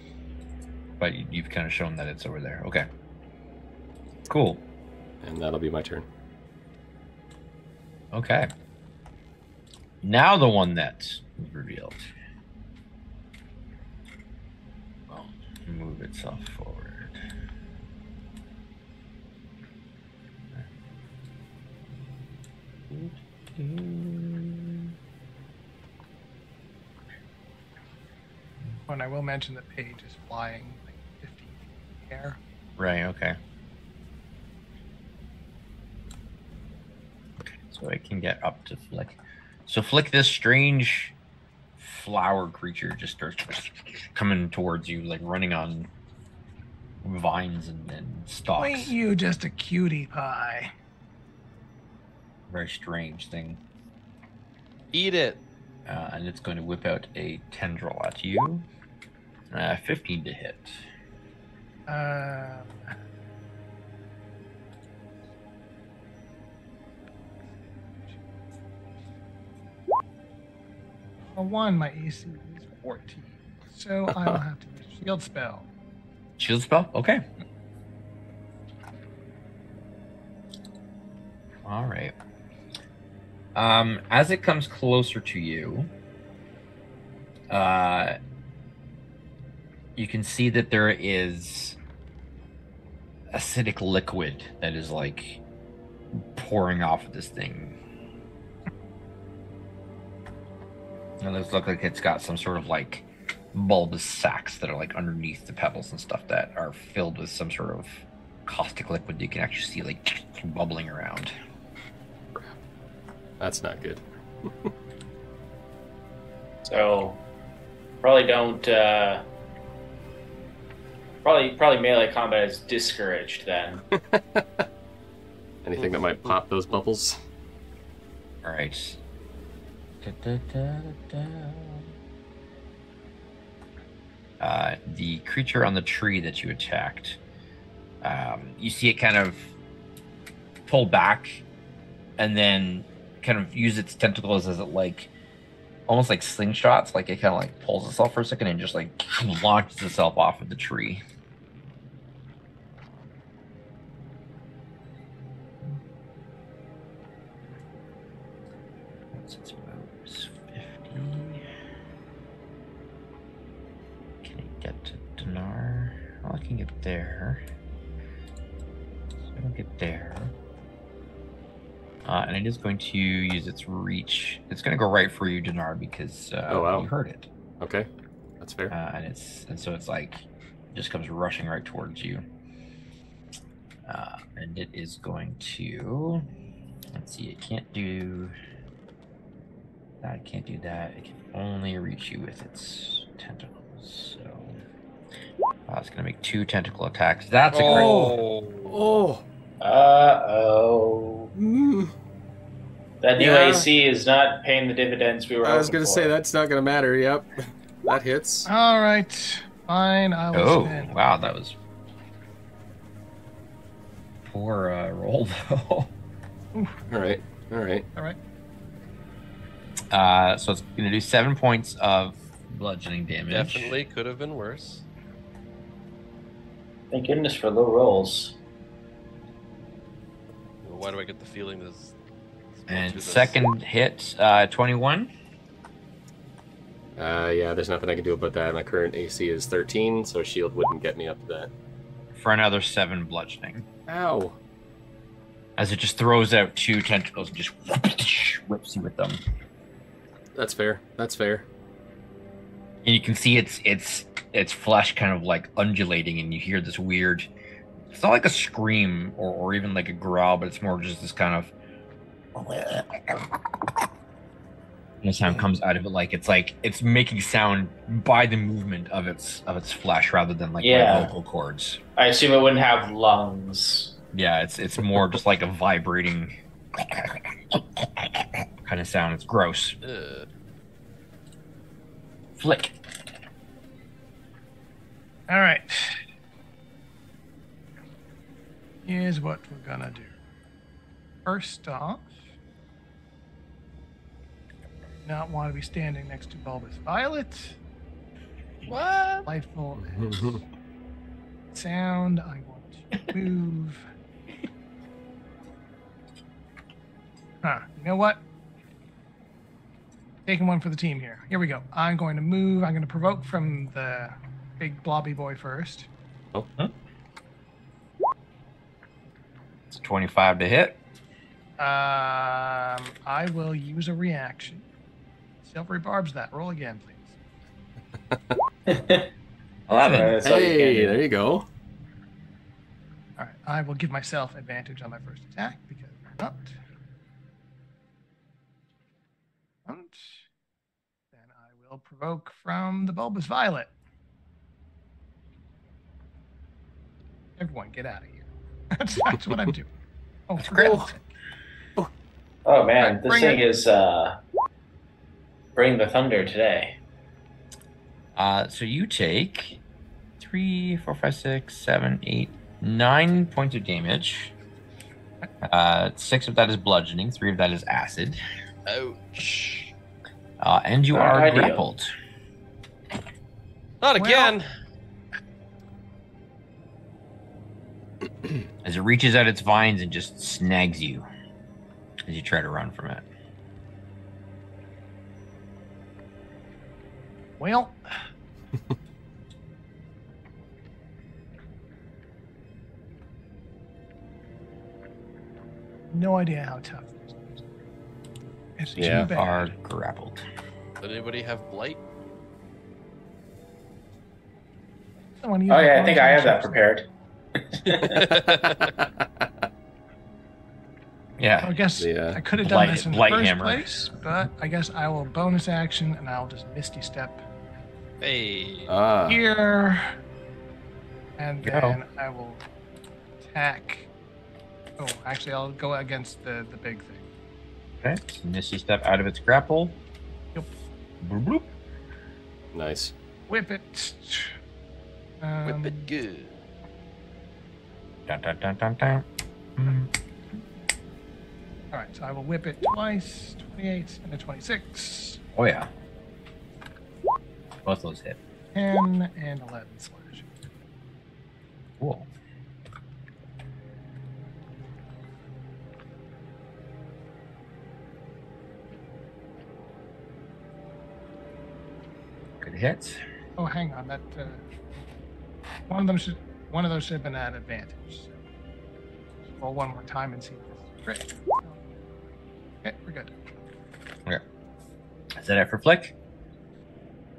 But you've kind of shown that it's over there. Okay. Cool. And that'll be my turn. Okay. Now the one that's revealed. Well, move itself forward. And I will mention that Paige is flying like 50 feet in the air. Right, okay. So I can get up to Flick. So Flick, this strange flower creature just starts coming towards you, like running on vines and stalks. Ain't you just a cutie pie? Very strange thing. Eat it. And it's going to whip out a tendril at you. 15 to hit. A 1, my AC is 14. So I will have to use a shield spell. Shield spell? Okay. All right. As it comes closer to you, you can see that there is acidic liquid that is like pouring off of this thing. It looks like it's got some sort of like bulbous sacs that are like underneath the pebbles and stuff that are filled with some sort of caustic liquid you can actually see like bubbling around. That's not good. So probably don't probably melee combat is discouraged then. Anything that might pop those bubbles? All right. The creature on the tree that you attacked, you see it kind of pull back and then kind of use its tentacles as it like almost like slingshots, like it kind of like pulls itself for a second and just like launches itself off of the tree. What's its moves? 50. Can it get to Dinar? Well, I can get there. So I don't get there. And it is going to use its reach. It's going to go right for you, Dinar, because Oh, wow. you heard it. Okay, that's fair. And so it's like just comes rushing right towards you. And it is going to. Let's see. It can't do that. It can't do that. It can only reach you with its tentacles. So it's going to make 2 tentacle attacks. That's a crit. Oh. Uh-oh. Mm. That new Yeah. AC is not paying the dividends we were I was hoping gonna for. say that's not gonna matter. Yep, that hits. All right, fine. I will Oh, spend. wow. That was poor roll, though. All right, all right. All right. So it's going to do 7 points of bludgeoning damage. Definitely could have been worse. Thank goodness for low rolls. Why do I get the feeling this? And second hit, 21. Yeah, there's nothing I can do about that. My current AC is 13, so shield wouldn't get me up to that. For another 7 bludgeoning. Ow. As it just throws out 2 tentacles and just whips you with them. That's fair. That's fair. And you can see its flesh kind of like undulating, and you hear this weird. It's not like a scream or even like a growl, but it's more just this kind of. And the sound comes out of it like it's making sound by the movement of its flesh rather than like by vocal cords. I assume it wouldn't have lungs. Yeah, it's more just like a vibrating kind of sound. It's gross. Flick. All right. Here's what we're gonna do. First off, not want to be standing next to Bulbous Violet. What? Delightful sound. I want to move. You know what? Taking one for the team here. Here we go. I'm going to move. I'm going to provoke from the big blobby boy first. Oh. It's 25 to hit. I will use a reaction. Silvery barbs that. Roll again, please. 11. Hey, there you go. All right. I will give myself advantage on my first attack because why not? Then I will provoke from the bulbous violet. Everyone, get out of here. That's what I'm doing. Oh, That's great. Oh man, Right, this thing is bring the thunder today. So you take 3, 4, 5, 6, 7, 8, 9 points of damage. 6 of that is bludgeoning, 3 of that is acid. Ouch. And you Not are ideal. grappled. Not again. As it reaches out its vines and just snags you as you try to run from it. Well, no idea how tough this is. It's Yeah. too Are bad. grappled. Does anybody have blight? Someone use Oh the yeah, I think I have that bonus prepared. Yeah. I guess Yeah. I could have done this in the Blight first hammer. place, but I guess I will bonus action and I'll just Misty Step Hey. here. And Go. then I will attack. Oh, actually, I'll go against the big thing. Okay. So Misty step out of its grapple. Yep. Bloop, bloop. Nice. Whip it. Whip it good. Dun, dun, dun, dun, dun. Mm. All right, so I will whip it twice, 28 and a 26, Oh, yeah. Both those hit. 10 and 11 slash. Cool. Good hits. Oh, hang on, that one of those should have been at advantage. So roll one more time and see. Great. Okay, we're good. Okay. Is that it for Flick?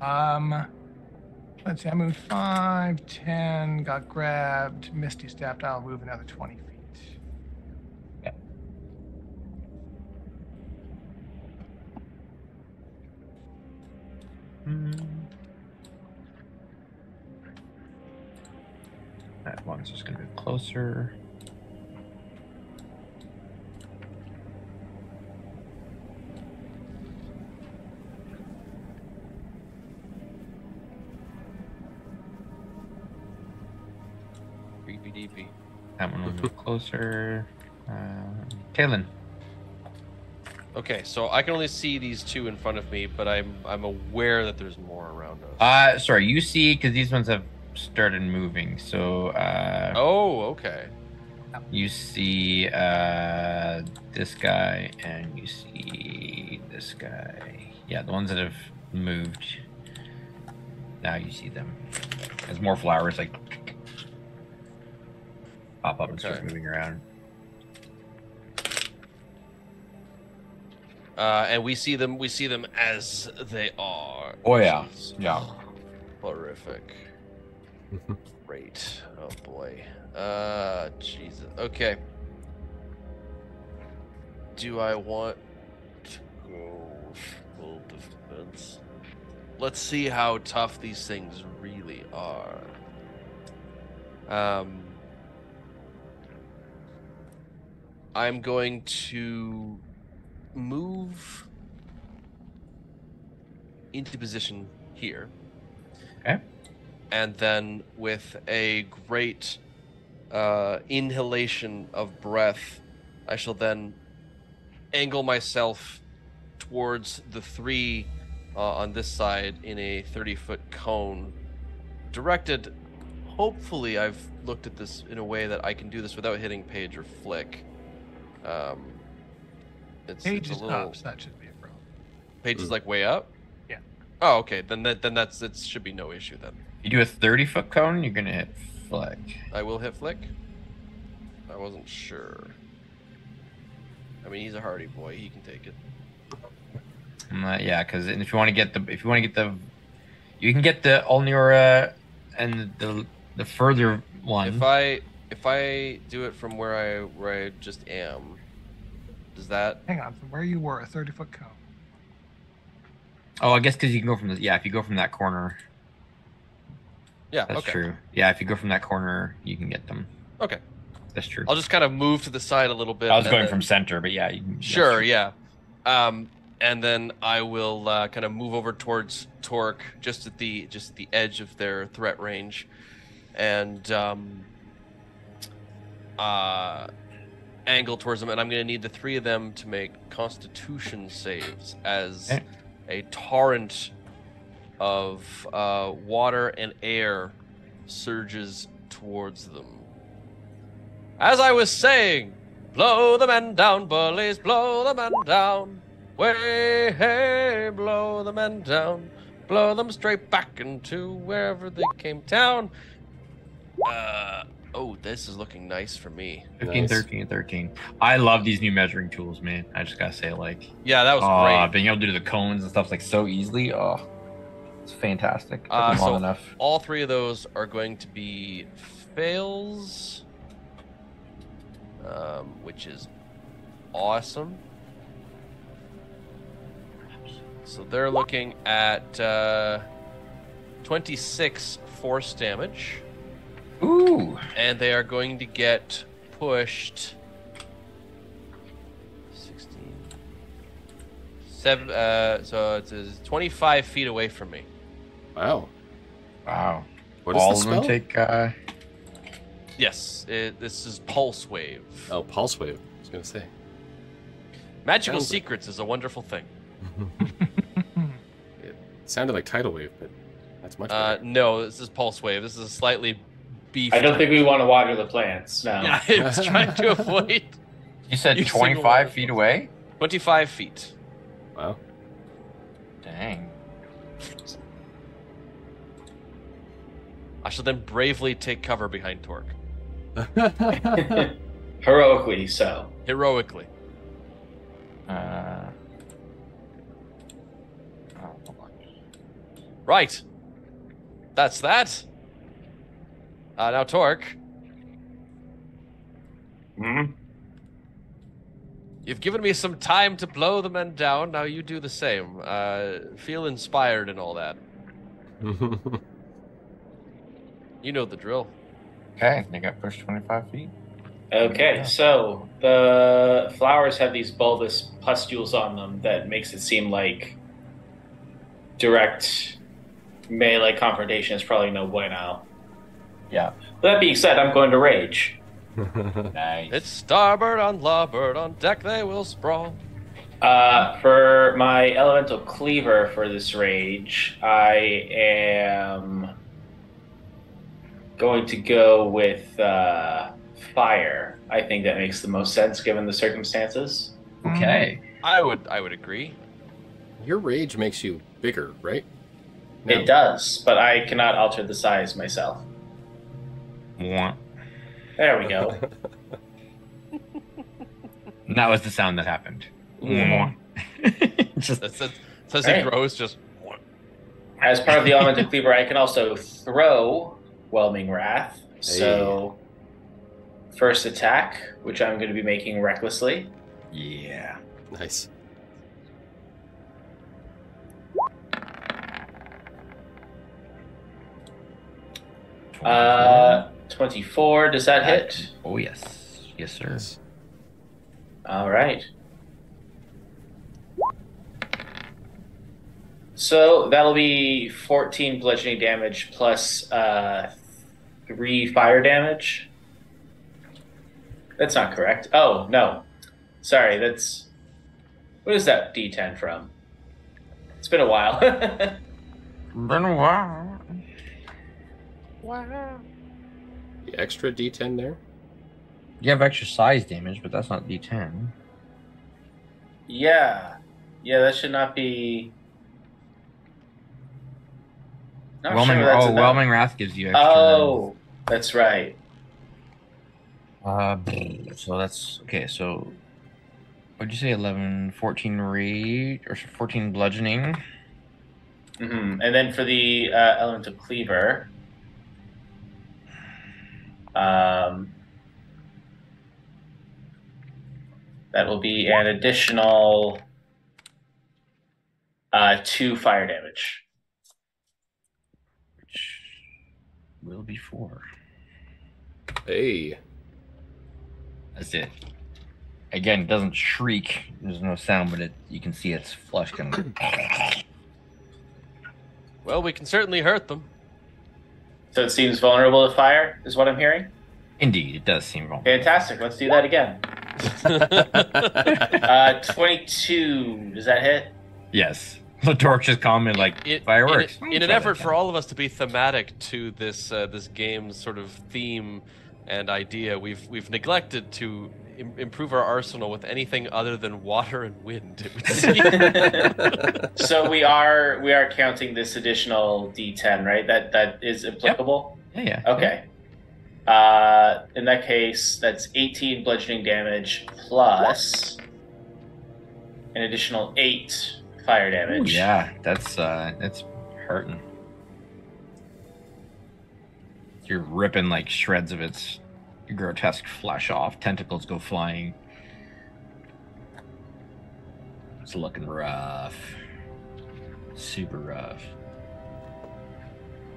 Let's see. I moved 5, 10, got grabbed, Misty stepped. I'll move another 20 feet. Okay. That one's just going to be closer. Creepy deepy. That one will move closer. Taylind. Okay, so I can only see these two in front of me, but I'm aware that there's more around us. Sorry, you see, because these ones have started moving. So, Oh, okay. you see this guy, and you see this guy. Yeah, the ones that have moved. Now you see them. As more flowers like pop up and start Okay. moving around. And we see them as they are. Oh yeah, Jeez. yeah. Horrific. Great. Oh boy. Jesus. Okay. Do I want to go full defense? Let's see how tough these things really are. I'm going to move into position here. Okay. And then with a great inhalation of breath, I shall then angle myself towards the three on this side in a 30-foot cone, directed. Hopefully, I've looked at this in a way that I can do this without hitting Paige or Flick. Page it's is a little. up, so that should be a problem. Page is like way up. Yeah. Oh, okay. Then that's it. Should be no issue then. You do a 30-foot cone, you're gonna hit Flick. I will hit Flick. I wasn't sure. I mean, he's a hardy boy. He can take it. Yeah, because if you want to get the, you can get the Olnura and the further one. If I do it from where I just am, does that? Hang on, from where you were, a 30-foot cone. Oh, I guess because you can go from the if you go from that corner. Yeah, That's okay. true. Yeah, if you go from that corner, you can get them. Okay. That's true. I'll just kind of move to the side a little bit. I was going from center, but yeah. Sure, yeah. And then I will kind of move over towards Torque, just at the edge of their threat range, and angle towards them. And I'm going to need the three of them to make Constitution saves as a torrent of water and air surges towards them. As I was saying, blow the men down, bullies, blow the men down. Way, hey, blow the men down. Blow them straight back into wherever they came down. Oh, this is looking nice for me. 15, nice. 13, 13. I love these new measuring tools, man. I just gotta say, like... Yeah, that was great. Being able to do the cones and stuff like so easily, it's fantastic. Took them So long enough. All three of those are going to be fails. Which is awesome. So they're looking at 26 force damage. Ooh. And they are going to get pushed 16. 7 so it's 25 feet away from me. Wow. Wow. What is all the of spell? them take Yes, this is Pulse Wave. Oh, Pulse Wave. I was going to say. Magical Secrets is a wonderful thing. It sounded like Tidal Wave, but that's much better. No, this is Pulse Wave. This is a slightly beefy. I don't think we want to water the plants, no. Yeah, it's trying to avoid... You said 25 feet away? 25 feet. Wow. Dang. I shall then bravely take cover behind Torque. Heroically so. Heroically. Right. That's that. Now Torque. Mm-hmm. You've given me some time to blow the men down. Now you do the same. Feel inspired and all that. You know the drill. Okay, they got pushed 25 feet. Okay, Yeah. so the flowers have these bulbous pustules on them that makes it seem like direct melee confrontation is probably no bueno. Yeah. That being said, I'm going to rage. Nice. It's starboard on larboard, on deck they will sprawl. For my elemental cleaver for this rage, I am going to go with fire. I think that makes the most sense given the circumstances. Okay. I would agree. Your rage makes you bigger, right? It does, but I cannot alter the size myself. Mwah. There we go. And that was the sound that happened. Mwah. Just That's as Right. it grows, just... As part of the elemental cleaver, I can also throw Whelming Wrath. So, first attack, which I'm going to be making recklessly. yeah. Nice. Uh, 24. Does that hit? Oh yes, yes sir. Yes. All right. So that'll be 14 bludgeoning damage plus 3 fire damage. That's not correct. Oh, no. Sorry, that's... What is that D10 from? It's been a while. Been a while. The extra D10 there? You have extra size damage, but that's not D10. Yeah. Yeah, that should not be... Not Whelming, sure that's enough. Whelming Wrath gives you extra. Oh, that's right. So that's okay. So, what'd you say? 11, 14 rage or 14 bludgeoning. Mm-hmm. And then for the elemental cleaver, that will be an additional 2 fire damage. Which will be 4. Hey. That's it. Again, it doesn't shriek. There's no sound, but you can see its flesh kind of. Well, we can certainly hurt them. So it seems vulnerable to fire, is what I'm hearing? Indeed, it does seem wrong. Fantastic. Let's do that again. 22. Does that hit? Yes. The torch just commented like fireworks. In an effort for all of us to be thematic to this this game's sort of theme and idea, we've neglected to improve our arsenal with anything other than water and wind. It would seem. So we are counting this additional D10, right? That is applicable. Yep. Yeah. Okay. In that case, that's 18 bludgeoning damage plus an additional 8 fire damage. Ooh, yeah, that's hurting. You're ripping like shreds of its grotesque flesh off. Tentacles go flying. It's looking rough. Super rough.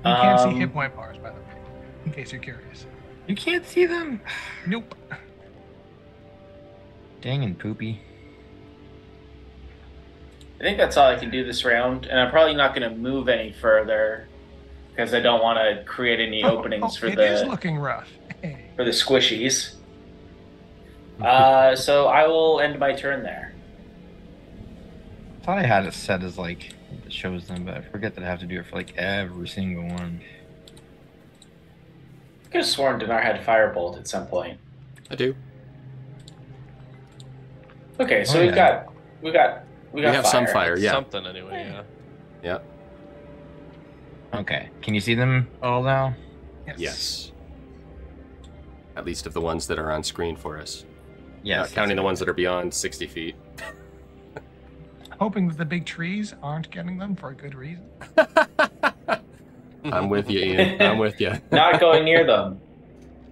You can't see hit point bars, by the way, in case you're curious. You can't see them? Nope. Dang and poopy. I think that's all I can do this round, and I'm probably not going to move any further because I don't want to create any openings for it is looking rough. Hey. For the squishies. So I will end my turn there. I thought I had it set as like it shows them, but I forget that I have to do it for like every single one. I could have sworn Dinar had Firebolt at some point. I do. Okay, so we have fire. Some fire, yeah. Something anyway, yeah. Yeah. Okay. Can you see them all now? Yes. At least of the ones that are on screen for us. Yes. Counting the ones that are beyond 60 feet. Hoping that the big trees aren't getting them for a good reason. I'm with you, Ian. I'm with you. Not going near them.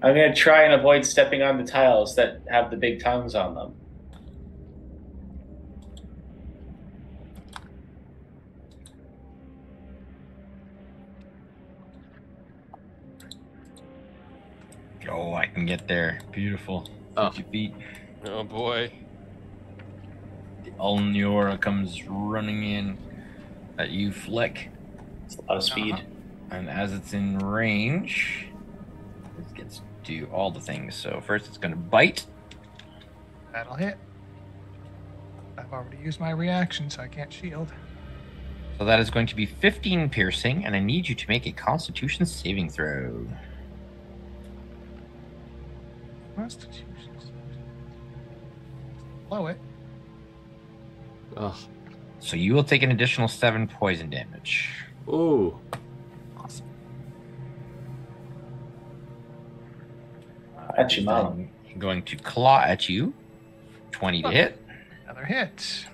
I'm going to try and avoid stepping on the tiles that have the big tongues on them. Oh, I can get there. Beautiful. 50 feet. Oh boy. The Alniora comes running in at you, Flick. It's a lot of speed. And as it's in range, it gets to do all the things. So first it's going to bite. That'll hit. I've already used my reaction, so I can't shield. So that is going to be 15 piercing, and I need you to make a Constitution saving throw. Constitution. Blow it. Ugh. So you will take an additional 7 poison damage. Ooh. Awesome. At you, Mom. I'm going to claw at you. 20 to hit. Another hit.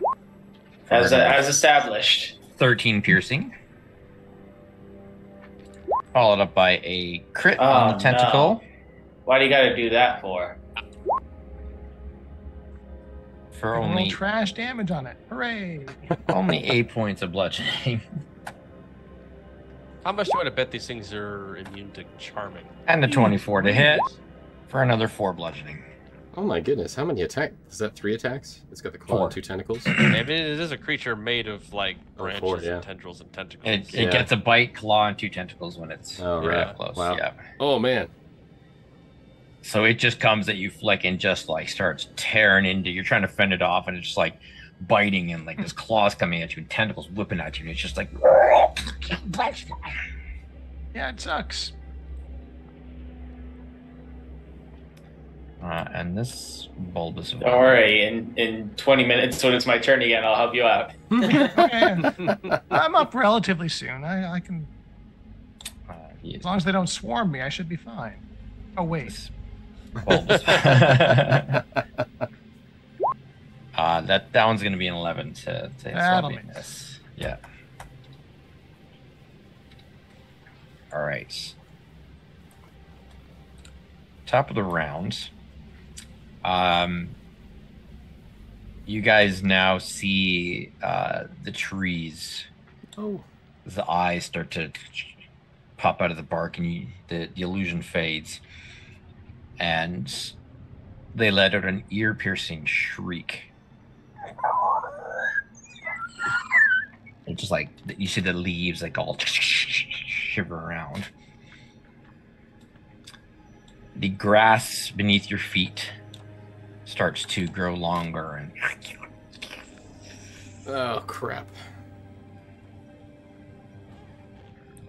As established. 13 piercing. Followed up by a crit on the tentacle. No. Why do you gotta do that for? For only trash damage on it. Hooray! only 8 points of bludgeoning. How much do you want to bet these things are immune to charming? And a 24 to hit for another 4 bludgeoning. Oh my goodness, how many attacks? Is that 3 attacks? It's got the claw 4. and 2 tentacles. I mean, it is a creature made of like branches 4, yeah. and tendrils and tentacles. It gets a bite, claw, and 2 tentacles when it's right. close. Wow. Yeah. Oh man. So it just comes at you, Flick, and just like starts tearing into. You're trying to fend it off, and it's just like biting, and like there's claws coming at you, and tentacles whipping at you, and it's just like. Yeah, it sucks. And this bulbous. Don't worry, in 20 minutes when it's my turn again, I'll help you out. I'm up relatively soon. I can. As As long as they don't swarm me, I should be fine. Oh wait. bulbous. That one's gonna be an 11 to That'll be a miss. Yeah. All right. Top of the round. You guys now see the trees. Oh. The eyes start to pop out of the bark, and the illusion fades. And they let out an ear-piercing shriek. It's just like you see the leaves like all shiver around. The grass beneath your feet starts to grow longer and Oh crap!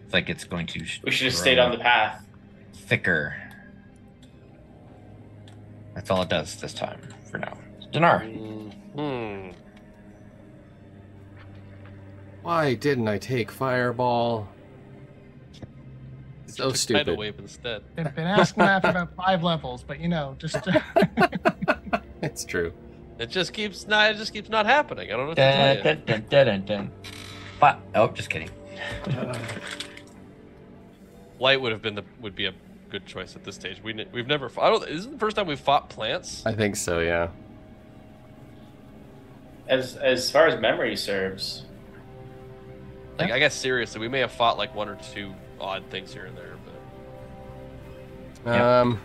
it's like it's going to. We should have stayed on the path. Thicker. That's all it does this time for now. Dinar. Why didn't I take Fireball? So stupid. Tidal wave instead. They've been asking that for about 5 levels, but just It's true. It just keeps not happening. I don't know what to tell you. But oh, just kidding. Light would be a good choice at this stage. We've never fought. This is the first time we've fought plants. I think so. Yeah. As far as memory serves. Like, I guess seriously, we may have fought like 1 or 2 odd things here and there, but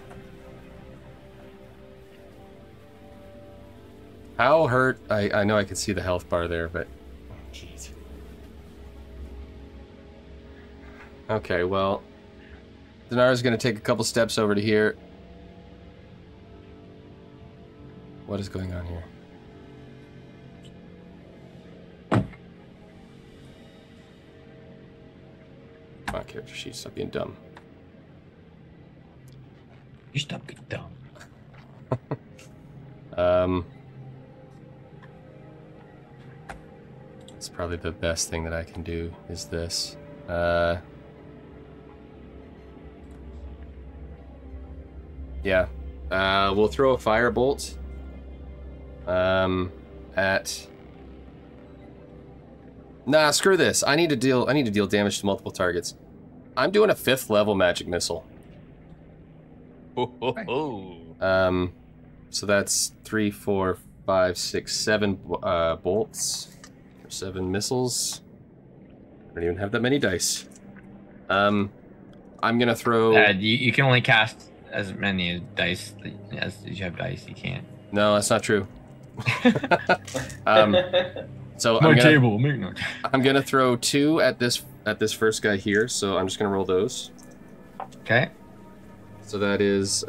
how hurt? I know I can see the health bar there, but jeez. Okay, well, Dinar's gonna take a couple steps over to here. What is going on here? Come on, character sheet, stop being dumb. You stop being dumb. It's probably the best thing that I can do is this. Yeah. We'll throw a firebolt at. Nah, screw this. I need to deal damage to multiple targets. I'm doing a 5th level magic missile. So that's 3, 4, 5, 6, 7 bolts. Or 7 missiles. I don't even have that many dice. I'm gonna throw. You can only cast as many dice as you have dice. You can't. No, that's not true. So I'm gonna throw 2 at this first guy here. So I'm just gonna roll those. Okay. So that is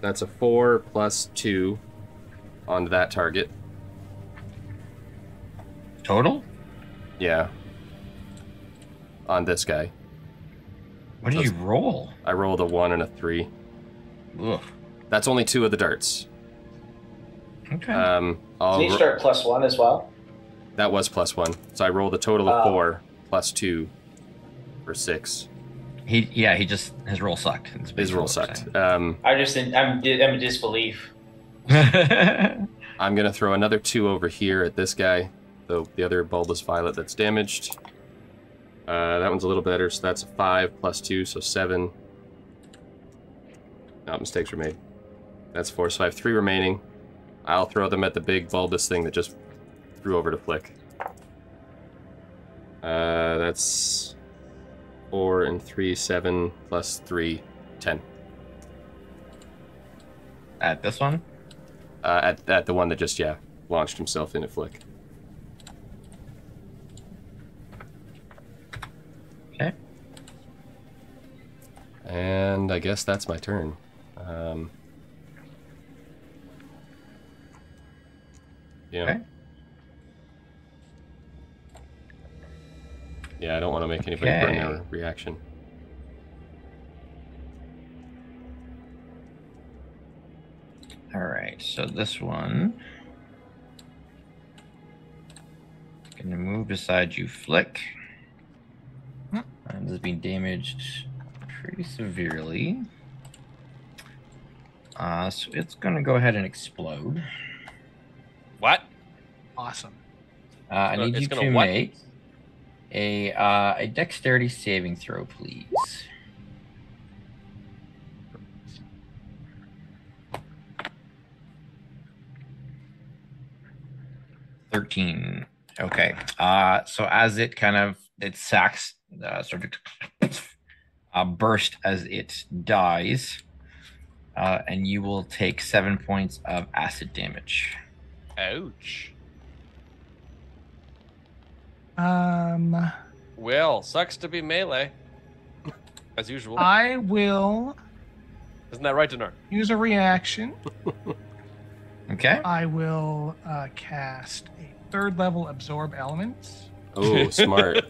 that's a 4 plus 2 on that target. Total? Yeah. On this guy. What did you roll? I rolled a 1 and a 3. Ugh. That's only 2 of the darts. Okay. Can each dart +1 as well? That was +1. So I rolled a total of 4 plus 2 for 6. His roll sucked. His roll sucked. I'm in disbelief. I'm gonna throw another 2 over here at this guy, the other bulbous violet that's damaged. That one's a little better, so that's a 5 plus 2, so 7. No, mistakes were made. That's 4, so I have 3 remaining. I'll throw them at the big bulbous thing that just threw over to Flick. That's 4 and 3, 7 plus 3, 10. At this one? At the one that just, launched himself into Flick. Okay. And I guess that's my turn. Yeah. Okay. Yeah, I don't want to make anybody burn their reaction. Alright, so this one. Gonna move beside you, Flick. And this is being damaged pretty severely. So it's gonna go ahead and explode. What? Awesome. I need you to make a dexterity saving throw, please. 13. Okay. So as it sacks sort of burst as it dies, and you will take 7 points of acid damage. Ouch. Well, sucks to be melee. As usual. I will Isn't that right, Dinar? use a reaction. Okay. I will cast a 3rd level absorb elements. Oh, smart.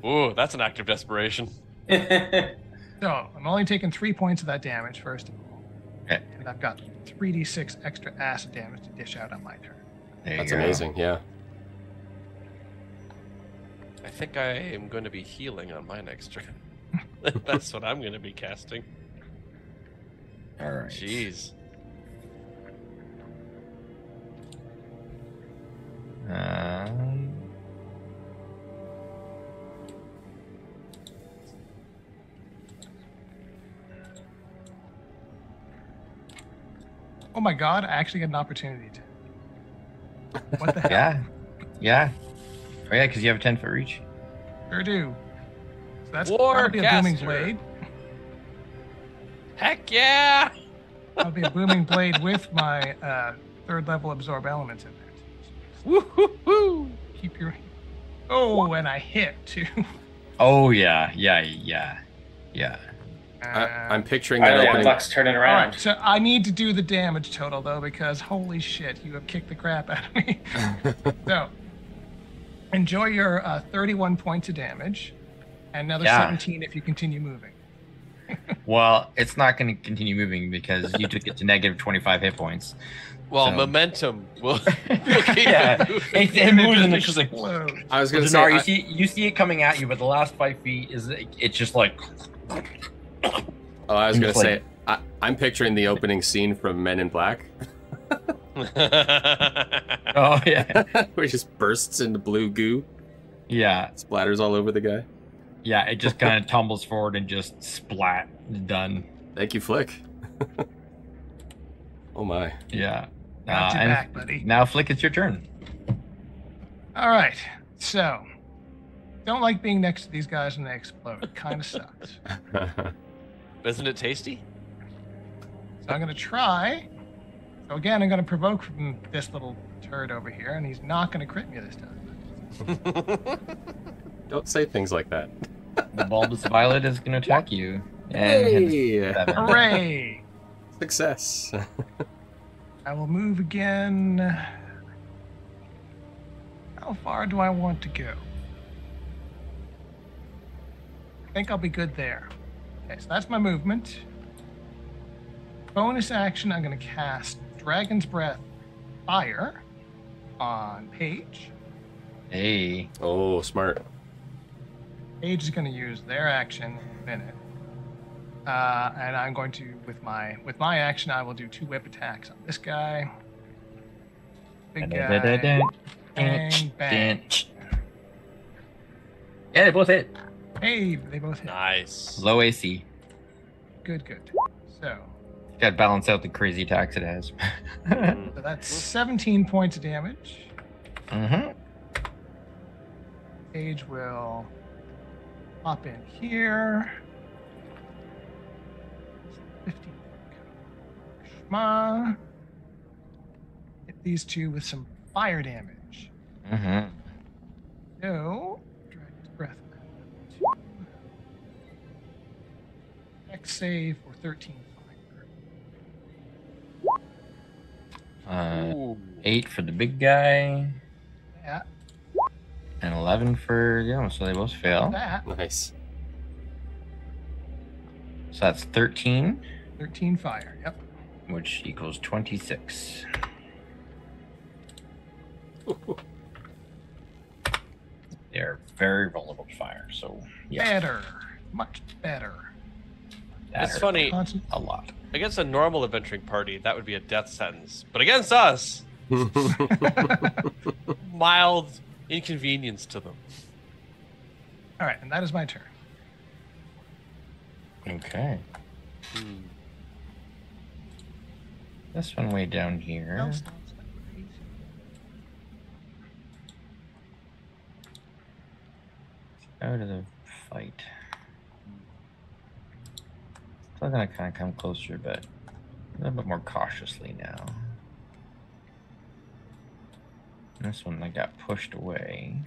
Ooh, that's an act of desperation. So I'm only taking 3 points of that damage first of all. Okay. And I've got 3d6 extra acid damage to dish out on my turn. There you That's go. amazing. Yeah. I think I am going to be healing on my next turn. That's what I'm going to be casting. All right. Jeez. Oh my god, I actually get an opportunity to. What the hell? Yeah. Oh yeah, because you have a 10-foot reach. Sure do. So that's War that'll be a booming caster. blade. Heck yeah! That'll be a booming blade with my 3rd level absorb elements in there. Woo-hoo-hoo! Keep your. Oh, and I hit too. Oh yeah. I'm picturing I that know opening. Buck's turning All around. right, so I need to do the damage total though because holy shit, you have kicked the crap out of me. So, enjoy your 31 points of damage, and another Yeah. 17 if you continue moving. Well, it's not going to continue moving because you took it to negative 25 hit points. Well, So- momentum will keep Yeah. moving. It moves and it's just like. Explode. I was Well, going to Dinar, say, you see it coming at you, but the last 5 feet it's just like. I was going to Just say, I'm picturing the opening scene from Men in Black, Oh yeah, where he just bursts into blue goo, yeah, splatters all over the guy. yeah. It just kind of tumbles forward and just splat. Done. Thank you, Flick. Oh my. Yeah. Got your And back, buddy. now, Flick, it's your turn. All right, so don't like being next to these guys when they explode. It kind of sucks. Isn't it tasty? So I'm gonna try. So again, I'm gonna provoke from this little turd over here, and he's not gonna crit me this time. Don't say things like that. The bulbous violet is going to attack you. And Hey! 7. Hooray! Success. I will move again. How far do I want to go? I think I'll be good there. Okay, so that's my movement. Bonus action, I'm going to cast Dragon's Breath Fire on Paige. Hey. Oh, smart. Paige is going to use their action in a minute. And I'm going to, with my action, I will do 2 whip attacks on this guy. Big guy. Bang, bang. Yeah, they both hit. Hey, they both hit. Nice. Low AC. Good. So Got to balance out the crazy attacks it has. So that's 17 points of damage. Mm-hmm. Paige will pop in here. 15. Shma. Hit these two with some fire damage. Mm-hmm. So, Dragon's Breath. Dex save for 13 fire. Ooh. 8 for the big guy. Yeah, And 11 for the other one, so they both fail. that. Nice. So that's 13, 13 fire. Yep. which equals 26. They're very vulnerable to fire, so yeah. Better. Much better. that It's hurt funny. Constant- a lot. Against a normal adventuring party, that would be a death sentence. But against us, mild inconvenience to them. All right, and that is my turn. Okay. This one way down here. Else, not crazy. out of the fight. Still gonna kind of come closer, but a little bit more cautiously now. This one I got pushed away.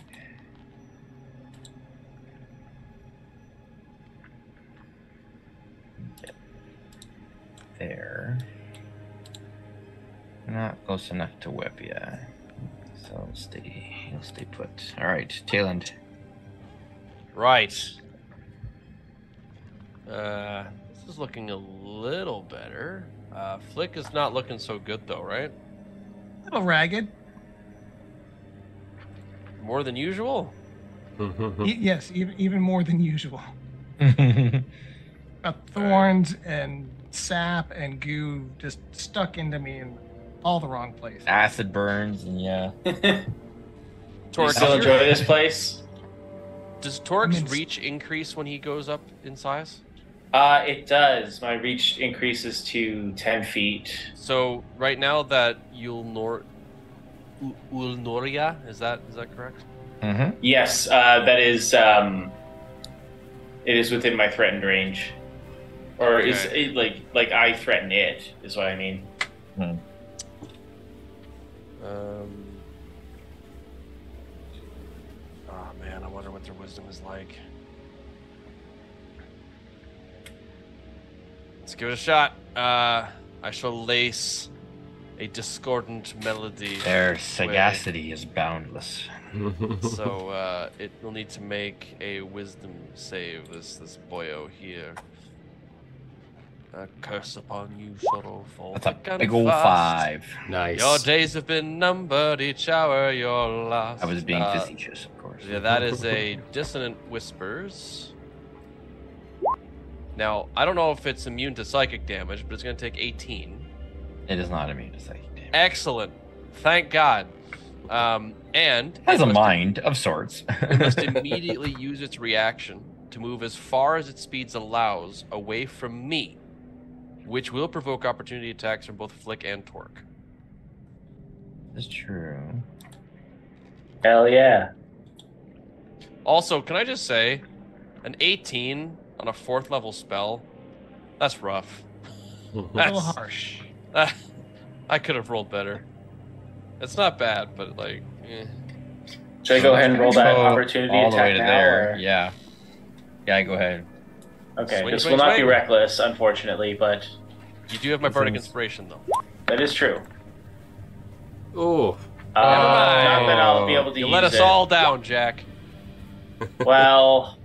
Get there. Not close enough to whip yet. So he'll stay put. Alright, Taylind. Right. This is looking a little better. Flick is not looking so good though, right? A little ragged. More than usual? Yes, even more than usual. Thorns and sap and goo just stuck into me in all the wrong places. Acid burns and yeah. Do you Torque, still enjoy this place? Does Torque's reach increase when he goes up in size? It does. My reach increases to 10 feet. So right now that Ulnoria, is that correct? Mm-hmm. Yes, that is. It is within my threatened range, or Okay. is it like I threaten it? Is what I mean. Oh man, I wonder what their wisdom is like. Let's give it a shot. I shall lace a discordant melody. Their sagacity is boundless. So it will need to make a wisdom save. This boyo here. A curse upon you, sorrowful. That's a thick and big old fast. 5. Nice. Your days have been numbered, each hour you're lost. I was being facetious, of course. Yeah, that is a dissonant whispers. Now, I don't know if it's immune to psychic damage, but it's going to take 18. It is not immune to psychic damage. Excellent. Thank God. And It has a mind of sorts. it must immediately use its reaction to move as far as its speed allows away from me, which will provoke opportunity attacks from both Flick and Torque. That's true. Hell yeah! Also, can I just say, an 18 on a 4th level spell, that's rough. A little That's, harsh. I could have rolled better. It's not bad, but like, eh. Should I go ahead and roll that Go opportunity all the way attack to now? there. Or? Yeah. Yeah, go ahead. Okay, Swing, this swing, will not be swing. reckless, unfortunately, but You do have my bardic inspiration, though. that is true. Oh, Not that I'll be able to You use let us it. all down, Jack. Well,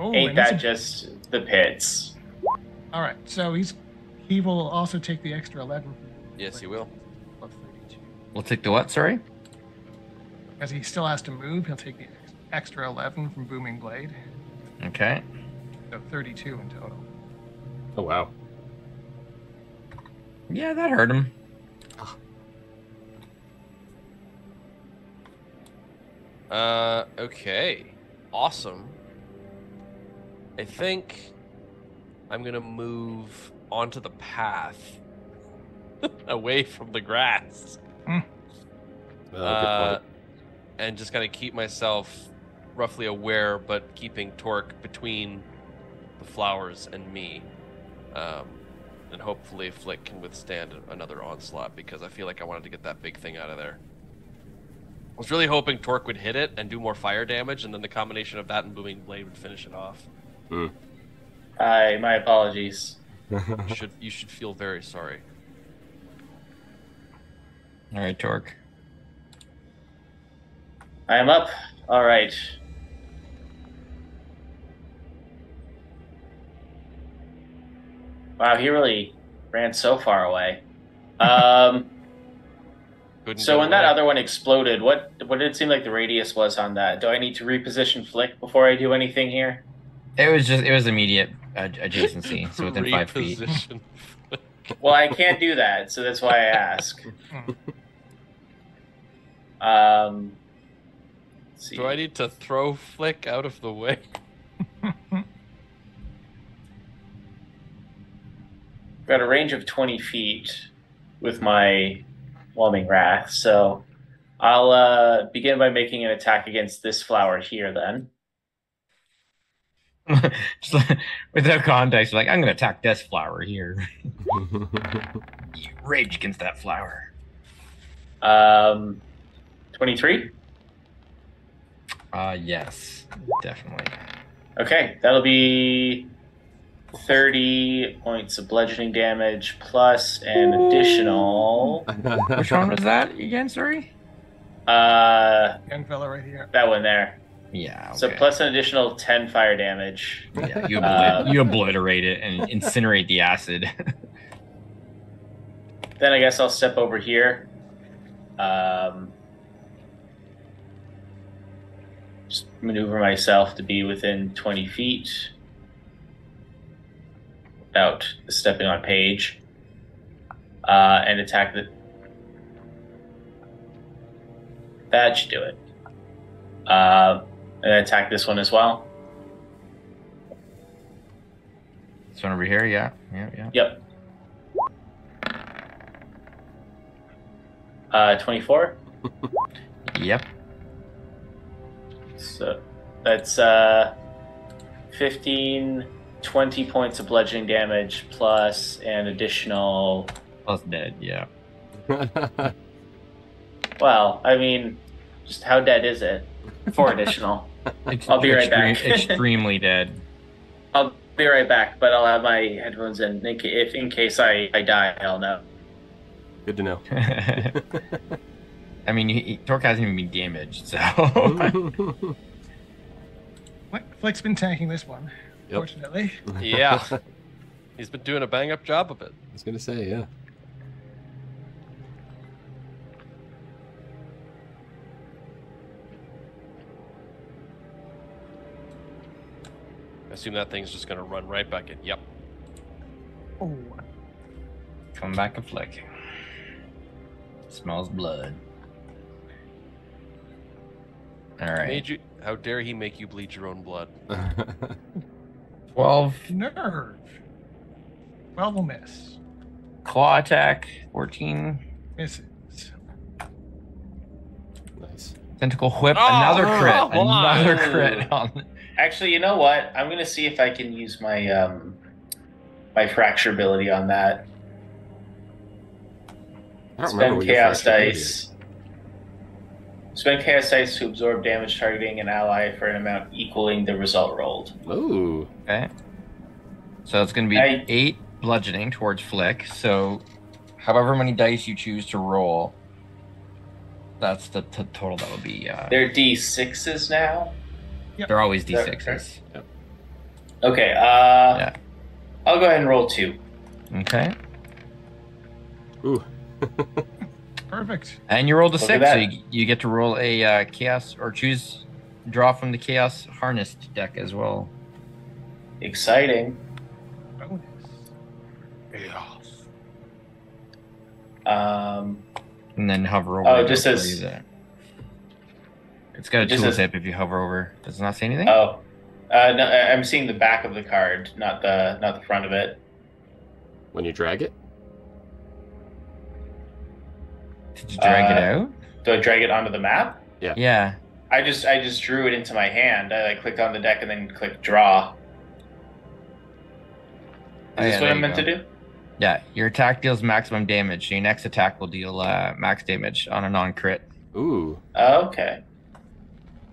Oh, ain't and that this just the pits? all right. So he will also take the extra 11 Yes, you will. plus 32. We'll take the what, sorry? Because he still has to move, he'll take the extra 11 from Booming Blade. Okay. So 32 in total. oh wow. Yeah, that hurt him. Okay. Awesome. I think I'm gonna move onto the path away from the grass. Good point. And just kind of keep myself roughly aware, but keeping Torque between the flowers and me. And hopefully Flick can withstand another onslaught, because I feel like I wanted to get that big thing out of there. I was really hoping Torque would hit it and do more fire damage, and then the combination of that and Booming Blade would finish it off. My apologies. You should feel very sorry. All right, Torque. I am up. All right. Wow, he really ran so far away. Couldn't So get when that away. other one exploded, what did it seem like the radius was on that? Do I need to reposition Flick before I do anything here? It was immediate adjacency, so within 5 feet. Reposition. Well, I can't do that, so that's why I ask. Let's see. Do I need to throw Flick out of the way? Got a range of 20 feet with my Whelming Wrath, so I'll begin by making an attack against this flower here then. Just like, without context, like, I'm going to attack this flower here. You rage against that flower. 23? Yes, definitely. Okay, that'll be 30 points of bludgeoning damage plus an additional. Which one was that again? Sorry. Young fella right here. That one there. Yeah. Okay. So plus an additional 10 fire damage. Yeah, you obliterate it and incinerate the acid. Then I guess I'll step over here. Just maneuver myself to be within 20 feet. Without stepping on Paige. And attack the... That should do it. And attack this one as well. This one over here, yeah. Yep. 24. Yep. So that's 15, 20 points of bludgeoning damage plus an additional. Plus dead, yeah. Well, I mean, just how dead is it? 4 additional. I'll be right back. Extremely dead. I'll be right back, but I'll have my headphones in. If in case I die, I'll know. Good to know. I mean, Torque hasn't even been damaged, so. Flick's been tanking this one, fortunately. Yeah. He's been doing a bang-up job of it. I was gonna say, yeah. I assume that thing's just gonna run right back in. Yep. Oh. Come back a flick. Smells blood. All right. How dare he make you bleed your own blood? 12. Nerve. 12 will miss. Claw attack. 14. Misses. Nice. Tentacle whip. Oh, another crit. come on. Another crit. Actually, you know what? I'm gonna see if I can use my my fracture ability on that. I don't remember Spend what your chaos fracture ability dice. Spend chaos dice to absorb damage targeting an ally for an amount equaling the result rolled. is. Ooh. Okay. So it's going to be 8 bludgeoning towards Flick. So however many dice you choose to roll, that's the total that would be. They're D6s now? They're always D6s. Yep. Okay, Yeah. I'll go ahead and roll 2. Okay. Ooh. Perfect. And you rolled a Look at 6, so that. you get to roll a chaos or draw from the chaos harnessed deck as well. Exciting. Bonus. And then hover over. Oh, it just will says- tell you that. It's got a Just says- tooltip if you hover over. Does it not say anything? Oh. No, I'm seeing the back of the card, not the front of it. When you drag it? Did you drag it out? Do I drag it onto the map? Yeah. I just drew it into my hand. I clicked on the deck and then clicked draw. Oh, Is yeah, this what there I'm you meant go. to do? Yeah, your attack deals maximum damage. So your next attack will deal max damage on a non-crit. Ooh. Oh, okay.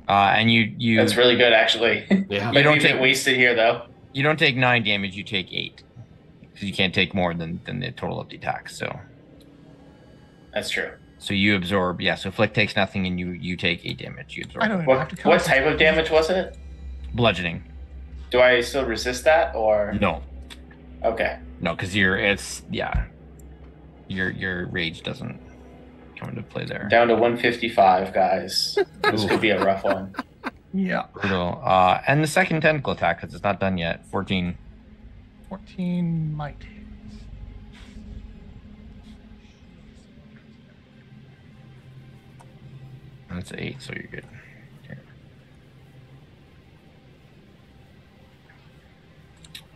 And you That's really good, actually. Yeah. Might don't be a take- bit wasted here, though. you don't take 9 damage. You take 8 because you can't take more than the total of the attack. So That's true. you absorb. Yeah. So Flick takes nothing, and you take 8 damage. You absorb I don't even have to What concentrate. type of damage was it? bludgeoning. Do I still resist that, or No, okay? because your rage doesn't come into play there. Down to 155, guys. This could be a rough one. Yeah. Brutal. And the second tentacle attack, because it's not done yet. 14. 14 might hit. That's 8, so you're good.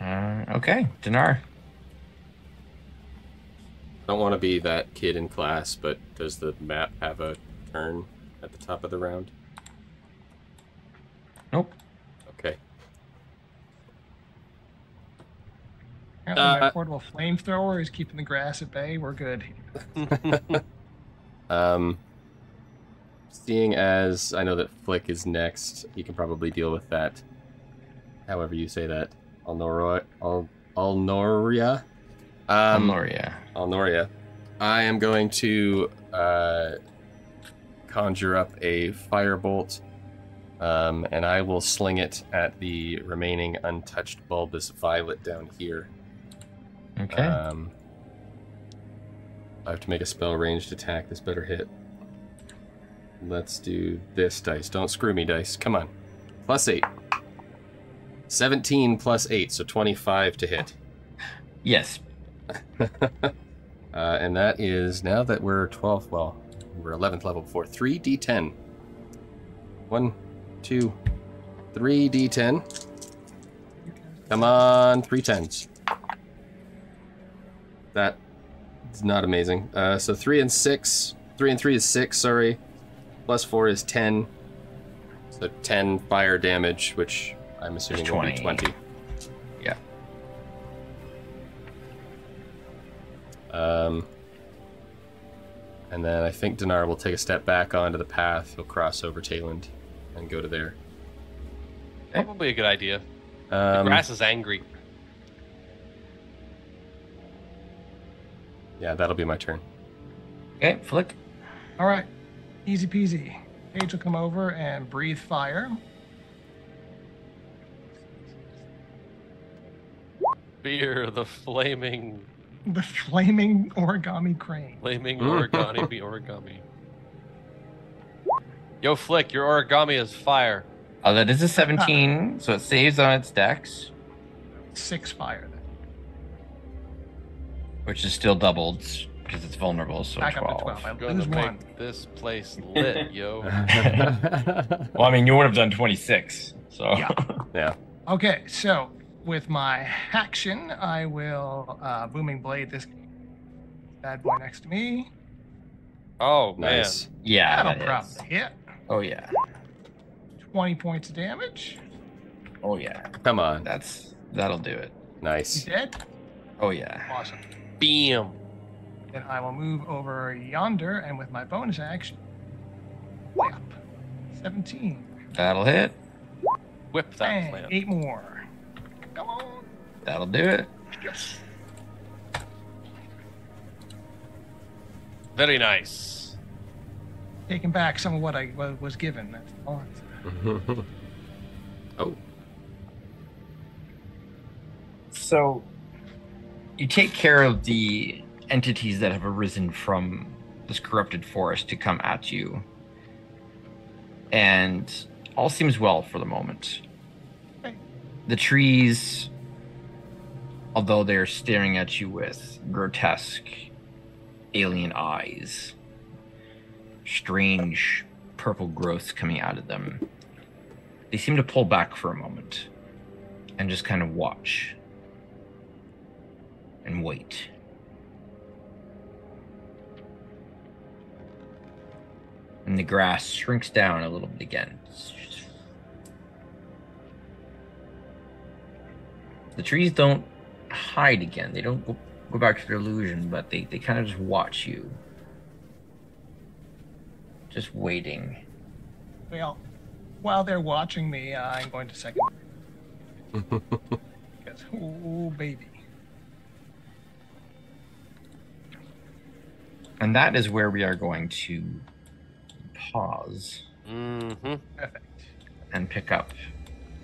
Okay, Dinar. I don't want to be that kid in class, but does the map have a turn at the top of the round? Nope. Okay. Apparently my portable flamethrower is keeping the grass at bay. We're good. Seeing as I know that Flick is next, he can probably deal with that. However you say that. Alnoria. Alnoria. I am going to conjure up a firebolt, and I will sling it at the remaining untouched bulbous violet down here. Okay. I have to make a spell ranged attack. This better hit. Let's do this dice. Don't screw me, dice. Come on. +8. 17 + 8, so 25 to hit. Yes. And that is, now that we're 12th, well, we're 11th level before, 3d10. 1, 2, 3d10. Come on, 3 10s. That is not amazing. So 3 and 6. 3 and 3 is 6, sorry. +4 is 10. So 10 fire damage, which I'm assuming will be 20. Yeah. And then I think Dinar will take a step back onto the path. He'll cross over Taylind and go to there. Probably a good idea. The grass is angry. Yeah, that'll be my turn. Okay, Flick. All right. Easy peasy. Paige will come over and breathe fire. Fear the flaming origami crane. Origami. Yo, Flick, your origami is fire. Oh, that is a 17, so it saves on its dex. 6 fire then. Which is still doubled because it's vulnerable, so Back 12. up to 12. I I'm gonna lose make 1. this place lit, yo. Well, I mean, you would have done 26, so. Yeah. Yeah. Okay, so with my action, I will booming blade this bad boy next to me. Oh, Nice. man. Yeah, That'll that probably is. hit. Oh, yeah. 20 points of damage. Oh, yeah. Come on. That'll do it. He's Nice. dead. Oh, yeah. Awesome. Bam. Then I will move over yonder, and with my bonus action, whap. 17. That'll hit. Whip that And plant. 8 more. Come on. That'll do it. Yes. Very nice. Taking back some of what I was given. That's all. Oh. So, you take care of the entities that have arisen from this corrupted forest to come at you. And all seems well for the moment. Okay. The trees, although they're staring at you with grotesque alien eyes, strange purple growths coming out of them, they seem to pull back for a moment and just kind of watch and wait. And the grass shrinks down a little bit again. The trees don't hide again. They don't go back to their illusion, but they kind of just watch you. Just waiting. Well, while they're watching me, I'm going to second. Because, oh, baby. And that is where we are going to pause Mm-hmm. Perfect. and pick up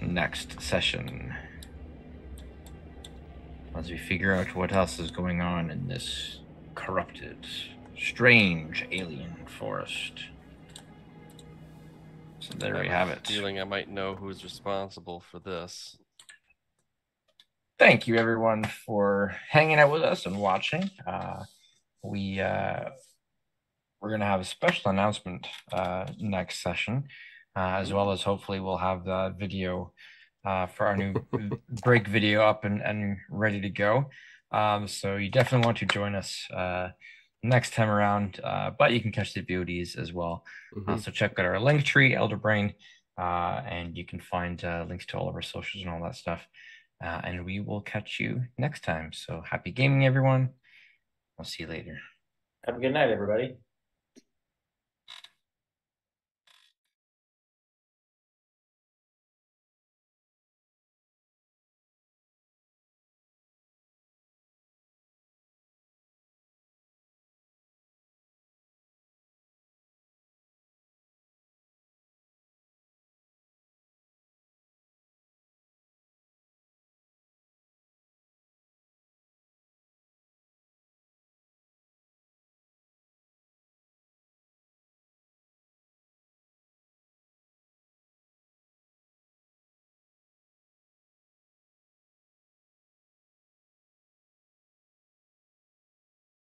next session as we figure out what else is going on in this corrupted, strange alien forest. So there we have it. Feeling I might know who's responsible for this. Thank you, everyone, for hanging out with us and watching. We're going to have a special announcement next session, as well as hopefully we'll have the video for our new break video up and ready to go. So you definitely want to join us next time around, but you can catch the VODs as well. So check out our Linktree, Elderbrain, and you can find links to all of our socials and all that stuff and we will catch you next time. So happy gaming, everyone. I'll see you later. Have a good night, everybody.